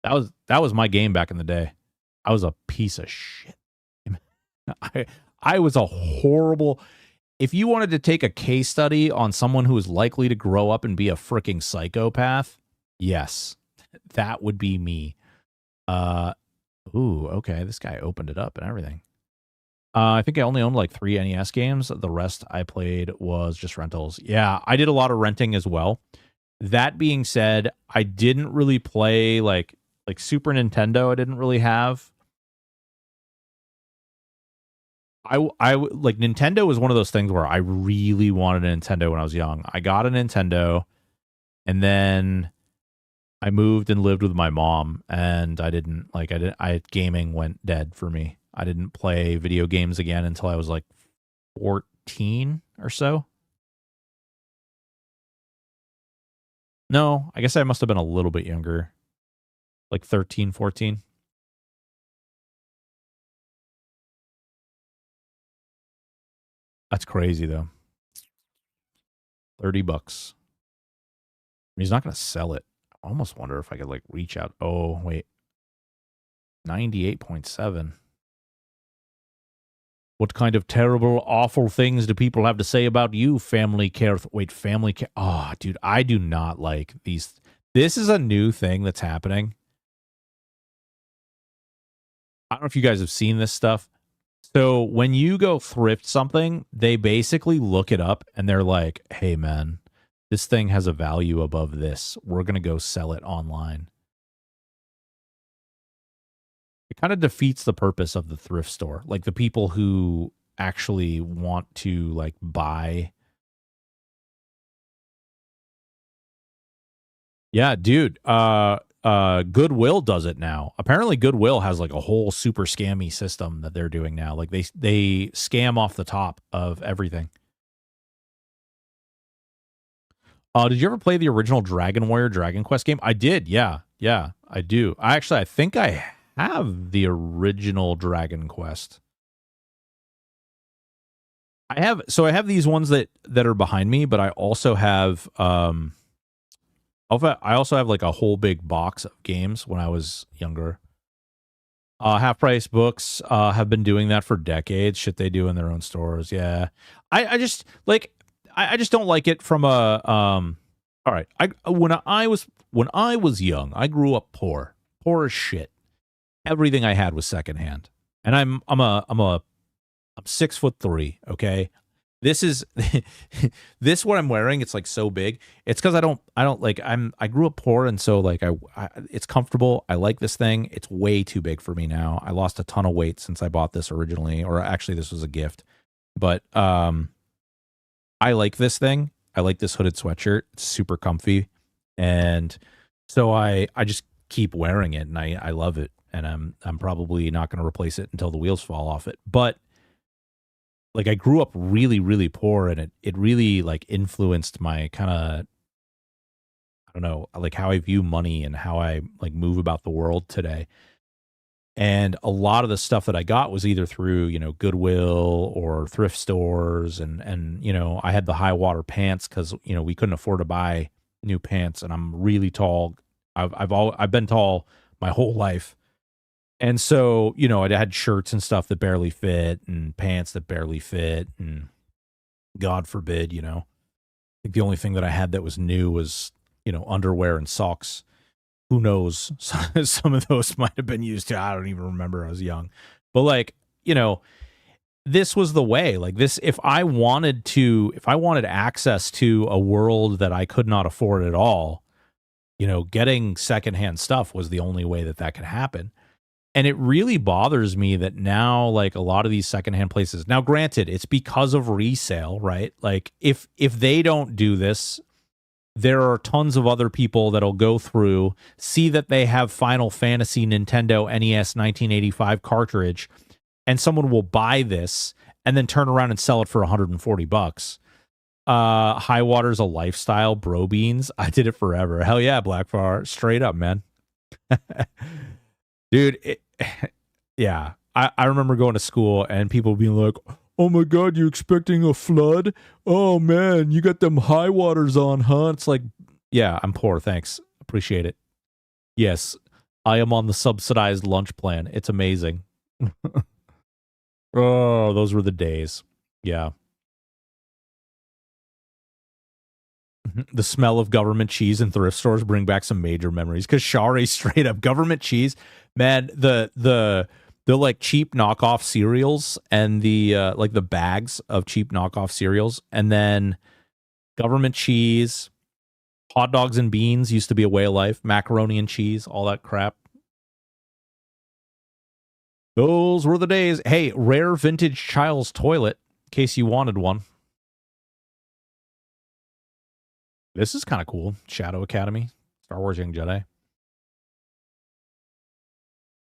That was my game back in the day. I was a piece of shit. I was a horrible... If you wanted to take a case study on someone who is likely to grow up and be a freaking psychopath, yes, that would be me. Ooh, okay, this guy opened it up and everything. I think I only owned like 3 NES games. The rest I played was just rentals. Yeah, I did a lot of renting as well. That being said, I didn't really play like Super Nintendo. I didn't really have. I like Nintendo was one of those things where I really wanted a Nintendo when I was young. I got a Nintendo, and then I moved and lived with my mom, and gaming went dead for me. I didn't play video games again until I was like 14 or so. No, I guess I must have been a little bit younger. Like 13, 14. That's crazy though. $30. He's not going to sell it. I almost wonder if I could like reach out. Oh, wait. 98.7. What kind of terrible, awful things do people have to say about you, family care? Wait, family care. Oh, dude, I do not like these. This is a new thing that's happening. I don't know if you guys have seen this stuff. So when you go thrift something, they basically look it up and they're like, hey, man, this thing has a value above this. We're going to go sell it online. It kind of defeats the purpose of the thrift store. Like the people who actually want to like buy. Yeah, dude. Goodwill does it now. Apparently Goodwill has like a whole super scammy system that they're doing now. Like they scam off the top of everything. Did you ever play the original Dragon Warrior Dragon Quest game? I did. Yeah, I do. I think I have the original Dragon Quest. I have these ones that are behind me, but I also have I also have like a whole big box of games when I was younger. Half price books have been doing that for decades. Shit they do in their own stores. Yeah. I just like I just don't like it from a all right. When I was young, I grew up poor as shit. Everything I had was secondhand. And I'm 6'3", okay? This is this what I'm wearing, it's like so big. It's because I don't like I grew up poor, and so like I it's comfortable. I like this thing. It's way too big for me now. I lost a ton of weight since I bought this originally, or actually this was a gift. But I like this thing. I like this hooded sweatshirt. It's super comfy. And so I just keep wearing it, and I love it. And I'm probably not going to replace it until the wheels fall off it. But like I grew up really, really poor, and it really like influenced my kind of, I don't know, like how I view money and how I like move about the world today. And a lot of the stuff that I got was either through, you know, Goodwill or thrift stores. And, you know, I had the high water pants because, you know, we couldn't afford to buy new pants, and I'm really tall. I've been tall my whole life. And so, you know, I had shirts and stuff that barely fit and pants that barely fit. And God forbid, you know, I think the only thing that I had that was new was, you know, underwear and socks. Who knows? Some of those might have been used too. I don't even remember. I was young. But like, you know, this was the way. Like this, if I wanted access to a world that I could not afford at all, you know, getting secondhand stuff was the only way that could happen. And it really bothers me that now, like a lot of these secondhand places, now granted, it's because of resale, right? Like if they don't do this, there are tons of other people that'll go through, see that they have Final Fantasy Nintendo NES 1985 cartridge, and someone will buy this and then turn around and sell it for $140. High water's a lifestyle, bro beans. I did it forever. Hell yeah, Blackfire. Straight up, man. Dude, yeah. I remember going to school and people being like, oh my God, you expecting a flood? Oh man, you got them high waters on, huh? It's like, yeah, I'm poor, thanks. Appreciate it. Yes, I am on the subsidized lunch plan. It's amazing. Oh, those were the days. Yeah. The smell of government cheese in thrift stores bring back some major memories. Because Shari, straight up government cheese, man. The like cheap knockoff cereals and the like the bags of cheap knockoff cereals, and then government cheese, hot dogs and beans used to be a way of life. Macaroni and cheese, all that crap. Those were the days. Hey, rare vintage child's toilet, in case you wanted one. This is kind of cool. Shadow Academy, Star Wars Young Jedi.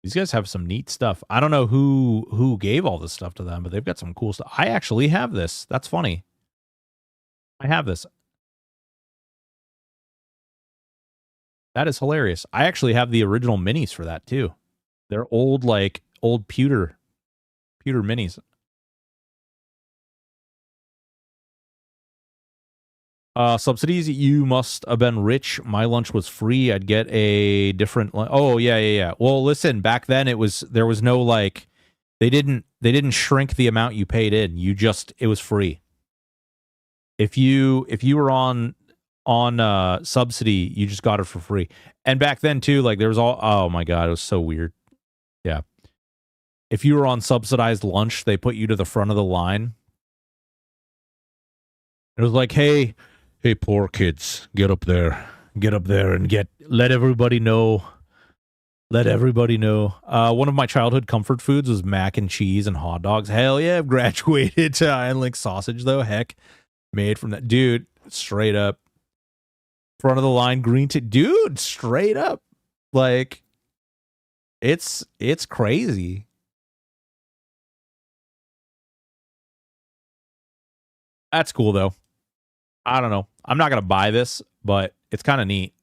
These guys have some neat stuff. I don't know who gave all this stuff to them, but they've got some cool stuff. I actually have this. That's funny. I have this. That is hilarious. I actually have the original minis for that too. They're old pewter minis. Subsidies, you must have been rich. My lunch was free. I'd get a different oh yeah. Well, listen, back then there was no like they didn't shrink the amount you paid in. It was free. If you were on subsidy, you just got it for free. And back then too, like there was oh my God, it was so weird. Yeah. If you were on subsidized lunch, they put you to the front of the line. It was like, hey, poor kids, get up there and let everybody know. One of my childhood comfort foods was mac and cheese and hot dogs. Hell yeah, I've graduated to Iron Link sausage though. Heck, made from that. Dude, straight up. Front of the line, green tea. Dude, straight up. Like, it's crazy. That's cool though. I don't know. I'm not gonna buy this, but it's kind of neat.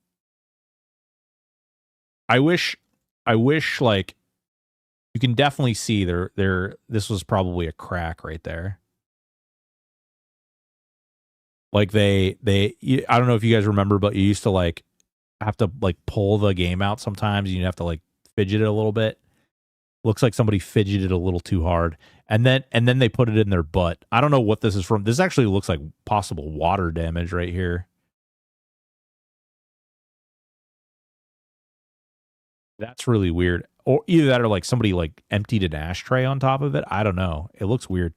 I wish like you can definitely see this was probably a crack right there. Like I don't know if you guys remember, but you used to like have to like pull the game out sometimes. You'd have to like fidget it a little bit. Looks like somebody fidgeted a little too hard. And then they put it in their butt. I don't know what this is from. This actually looks like possible water damage right here. That's really weird. Or either that or like somebody like emptied an ashtray on top of it. I don't know. It looks weird.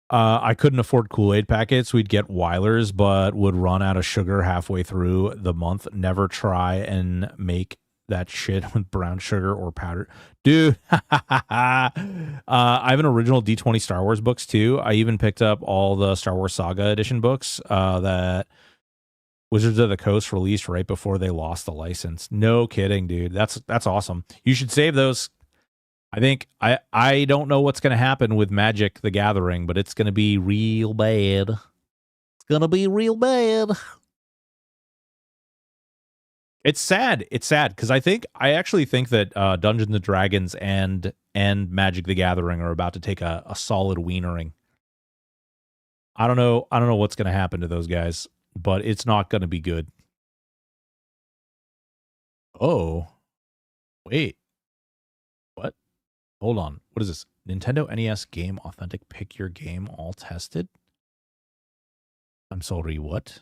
I couldn't afford Kool-Aid packets. We'd get Weilers, but would run out of sugar halfway through the month. Never try and make that shit with brown sugar or powder. Dude, I have an original D20 Star Wars books too. I even picked up all the Star Wars Saga edition books that Wizards of the Coast released right before they lost the license. No kidding, dude. That's awesome. You should save those. I think I don't know what's going to happen with Magic the Gathering, but it's going to be real bad. It's going to be real bad. It's sad. It's sad because I actually think that Dungeons and Dragons and Magic the Gathering are about to take a solid wienering. I don't know what's going to happen to those guys, but it's not going to be good. Oh, wait. What? Hold on. What is this? Nintendo NES game authentic pick your game all tested? I'm sorry, what?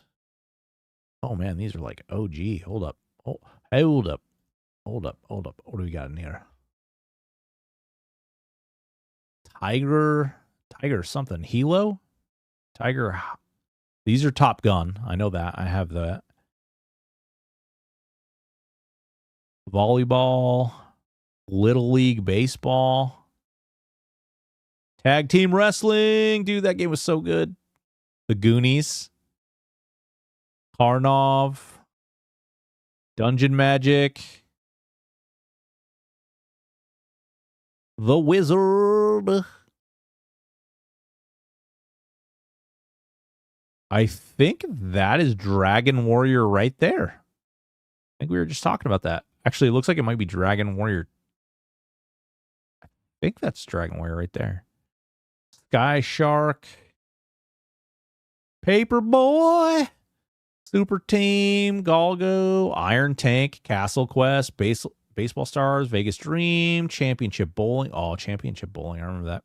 Oh man, these are like OG. Hold up. Oh, hold up. Hold up. What do we got in here? Tiger something. Hilo? Tiger. These are Top Gun. I know that. I have that. Volleyball. Little League Baseball. Tag Team Wrestling. Dude, that game was so good. The Goonies. Karnov. Dungeon Magic. The Wizard. I think that is Dragon Warrior right there. I think we were just talking about that. Actually, it looks like it might be Dragon Warrior. I think that's Dragon Warrior right there. Sky Shark. Paperboy. Super Team. Galgo. Iron Tank. Castle Quest. Baseball Stars. Vegas Dream. Championship Bowling. Oh, Championship Bowling. I remember that.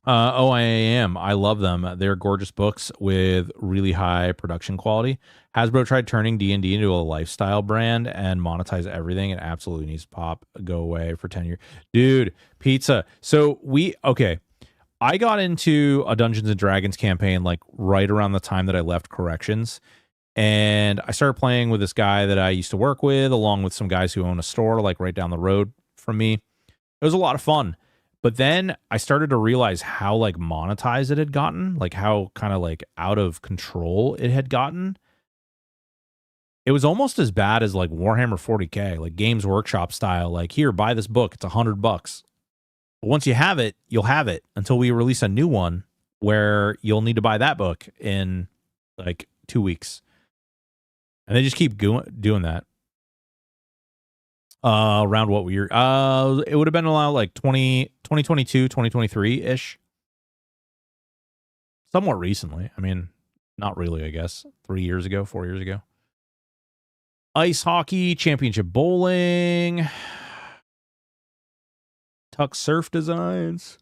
OIAM. I love them. They're gorgeous books with really high production quality. Hasbro tried turning D&D into a lifestyle brand and monetize everything. It absolutely needs to pop. Go away for 10 years. Dude, pizza. So I got into a Dungeons and Dragons campaign like right around the time that I left corrections. And I started playing with this guy that I used to work with, along with some guys who own a store like right down the road from me. It was a lot of fun. But then I started to realize how like monetized it had gotten, like how kind of like out of control it had gotten. It was almost as bad as like Warhammer 40K, like Games Workshop style. Like, here, buy this book. It's $100. But once you have it, you'll have it until we release a new one where you'll need to buy that book in like 2 weeks. And they just keep doing that. Around what year? It would have been around like 2022, 2023-ish. Somewhat recently. I mean, not really, I guess. 3 years ago, 4 years ago. Ice hockey, championship bowling. Tuck Surf Designs.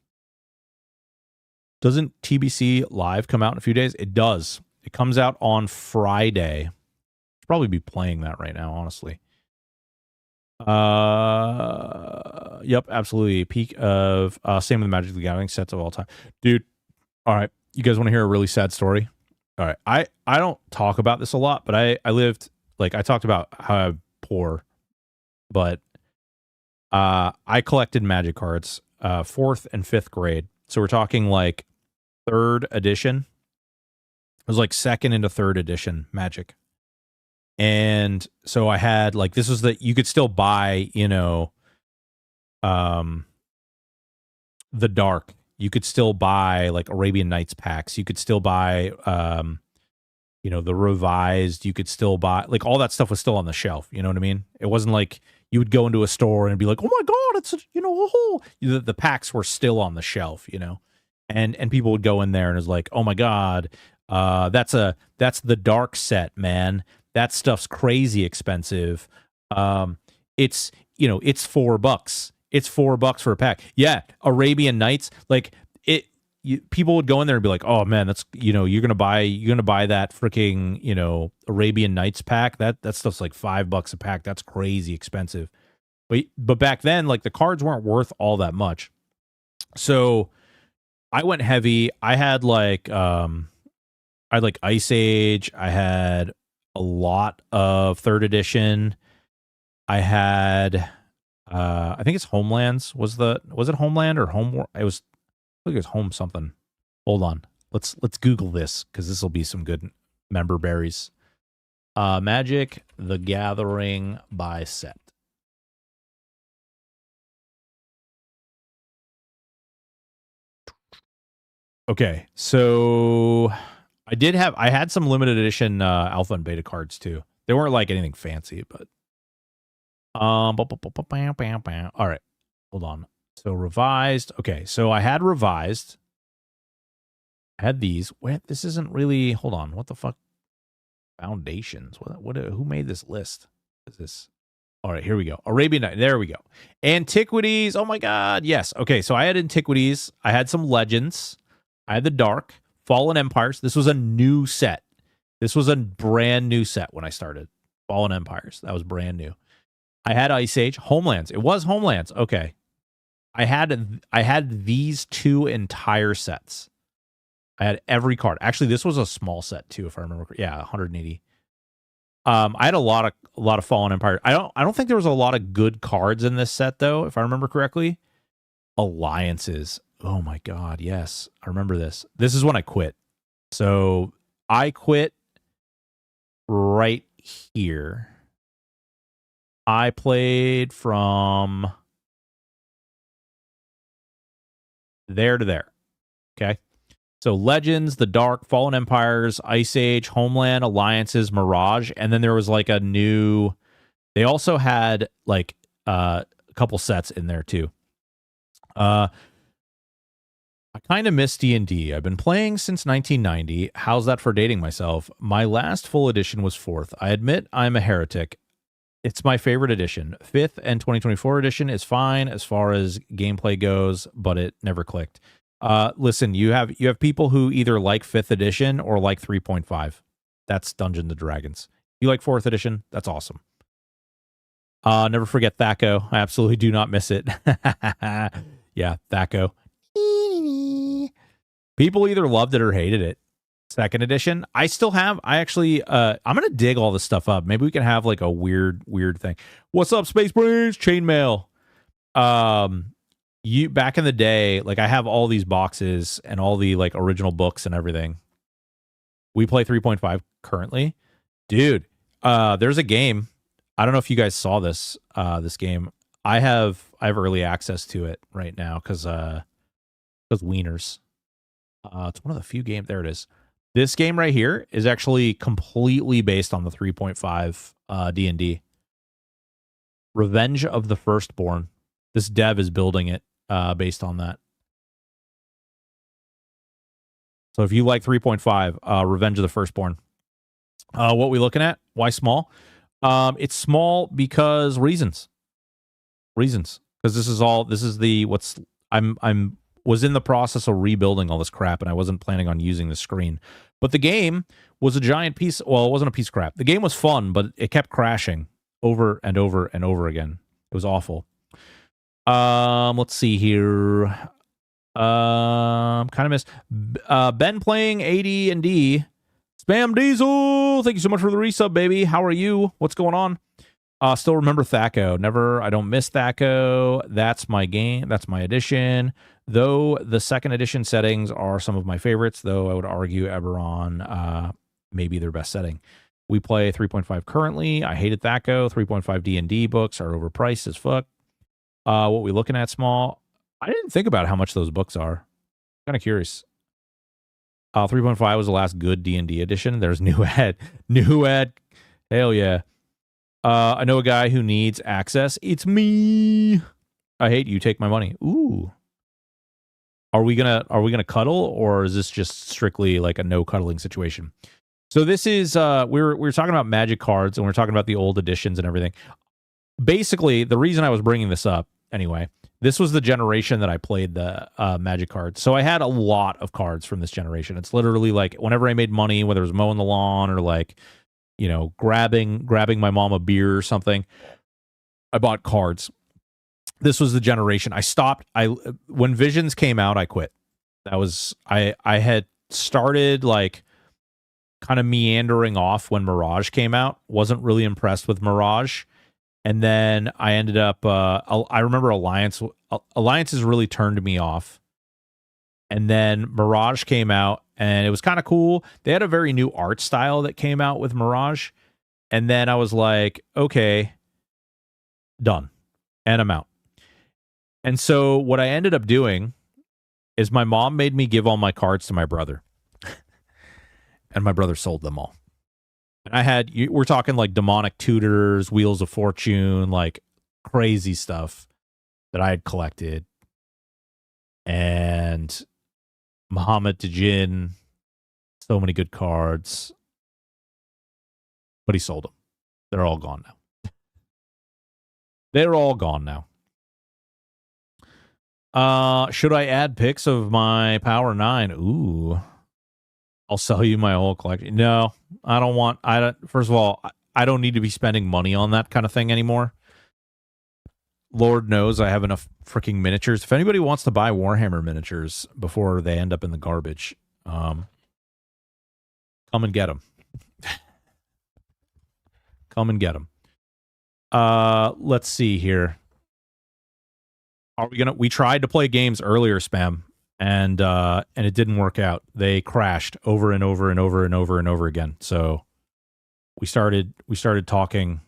Doesn't TBC Live come out in a few days? It does. It comes out on Friday. Should probably be playing that right now, honestly. Yep, absolutely. Peak of same with the Magic the Gathering sets of all time. Dude, all right. You guys want to hear a really sad story? All right. I don't talk about this a lot, but I lived, like, I talked about how I'm poor, but I collected Magic cards 4th and 5th grade. So we're talking like 3rd edition. It was like 2nd into 3rd edition Magic. And so I had like, this was you could still buy, the dark. You could still buy like Arabian Nights packs. You could still buy, the revised. You could still buy like all that stuff was still on the shelf. You know what I mean? It wasn't like you would go into a store and be like, oh my God, it's, the packs were still on the shelf, and people would go in there and it's like, oh my God, that's the dark set, man. That stuff's crazy expensive. It's $4. It's $4 for a pack. Yeah, Arabian Nights, like people would go in there and be like, "Oh man, that's you're gonna buy that freaking Arabian Nights pack. That stuff's like $5 a pack. That's crazy expensive." But back then, like the cards weren't worth all that much. So I went heavy. I had like Ice Age. I had a lot of 3rd edition. I had I think it's Homelands. Was it Homeland or Home? I think it was Home something. Hold on. Let's Google this because this will be some good member berries. Magic the Gathering by set. Okay, so I had some limited edition alpha and beta cards too. They weren't like anything fancy, but all right, hold on. So revised. Okay, so I had revised. I had these. Wait, this isn't really. Hold on. What the fuck? Foundations. What? Who made this list? What is this? All right, here we go. Arabian Night. There we go. Antiquities. Oh my God. Yes. Okay, so I had Antiquities. I had some Legends. I had the Dark. Fallen Empires. This was a new set. This was a brand new set when I started. Fallen Empires. That was brand new. I had Ice Age. Homelands. It was Homelands. Okay. I had these 2 entire sets. I had every card. Actually, this was a small set too, if I remember. Yeah, 180. I had a lot of Fallen Empire. I don't think there was a lot of good cards in this set though, if I remember correctly. Alliances. Oh my God, yes. I remember this. This is when I quit. So I quit right here. I played from there to there. Okay. So Legends, The Dark, Fallen Empires, Ice Age, Homeland, Alliances, Mirage, and then there was like a new. They also had like a couple sets in there too. I kind of miss D&D. I've been playing since 1990. How's that for dating myself? My last full edition was 4th. I admit I'm a heretic. It's my favorite edition. 5th and 2024 edition is fine as far as gameplay goes, but it never clicked. Listen, you have people who either like 5th edition or like 3.5. That's Dungeons and Dragons. You like 4th edition? That's awesome. Never forget Thaco. I absolutely do not miss it. Yeah, Thaco. People either loved it or hated it. 2nd edition. I actually I'm gonna dig all this stuff up. Maybe we can have like a weird thing. What's up, Space Brains? Chainmail. You back in the day, like I have all these boxes and all the like original books and everything. We play 3.5 currently. Dude, there's a game. I don't know if you guys saw this game. I have early access to it right now because wieners. It's one of the few games. There it is. This game right here is actually completely based on the 3.5 D&D. Revenge of the Firstborn. This dev is building it based on that. So if you like 3.5, Revenge of the Firstborn. What we looking at? Why small? It's small because reasons. Because I'm was in the process of rebuilding all this crap and I wasn't planning on using the screen. But the game was a giant piece. Well, it wasn't a piece of crap. The game was fun, but it kept crashing over and over and over again. It was awful. Let's see here. Kind of missed Ben playing AD&D. Spam Diesel. Thank you so much for the resub, baby. How are you? What's going on? Still remember Thaco. I don't miss Thaco. That's my game. That's my edition. Though the 2nd edition settings are some of my favorites, though I would argue Eberron may be their best setting. We play 3.5 currently. I hate it that go. 3.5 D&D books are overpriced as fuck. What we looking at small? I didn't think about how much those books are. Kind of curious. 3.5 was the last good D&D edition. There's new ed. New ed. Hell yeah. I know a guy who needs access. It's me. I hate you. Take my money. Ooh. Are we gonna cuddle, or is this just strictly like a no cuddling situation? So this is we were talking about Magic cards, and we're talking about the old editions and everything. Basically, the reason I was bringing this up anyway, this was the generation that I played the Magic cards. So I had a lot of cards from this generation. It's literally like whenever I made money, whether it was mowing the lawn or like, you know, grabbing my mom a beer or something, I bought cards. This was the generation. I stopped. When Visions came out, I quit. That was I had started like kind of meandering off when Mirage came out. Wasn't really impressed with Mirage. And then I ended up, I remember Alliances really turned me off. And then Mirage came out, and it was kind of cool. They had a very new art style that came out with Mirage. And then I was like, okay, done. And I'm out. And so what I ended up doing is my mom made me give all my cards to my brother. And my brother sold them all. And we're talking like Demonic Tutors, Wheels of Fortune, like crazy stuff that I had collected. And Muhammad Tajin, so many good cards. But he sold them. They're all gone now. They're all gone now. Should I add pics of my Power 9? Ooh. I'll sell you my whole collection. No, I don't. First of all, I don't need to be spending money on that kind of thing anymore. Lord knows I have enough freaking miniatures. If anybody wants to buy Warhammer miniatures before they end up in the garbage, come and get them. Come and get them. Let's see here. We tried to play games earlier, Spam, and it didn't work out. They crashed over and over and over and over and over again. So we started talking.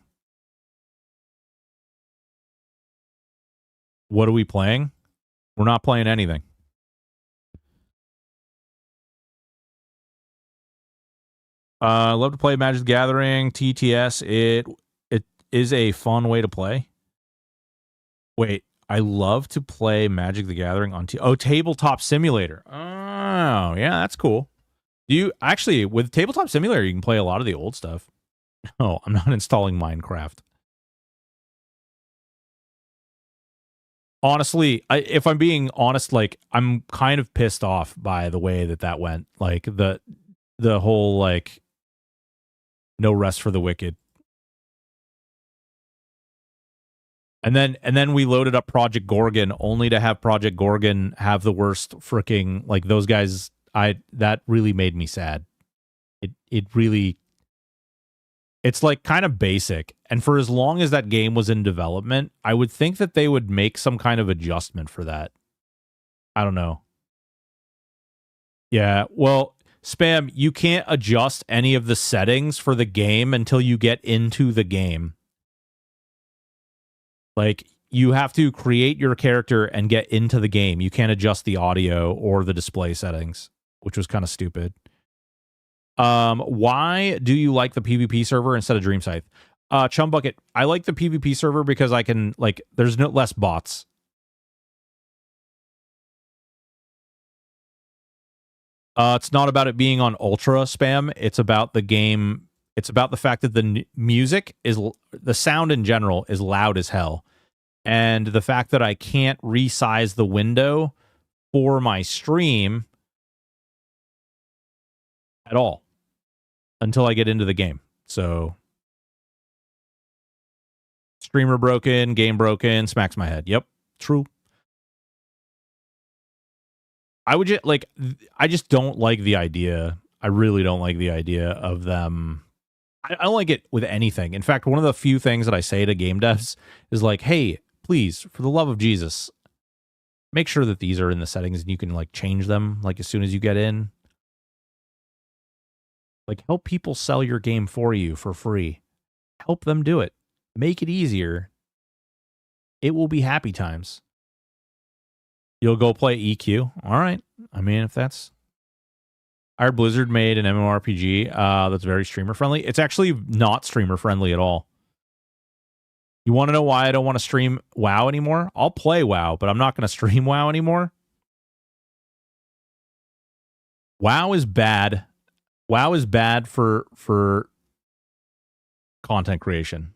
What are we playing? We're not playing anything. I love to play Magic the Gathering, TTS. It is a fun way to play. Wait, I love to play Magic the Gathering on Tabletop Simulator. Oh, yeah, that's cool. With Tabletop Simulator, you can play a lot of the old stuff. No, I'm not installing Minecraft. Honestly, if I'm being honest, like I'm kind of pissed off by the way that went. Like the whole like no rest for the wicked. And then we loaded up Project Gorgon only to have Project Gorgon have the worst freaking, like those guys. That really made me sad. It really, it's like kind of basic. And for as long as that game was in development, I would think that they would make some kind of adjustment for that. I don't know. Yeah, well, Spam, you can't adjust any of the settings for the game until you get into the game. Like, you have to create your character and get into the game. You can't adjust the audio or the display settings, which was kind of stupid. Why do you like the PvP server instead of Dream Scythe? Chumbucket, I like the PvP server because I can, like, there's no less bots. It's not about it being on Ultra, Spam. It's about the game. It's about the fact that the music the sound in general is loud as hell. And the fact that I can't resize the window for my stream at all until I get into the game. So streamer broken, game broken, smacks my head. Yep, true. I just don't like the idea. I really don't like the idea of them. I don't like it with anything. In fact, one of the few things that I say to game devs is like, hey, please, for the love of Jesus, make sure that these are in the settings and you can like change them like as soon as you get in. Like, help people sell your game for you for free. Help them do it. Make it easier. It will be happy times. You'll go play EQ. All right. I mean, if that's... I heard Blizzard made an MMORPG that's very streamer friendly. It's actually not streamer friendly at all. You want to know why I don't want to stream WoW anymore? I'll play WoW, but I'm not going to stream WoW anymore. WoW is bad. WoW is bad for content creation.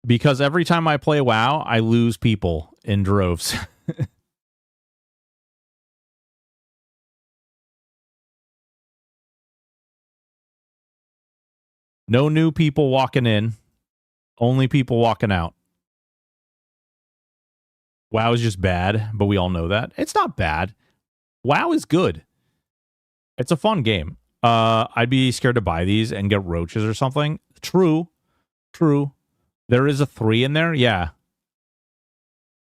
Because every time I play WoW, I lose people in droves. No new people walking in. Only people walking out. WoW is just bad, but we all know that. It's not bad. WoW is good. It's a fun game. I'd be scared to buy these and get roaches or something. True. There is a 3 in there? Yeah.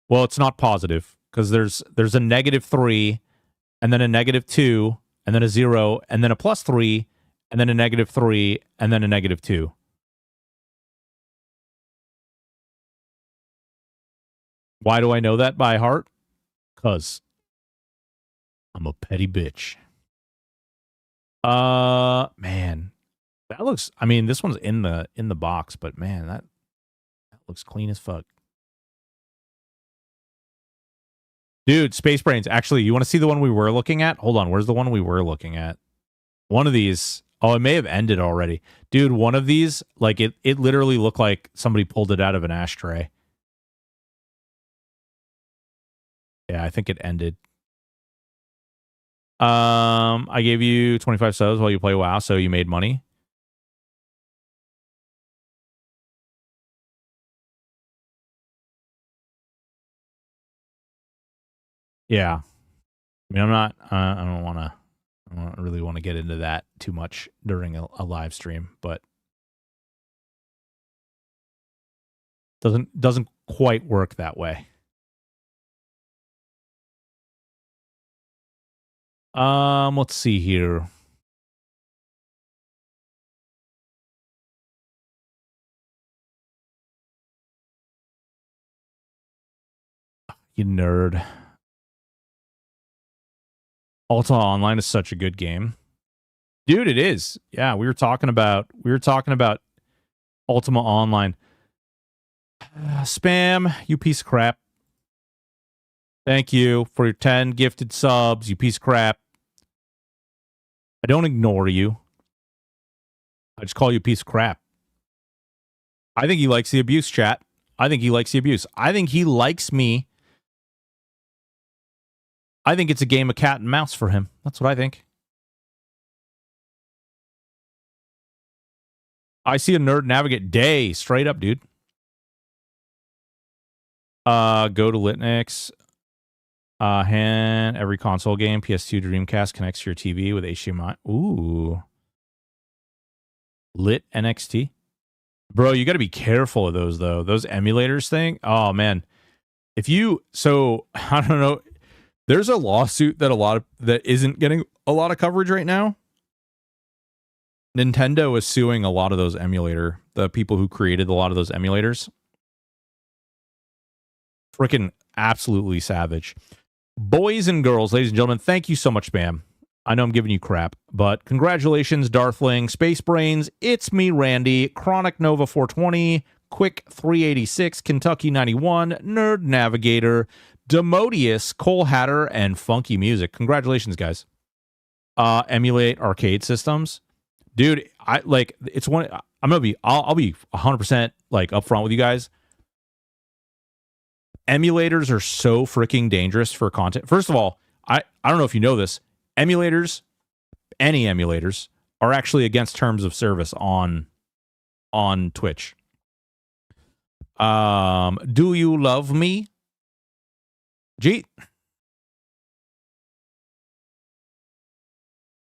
Well, it's not positive, because there's a -3, and then a -2, and then a 0, and then a +3, and then a -3, and then a -2. Why do I know that by heart? Because I'm a petty bitch. Man. That looks... I mean, this one's in the box, but man, that looks clean as fuck. Dude, Space Brains. Actually, you want to see the one we were looking at? Hold on. Where's the one we were looking at? One of these. Oh, it may have ended already. Dude, one of these, like, it literally looked like somebody pulled it out of an ashtray. Yeah, I think it ended. I gave you 25 subs while you play WoW, so you made money. Yeah. I mean, I'm not, I don't really want to get into that too much during a live stream, but doesn't quite work that way. Let's see here. You nerd. Ultima Online is such a good game. Dude, it is. Yeah, we were talking about Ultima Online. Spam, you piece of crap. Thank you for your 10 gifted subs, you piece of crap. I don't ignore you. I just call you a piece of crap. I think he likes the abuse, chat. I think he likes the abuse. I think he likes me. I think it's a game of cat and mouse for him. That's what I think. I see a nerd navigate day. Straight up, dude. Go to Linux. Every console game, PS2, Dreamcast connects to your TV with HDMI. Ooh. Lit NXT. Bro, you got to be careful of those, though. Those emulators thing. Oh, man. So, I don't know. There's a lawsuit that isn't getting a lot of coverage right now. Nintendo is suing a lot of those the people who created a lot of those emulators. Freaking absolutely savage. Boys and girls, ladies and gentlemen, thank you so much, Spam. I know I'm giving you crap, but congratulations, Darthling, Space Brains, It's Me, Randy, Chronic Nova 420, Quick 386, Kentucky 91, Nerd Navigator, Demodius, Cole Hatter, and Funky Music. Congratulations, guys. Emulate arcade systems. Dude, I'll be 100% like upfront with you guys. Emulators are so freaking dangerous for content. First of all, I don't know if you know this. Any emulators are actually against terms of service on Twitch. Do you love me? Jeet.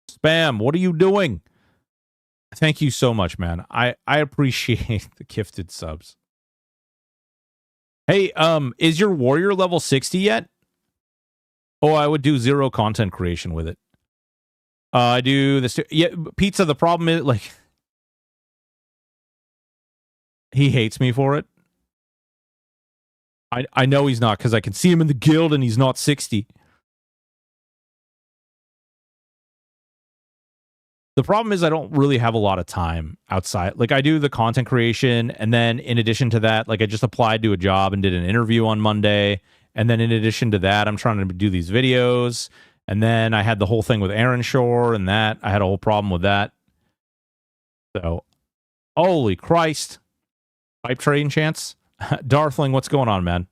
Spam, what are you doing? Thank you so much, man. I appreciate the gifted subs. Hey, is your warrior level 60 yet? Oh, I would do 0 content creation with it. I do this. Yeah, Pizza, the problem is, like, he hates me for it. I know he's not, because I can see him in the guild and he's not 60. The problem is I don't really have a lot of time outside. Like, I do the content creation, and then in addition to that, like, I just applied to a job and did an interview on Monday. And then in addition to that, I'm trying to do these videos. And then I had the whole thing with Aaron Shore, and that I had a whole problem with that. So, holy Christ. Hype train chance? Darthling, what's going on, man?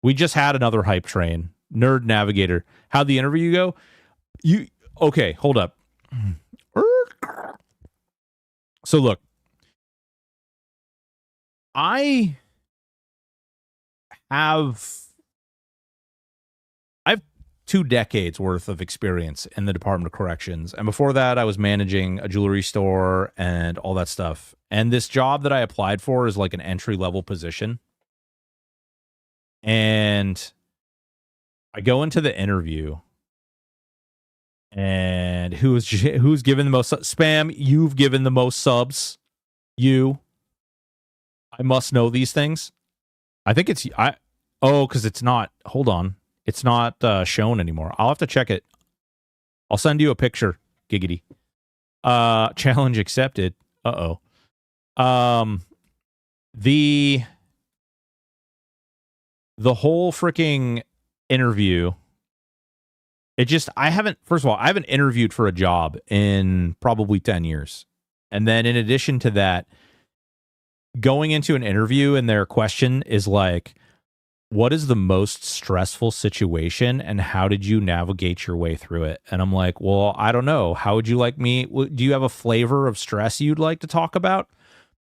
We just had another hype train. Nerd Navigator. How'd the interview go? Okay, hold up. So look, I have 2 decades worth of experience in the Department of Corrections. And before that, I was managing a jewelry store and all that stuff. And this job that I applied for is like an entry-level position. And I go into the interview, and who's given the most spam? You've given the most subs. You. I must know these things. I think it's because it's not. Hold on, it's not shown anymore. I'll have to check it. I'll send you a picture. Giggity. Challenge accepted. The whole freaking interview. I haven't interviewed for a job in probably 10 years. And then in addition to that, going into an interview and their question is like, what is the most stressful situation and how did you navigate your way through it? And I'm like, well, I don't know. How would you like me? Do you have a flavor of stress you'd like to talk about?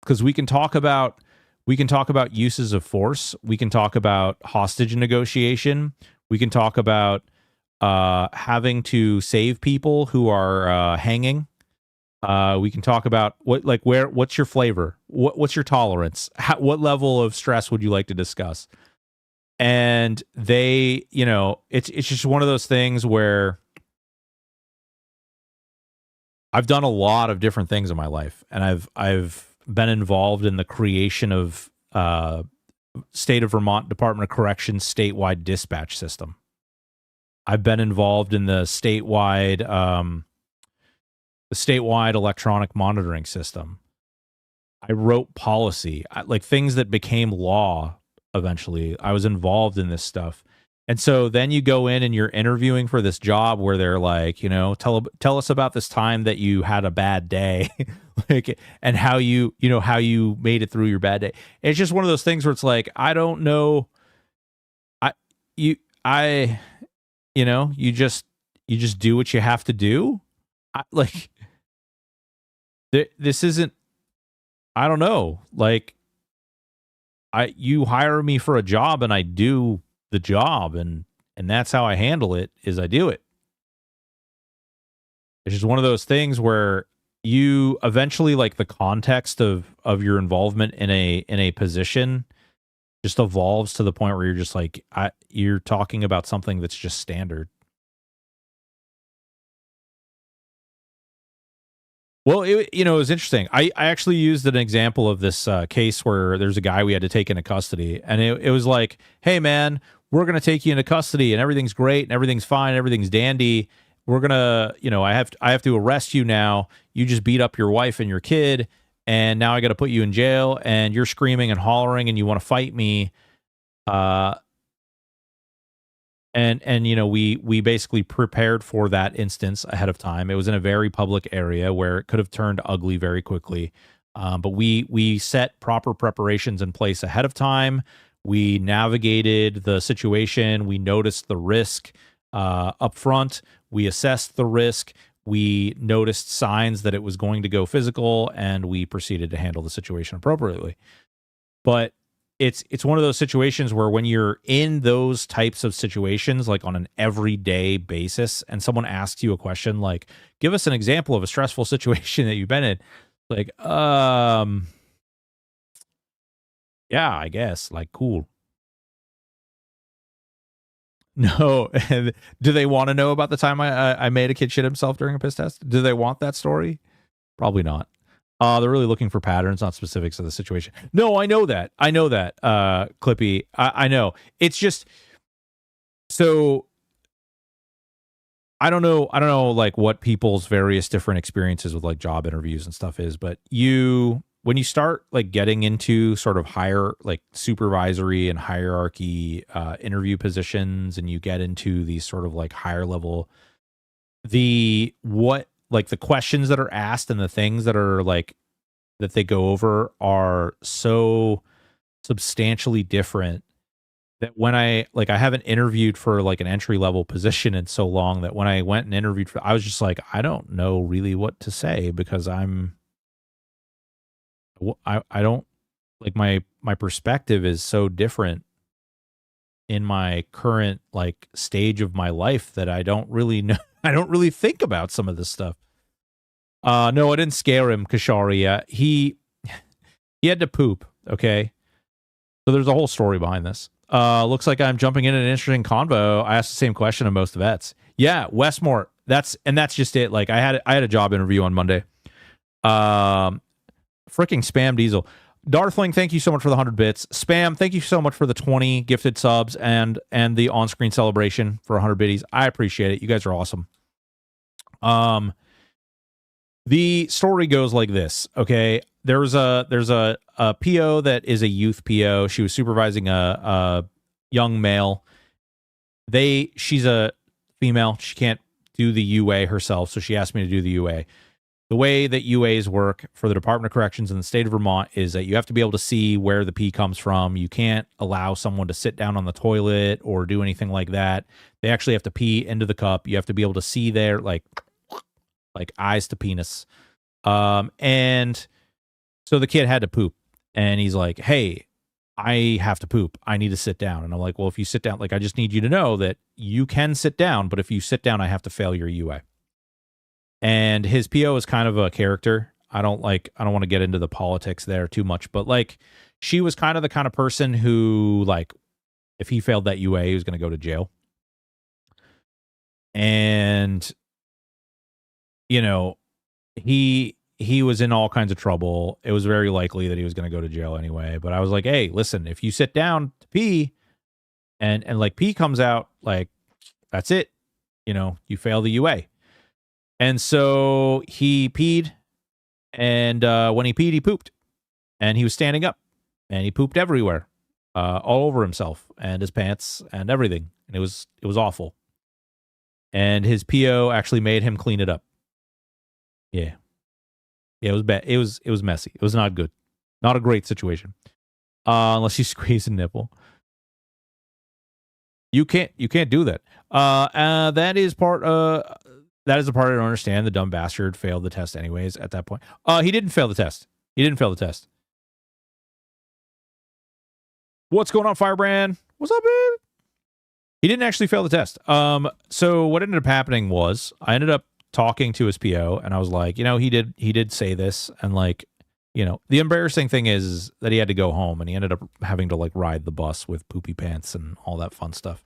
Because we can talk about uses of force. We can talk about hostage negotiation. We can talk about having to save people who are hanging. We can talk about what's your flavor? What's your tolerance? What level of stress would you like to discuss? And they, it's just one of those things where I've done a lot of different things in my life, and I've been involved in the creation of State of Vermont Department of Corrections statewide dispatch system. I've been involved in the statewide electronic monitoring system. I wrote policy, like things that became law eventually. I was involved in this stuff. And so then you go in and you're interviewing for this job where they're like, tell us about this time that you had a bad day, and how you made it through your bad day. It's just one of those things where it's like, I don't know. You just do what you have to do. This isn't, I don't know. Like, you hire me for a job and I do the job, and that's how I handle it, is I do it. It's just one of those things where you eventually, like, the context of your involvement in a position just evolves to the point where you're just like, you're talking about something that's just standard. Well, it was interesting. I actually used an example of this case where there's a guy we had to take into custody, and it was like, hey man, we're going to take you into custody and everything's great and everything's fine, everything's dandy. We're going to, I have to arrest you now. You just beat up your wife and your kid, and now I got to put you in jail, and you're screaming and hollering and you want to fight me. We basically prepared for that instance ahead of time. It was in a very public area where it could have turned ugly very quickly. But we set proper preparations in place ahead of time. We navigated the situation. We noticed the risk up front. We assessed the risk. We noticed signs that it was going to go physical, and we proceeded to handle the situation appropriately. But it's one of those situations where when you're in those types of situations, like on an everyday basis, and someone asks you a question like, give us an example of a stressful situation that you've been in, like, yeah, I guess, like, cool. No. Do they want to know about the time I made a kid shit himself during a piss test? Do they want that story? Probably not. They're really looking for patterns, not specifics of the situation. No, I know that. Clippy. I know. It's just, so I don't know like what people's various different experiences with like job interviews and stuff is, but when you start like getting into sort of higher, like supervisory and hierarchy interview positions, and you get into these sort of like higher level, the questions that are asked and the things that are like, that they go over are so substantially different that when I haven't interviewed for like an entry level position in so long that when I went and interviewed for, I was just like, I don't know really what to say, because I don't, like, my perspective is so different in my current like stage of my life that I don't really know. I don't really think about some of this stuff. No, I didn't scare him, Kashari. He had to poop. Okay. So there's a whole story behind this. Looks like I'm jumping in an interesting convo. I asked the same question of most vets. Yeah, Westmore. That's just it. Like I had a job interview on Monday. Freaking Spam Diesel. Darthling, thank you so much for the 100 bits. Spam, thank you so much for the 20 gifted subs and the on-screen celebration for 100 biddies. I appreciate it. You guys are awesome. The story goes like this. Okay, there's a PO that is a youth PO. She was supervising a young male. She's a female. She can't do the UA herself, so she asked me to do the UA. The way that UAs work for the Department of Corrections in the state of Vermont is that you have to be able to see where the pee comes from. You can't allow someone to sit down on the toilet or do anything like that. They actually have to pee into the cup. You have to be able to see their like eyes to penis. And so the kid had to poop, and he's like, hey, I have to poop. I need to sit down. And I'm like, well, if you sit down, like, I just need you to know that you can sit down, but if you sit down, I have to fail your UA. And his PO is kind of a character. I don't want to get into the politics there too much, but like, she was kind of the kind of person who, like, if he failed that UA, he was going to go to jail. And, you know, he was in all kinds of trouble. It was very likely that he was going to go to jail anyway. But I was like, hey, listen, if you sit down to pee and like pee comes out, like, that's it. You know, you fail the UA. And so he peed, and when he peed, he pooped, and he was standing up, and he pooped everywhere, all over himself and his pants and everything. And it was awful. And his PO actually made him clean it up. Yeah. Yeah, it was bad. It was messy. It was not good. Not a great situation. Unless you squeeze a nipple. You can't do that. That is the part I don't understand. The dumb bastard failed the test anyways at that point. He didn't fail the test. What's going on, Firebrand? What's up, man? He didn't actually fail the test. So what ended up happening was I ended up talking to his PO, and I was like, you know, he did say this, and like, you know, the embarrassing thing is that he had to go home, and he ended up having to like ride the bus with poopy pants and all that fun stuff.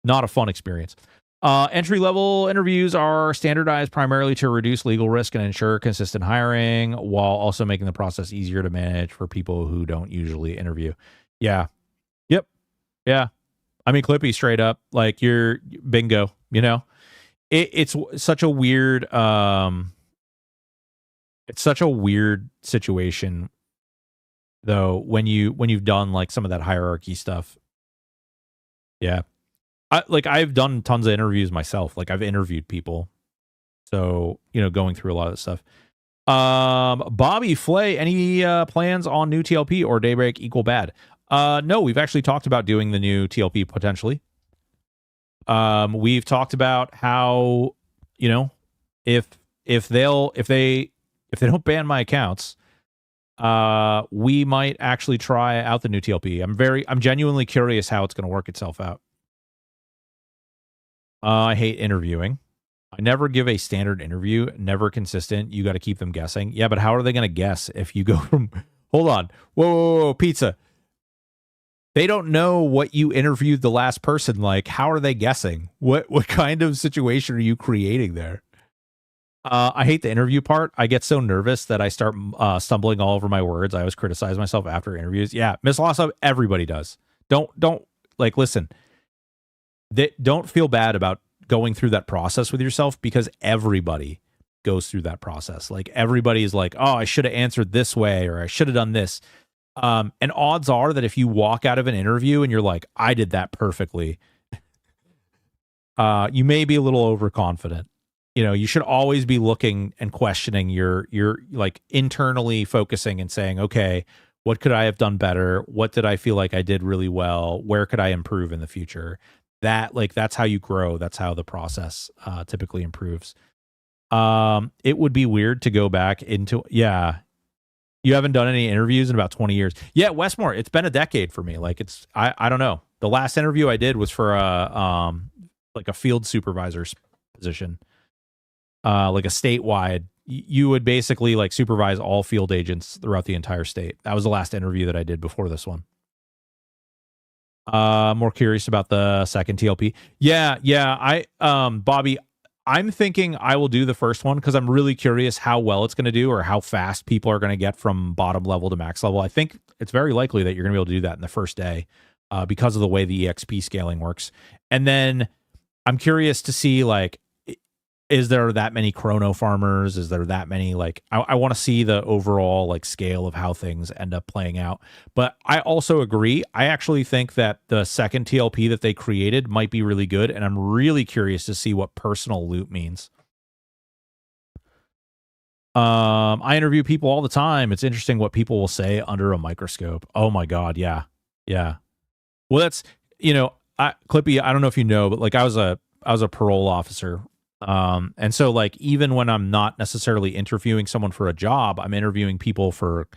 Not a fun experience. Entry-level interviews are standardized primarily to reduce legal risk and ensure consistent hiring, while also making the process easier to manage for people who don't usually interview. Yeah. Yep. Yeah. I mean, Clippy, straight up, like, you're bingo, you know? It's such a weird, situation, though, when you've done like some of that hierarchy stuff. Yeah. I've done tons of interviews myself. Like, I've interviewed people. So, you know, going through a lot of this stuff. Bobby Flay, any plans on new TLP or Daybreak equal bad? No, we've actually talked about doing the new TLP potentially. We've talked about how, you know, if they don't ban my accounts, we might actually try out the new TLP. I'm genuinely curious how it's going to work itself out. I hate interviewing. I never give a standard interview, never consistent. You got to keep them guessing. Yeah, but how are they going to guess if you go from, hold on, whoa, pizza. They don't know what you interviewed the last person like. How are they guessing? What kind of situation are you creating there? I hate the interview part. I get so nervous that I start stumbling all over my words. I always criticize myself after interviews. Yeah, Miss Lawson, everybody does. Don't like listen. Don't feel bad about going through that process with yourself because everybody goes through that process. Like everybody is like, oh, I should have answered this way or I should have done this. And odds are that if you walk out of an interview and you're like, I did that perfectly, you may be a little overconfident. You know, you should always be looking and questioning your like internally focusing and saying, okay, what could I have done better? What did I feel like I did really well? Where could I improve in the future? That's how you grow. That's how the process typically improves. It would be weird to go back into, yeah. You haven't done any interviews in about 20 years. Yeah, Westmore, it's been a decade for me. Like I don't know. The last interview I did was for like a field supervisor's position. Like a statewide, you would basically like supervise all field agents throughout the entire state. That was the last interview that I did before this one. More curious about the second TLP. Yeah. Bobby, I'm thinking I will do the first one because I'm really curious how well it's going to do or how fast people are going to get from bottom level to max level. I think it's very likely that you're going to be able to do that in the first day because of the way the EXP scaling works. And then I'm curious to see, like, is there that many chrono farmers? Is there that many, like, I want to see the overall, like, scale of how things end up playing out. But I also agree. I actually think that the second TLP that they created might be really good. And I'm really curious to see what personal loot means. I interview people all the time. It's interesting what people will say under a microscope. Oh my God. Yeah. Yeah. Well, that's, you know, Clippy, I don't know if you know, but like I was a parole officer. And so like, even when I'm not necessarily interviewing someone for a job, I'm interviewing people for,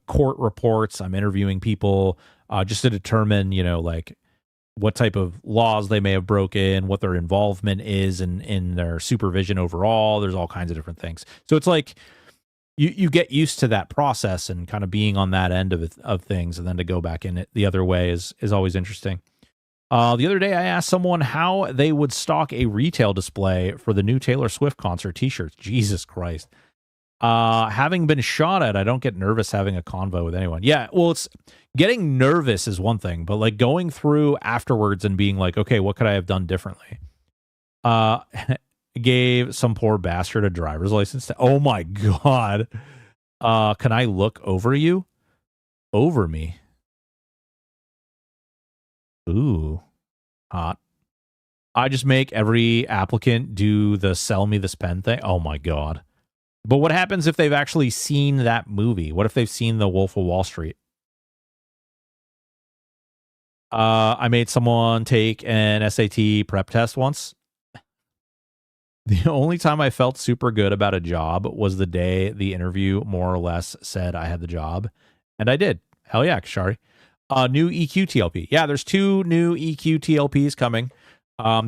court reports. I'm interviewing people, just to determine, you know, like what type of laws they may have broken, what their involvement is in their supervision overall. There's all kinds of different things. So it's like, you get used to that process and kind of being on that end of things. And then to go back in it the other way is always interesting. The other day, I asked someone how they would stock a retail display for the new Taylor Swift concert t-shirts. Jesus Christ. Having been shot at, I don't get nervous having a convo with anyone. Yeah, well, it's getting nervous is one thing, but like going through afterwards and being like, okay, what could I have done differently? Gave some poor bastard a driver's license. Oh my God. Can I look over you? Over me. Ooh, hot. I just make every applicant do the sell me this pen thing. Oh my God. But what happens if they've actually seen that movie? What if they've seen The Wolf of Wall Street? I made someone take an SAT prep test once. The only time I felt super good about a job was the day the interview more or less said I had the job. And I did. Hell yeah, Kashari. New EQ TLP. Yeah, there's 2 new EQ TLPs coming.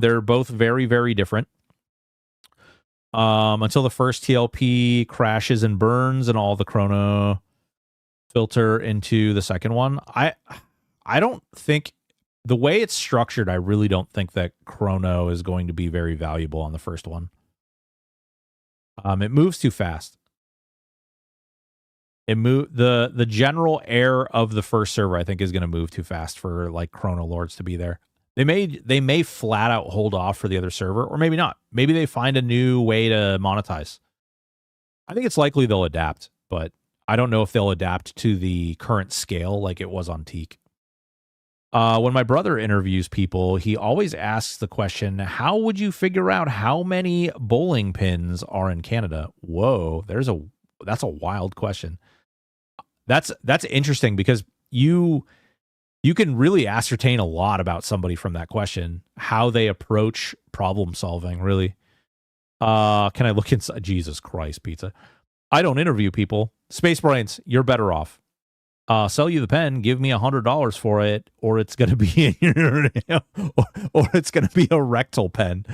They're both very, very different. Until the first TLP crashes and burns and all the chrono filter into the second one. I don't think, the way it's structured, I really don't think that chrono is going to be very valuable on the first one. It moves too fast. The general air of the first server, I think, is going to move too fast for like chrono lords to be there. They may flat out hold off for the other server, or maybe not. Maybe they find a new way to monetize. I think it's likely they'll adapt, but I don't know if they'll adapt to the current scale like it was on Teak. When my brother interviews people, he always asks the question, how would you figure out how many bowling pins are in Canada? Whoa, that's a wild question. That's interesting because you can really ascertain a lot about somebody from that question, how they approach problem solving, really. Can I look inside? Jesus Christ, pizza. I don't interview people. Space Brains, you're better off. Sell you the pen, give me $100 for it, or it's going to be or it's going to be a rectal pen.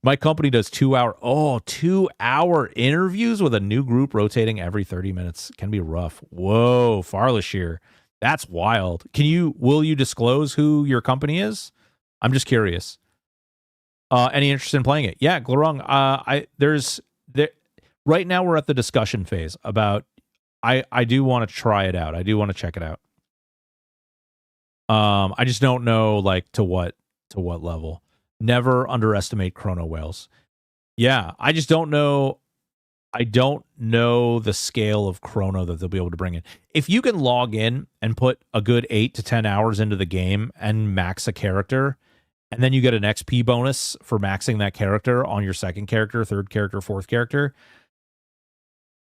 My company does 2-hour interviews with a new group rotating every 30 minutes. Can be rough. Whoa, Farlashire. That's wild. Will you disclose who your company is? I'm just curious. Any interest in playing it? Yeah, Glorung. Right now we're at the discussion phase about I do want to try it out. I do want to check it out. I just don't know like to what level. Never underestimate chrono whales. Yeah, I just don't know. I don't know the scale of chrono that they'll be able to bring in. If you can log in and put a good 8 to 10 hours into the game and max a character, and then you get an XP bonus for maxing that character on your second character, third character, fourth character,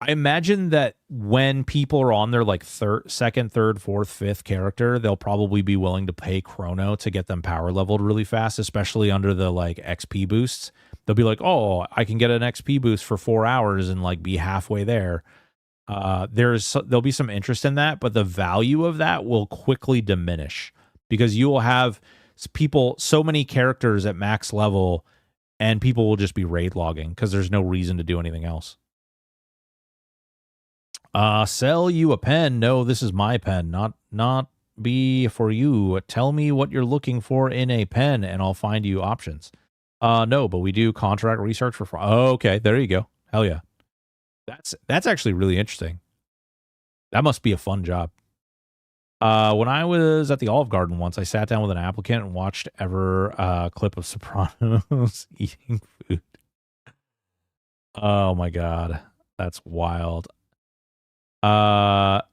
I imagine that when people are on their like second, third, fourth, fifth character, they'll probably be willing to pay chrono to get them power leveled really fast, especially under the like XP boosts. They'll be like, oh, I can get an XP boost for 4 hours and like be halfway there. There'll be some interest in that, but the value of that will quickly diminish because you will have so many characters at max level, and people will just be raid logging because there's no reason to do anything else. Sell you a pen. No, this is my pen, not be for you. Tell me what you're looking for in a pen and I'll find you options. No, but we do contract research for okay, there you go. Hell yeah. That's actually really interesting. That must be a fun job. When I was at the Olive Garden once, I sat down with an applicant and watched a clip of Sopranos eating food. Oh my God. That's wild. Now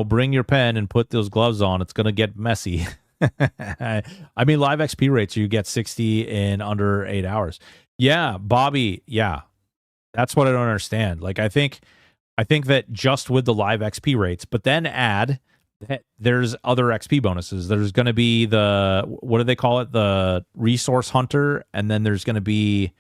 bring your pen and put those gloves on. It's going to get messy. I mean, live XP rates, you get 60 in under 8 hours. Yeah, Bobby. Yeah. That's what I don't understand. Like, I think that just with the live XP rates, but then add that there's other XP bonuses. There's going to be what do they call it? The resource hunter. And then there's going to be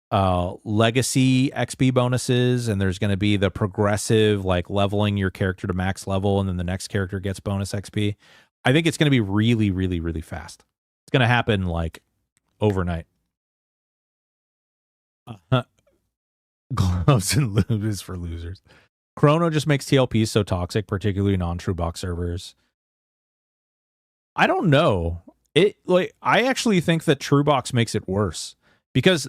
legacy XP bonuses, and there's going to be the progressive, like leveling your character to max level, and then the next character gets bonus XP. I think it's going to be really, really, really fast. It's going to happen like overnight. Gloves and lube is for losers. Chrono just makes TLPs so toxic, particularly non-true box servers. I don't know. I actually think that true box makes it worse because,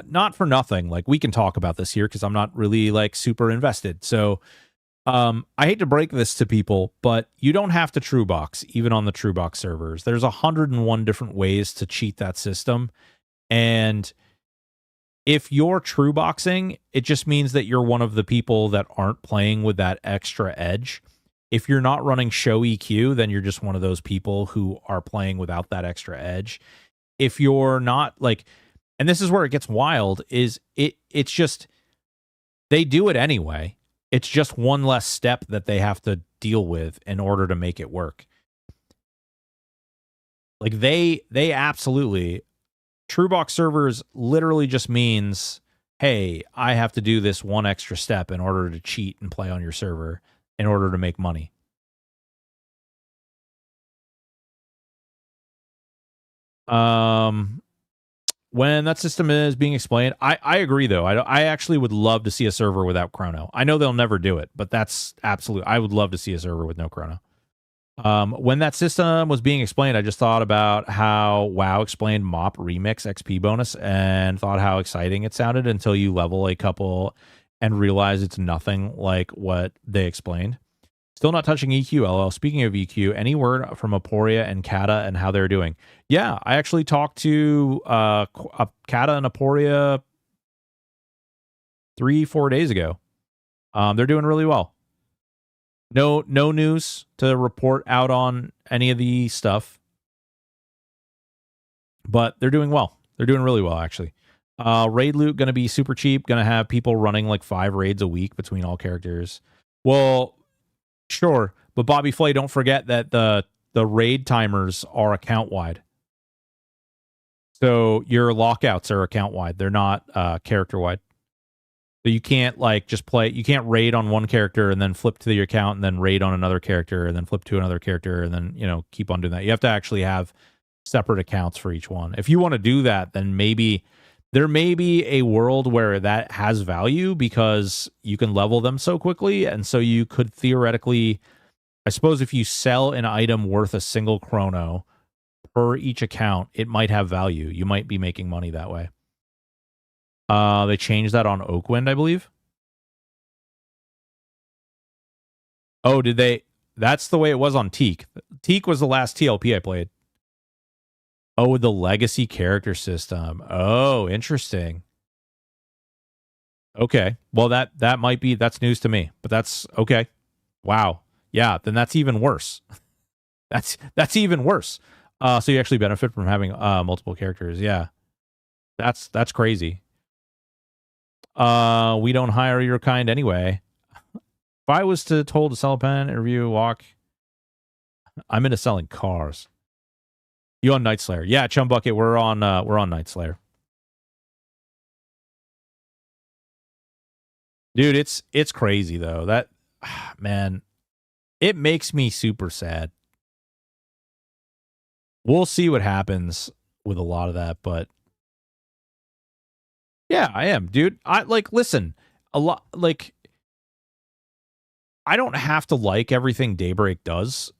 not for nothing, like we can talk about this here because I'm not really like super invested. So I hate to break this to people, but you don't have to true box even on the true box servers. There's 101 different ways to cheat that system. And if you're true boxing, it just means that you're one of the people that aren't playing with that extra edge. If you're not running show EQ, then you're just one of those people who are playing without that extra edge. If you're not like, and this is where it gets wild, is it's just, they do it anyway. It's just one less step that they have to deal with in order to make it work. Like they absolutely, true box servers literally just means, hey, I have to do this one extra step in order to cheat and play on your server in order to make money. When that system is being explained, I agree, though. I actually would love to see a server without chrono. I know they'll never do it, but that's absolute. I would love to see a server with no chrono. When that system was being explained, I just thought about how WoW explained MOP Remix XP bonus and thought how exciting it sounded until you level a couple and realize it's nothing like what they explained. Still not touching EQ, LL. Speaking of EQ, any word from Aporia and Kata and how they're doing? Yeah, I actually talked to Kata and Aporia 3-4 days ago. They're doing really well. No news to report out on any of the stuff, but they're doing well. They're doing really well, actually. Raid loot going to be super cheap. Going to have people running like 5 raids a week between all characters. Well, sure, but Bobby Flay, don't forget that the raid timers are account wide. So your lockouts are account wide. They're not character wide. So you can't like just play. You can't raid on one character and then flip to your account and then raid on another character and then flip to another character and then keep on doing that. You have to actually have separate accounts for each one. If you want to do that, then maybe there may be a world where that has value because you can level them so quickly, and so you could theoretically, I suppose, if you sell an item worth a single chrono per each account, it might have value. You might be making money that way. They changed that on Oakwind, I believe. Oh, did they? That's the way it was on Teak. Teak was the last TLP I played. Oh, the legacy character system. Oh, interesting. Okay. Well, that might be, that's news to me, but that's okay. Wow. Yeah, then that's even worse. That's even worse. So you actually benefit from having multiple characters. Yeah. That's crazy. We don't hire your kind anyway. If I was told to sell a pen, interview, walk, I'm into selling cars. You on Night Slayer? Yeah, Chum Bucket, we're on Night Slayer. Dude, it's crazy though. That man, it makes me super sad. We'll see what happens with a lot of that, but yeah, I am, dude. Listen, a lot, I don't have to like everything Daybreak does.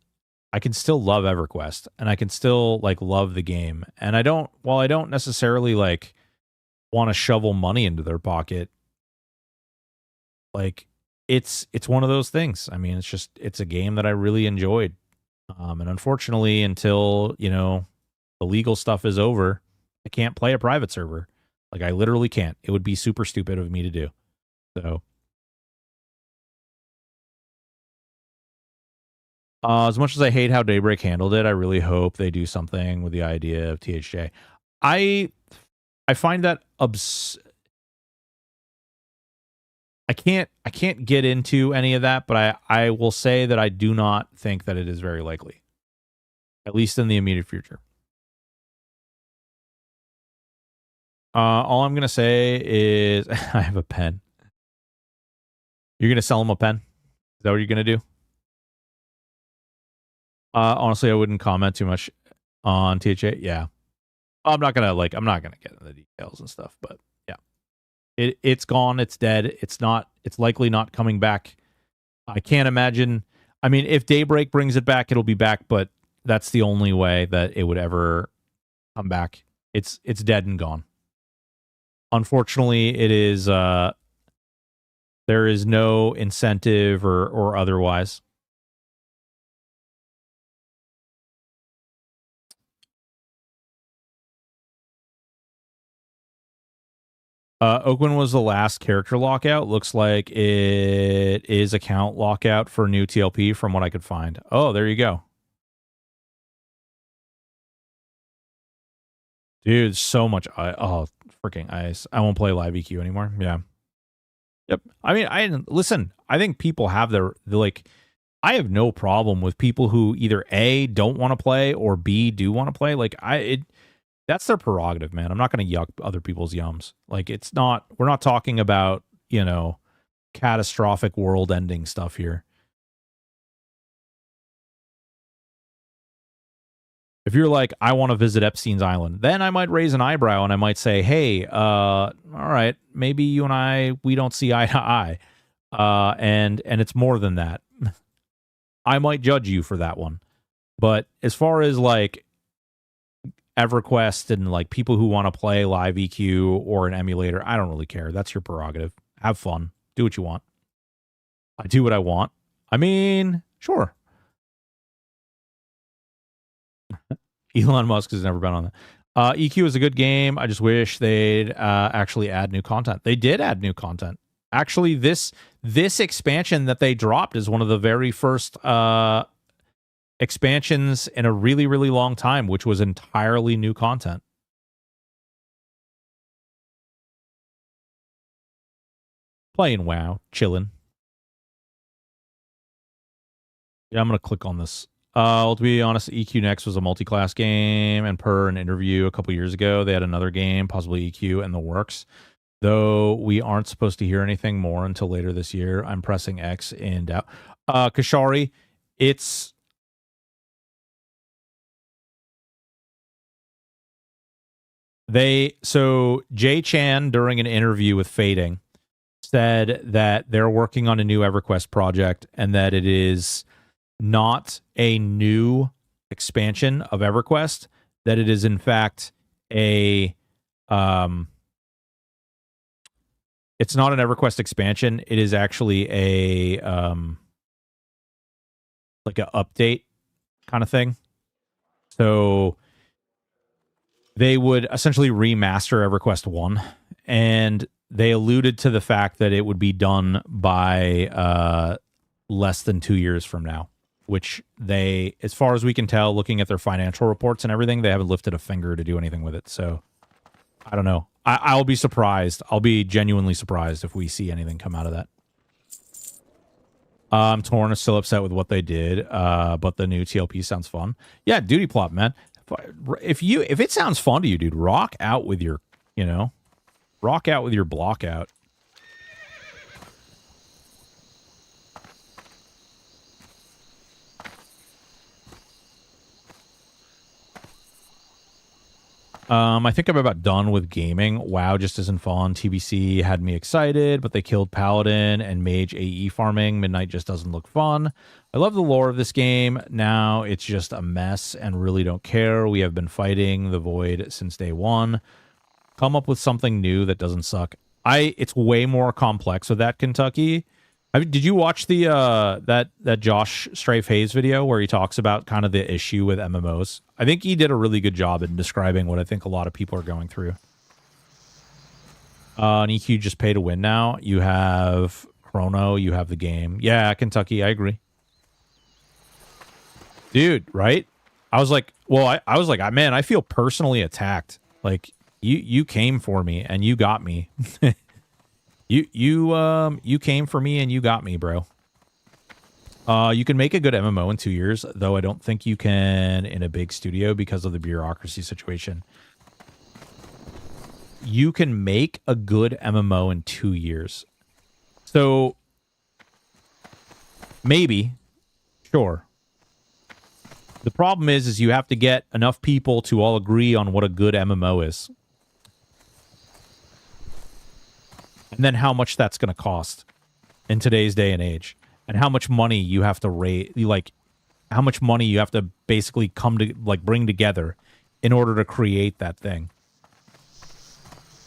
I can still love EverQuest, and I can still love the game. And while I don't necessarily want to shovel money into their pocket, it's one of those things. I mean, it's a game that I really enjoyed. And unfortunately, until, the legal stuff is over, I can't play a private server. I literally can't. It would be super stupid of me to do. So, as much as I hate how Daybreak handled it, I really hope they do something with the idea of THJ. I find that I can't get into any of that, but I will say that I do not think that it is very likely, at least in the immediate future. All I'm gonna say is I have a pen. You're gonna sell him a pen? Is that what you're gonna do? Honestly, I wouldn't comment too much on THA. Yeah, I'm not gonna get into the details and stuff, but yeah, it's gone. It's dead. It's likely not coming back. I can't imagine. I mean, if Daybreak brings it back, it'll be back, but that's the only way that it would ever come back. It's dead and gone. Unfortunately, it is. There is no incentive or otherwise. Oakwind was the last character lockout. Looks like it is account lockout for new TLP from what I could find. Oh, there you go. Dude, so much freaking ice. I won't play live EQ anymore. Yeah. Yep. I mean, I think people have their I have no problem with people who either A, don't want to play, or B, do want to play. That's their prerogative, man. I'm not going to yuck other people's yums. We're not talking about, catastrophic world ending stuff here. If you're like, I want to visit Epstein's Island, then I might raise an eyebrow and I might say, hey, all right, maybe you and we don't see eye to eye. And it's more than that. I might judge you for that one. But as far as EverQuest and people who want to play live EQ or an emulator, I don't really care. That's your prerogative. Have fun. Do what you want. I do what I want. I mean, sure. Elon Musk has never been on that. EQ is a good game. I just wish they'd actually add new content. They did add new content. Actually, this expansion that they dropped is one of the very first expansions in a really, really long time, which was entirely new content. Playing WoW, chilling. Yeah, I'm going to click on this. To be honest, EQ Next was a multi-class game, and per an interview a couple years ago, they had another game, possibly EQ, in the works. Though we aren't supposed to hear anything more until later this year. I'm pressing X in doubt. Kashari, it's... So Jay Chan, during an interview with Fading, said that they're working on a new EverQuest project and that it is not a new expansion of EverQuest, that it is in fact a it's not an EverQuest expansion. It is actually a like an update kind of thing. So they would essentially remaster EverQuest 1, and they alluded to the fact that it would be done by less than 2 years from now, which they, as far as we can tell, looking at their financial reports and everything, they haven't lifted a finger to do anything with it. So I don't know. I'll be surprised. I'll be genuinely surprised if we see anything come out of that. Torn is still upset with what they did, but the new TLP sounds fun. Yeah, Duty Plot, man. If it sounds fun to you, dude, rock out with your, rock out with your block out. I think I'm about done with gaming. WoW just isn't fun. TBC had me excited, but they killed Paladin and Mage AE farming. Midnight just doesn't look fun. I love the lore of this game. Now it's just a mess and really don't care. We have been fighting the Void since day one. Come up with something new that doesn't suck. It's way more complex with that, Kentucky. Did you watch the that Josh Strafe Hayes video where he talks about kind of the issue with MMOs? I think he did a really good job in describing what I think a lot of people are going through. And EQ just pay to win now. You have Chrono, you have the game. Yeah, Kentucky, I agree. Dude, right? I was like, well, I was like, man, I feel personally attacked. Like, you came for me and you got me. You came for me and you got me, bro. You can make a good MMO in 2 years, though I don't think you can in a big studio because of the bureaucracy situation. You can make a good MMO in 2 years. So, maybe, sure. The problem is you have to get enough people to all agree on what a good MMO is. And then how much that's going to cost in today's day and age. And how much money you have to raise, like, how much money you have to basically bring together in order to create that thing.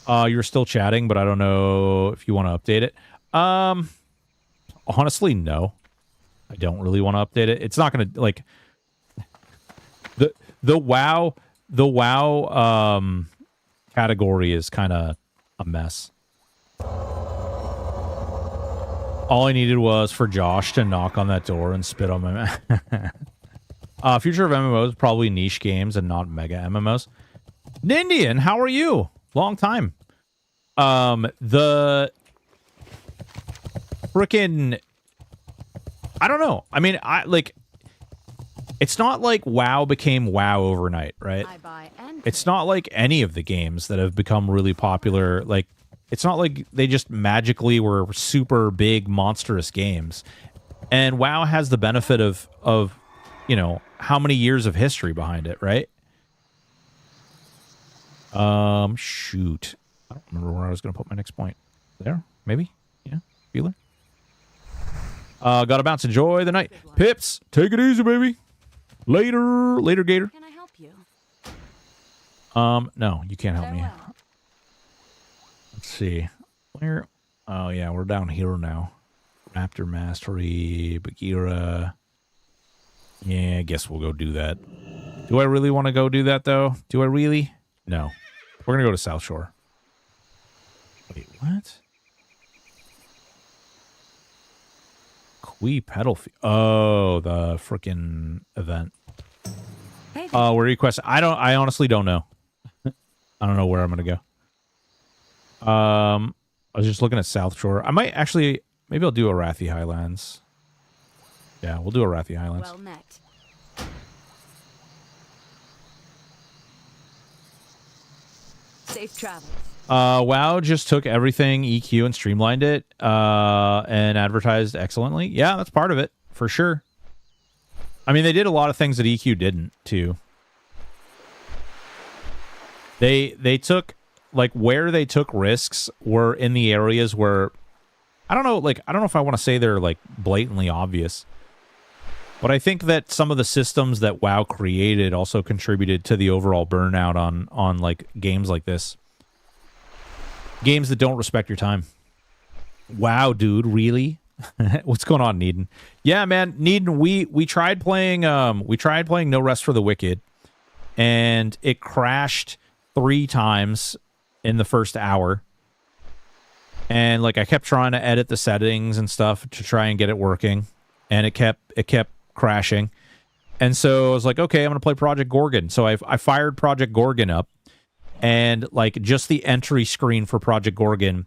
You're still chatting, but I don't know if you want to update it. Honestly, no. I don't really want to update it. It's not going to, like, the WoW category is kind of a mess. All I needed was for Josh to knock on that door and spit on my future of MMOs, probably niche games and not mega MMOs. Nindian, how are you? Long time. The frickin' I don't know. I mean, it's not like WoW became WoW overnight, right? It's not like any of the games that have become really popular, like, it's not like they just magically were super big, monstrous games. And WoW has the benefit of how many years of history behind it, right? Shoot. I don't remember where I was going to put my next point. There? Maybe? Yeah? Feeler? Gotta bounce. Enjoy the night. Pips, take it easy, baby. Later, Gator. Can I help you? No, you can't help me. Let's see. Where? Oh, yeah, we're down here now. Raptor Mastery, Bagheera. Yeah, I guess we'll go do that. Do I really want to go do that, though? Do I really? No. We're going to go to South Shore. Wait, what? Kui Pedal. Oh, the freaking event. Hey, where request? I honestly don't know. I don't know where I'm going to go. I was just looking at South Shore. I might actually, maybe I'll do Arathi Highlands. Yeah, we'll do Arathi Highlands. well met. Safe travels. WoW just took everything EQ and streamlined it and advertised excellently. Yeah, that's part of it, for sure. I mean, they did a lot of things that EQ didn't, too. They took, like, where they took risks were in the areas where, I don't know if I want to say they're, like, blatantly obvious. But I think that some of the systems that WoW created also contributed to the overall burnout on like, games like this. Games that don't respect your time. Wow, dude, really? What's going on, Needon? Yeah, man, Needon, we tried playing No Rest for the Wicked, and it crashed 3 times in the first hour. And like I kept trying to edit the settings and stuff to try and get it working, and it kept crashing. And so I was like, okay, I'm gonna play Project Gorgon. So I fired Project Gorgon up, and like just the entry screen for Project Gorgon,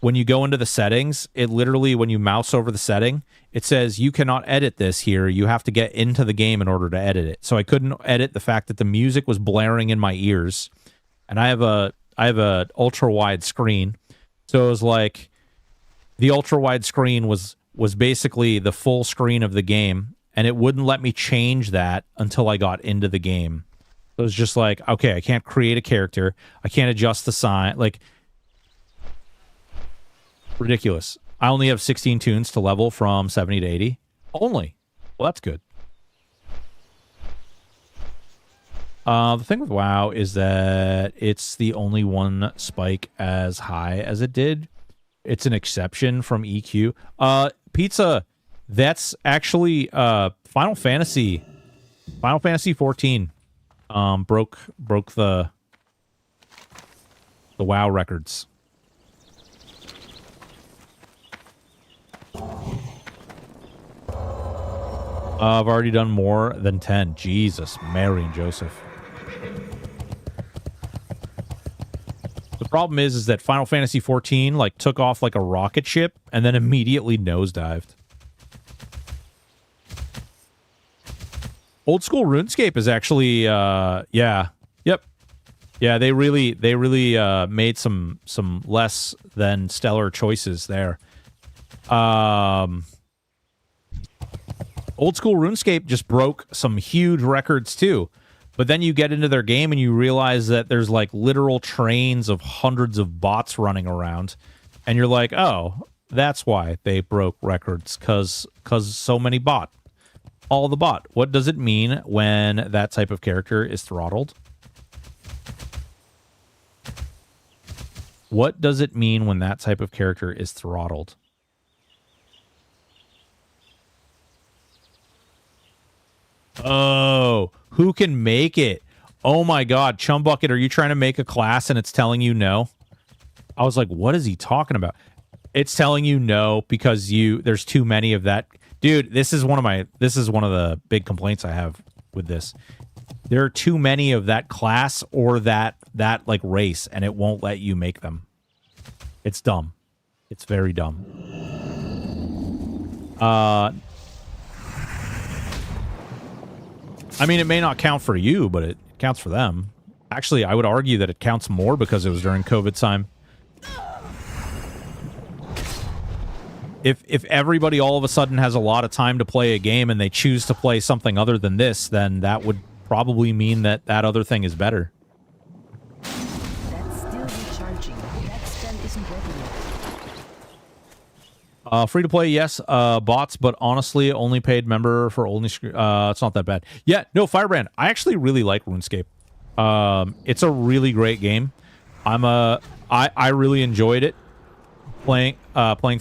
when you go into the settings, it literally, when you mouse over the setting, it says you cannot edit this here. You have to get into the game in order to edit it. So I couldn't edit the fact that the music was blaring in my ears, and I have a ultra wide screen. So it was like the ultra wide screen was basically the full screen of the game, and it wouldn't let me change that until I got into the game. So it was just like, okay, I can't create a character. I can't adjust the sign. Like, ridiculous. I only have 16 tunes to level from 70 to 80. Only. Well, that's good. The thing with WoW is that it's the only one spike as high as it did. It's an exception from EQ. Pizza, that's actually Final Fantasy 14 broke the WoW records. I've already done more than 10. Jesus, Mary and Joseph. The problem is that Final Fantasy 14 like took off like a rocket ship and then immediately nosedived. Old school RuneScape is actually yeah. Yep. Yeah, they really made some less than stellar choices there. Old school RuneScape just broke some huge records too. But then you get into their game and you realize that there's like literal trains of hundreds of bots running around. And you're like, oh, that's why they broke records, because so many bot. All the bot. What does it mean when that type of character is throttled? What does it mean when that type of character is throttled? Oh, who can make it? Oh my God, Chumbucket, are you trying to make a class and it's telling you no? I was like, what is he talking about? It's telling you no because there's too many of that. Dude, this is one of the big complaints I have with this. There are too many of that class or that like race, and it won't let you make them. It's dumb. It's very dumb. I mean, it may not count for you, but it counts for them. Actually, I would argue that it counts more because it was during COVID time. If everybody all of a sudden has a lot of time to play a game and they choose to play something other than this, then that would probably mean that other thing is better. That's still recharging. That spell isn't ready yet. Free to play, yes. Bots, but honestly, only paid member for only. It's not that bad. Yeah, no, Firebrand. I actually really like RuneScape. It's a really great game. I really enjoyed it playing through.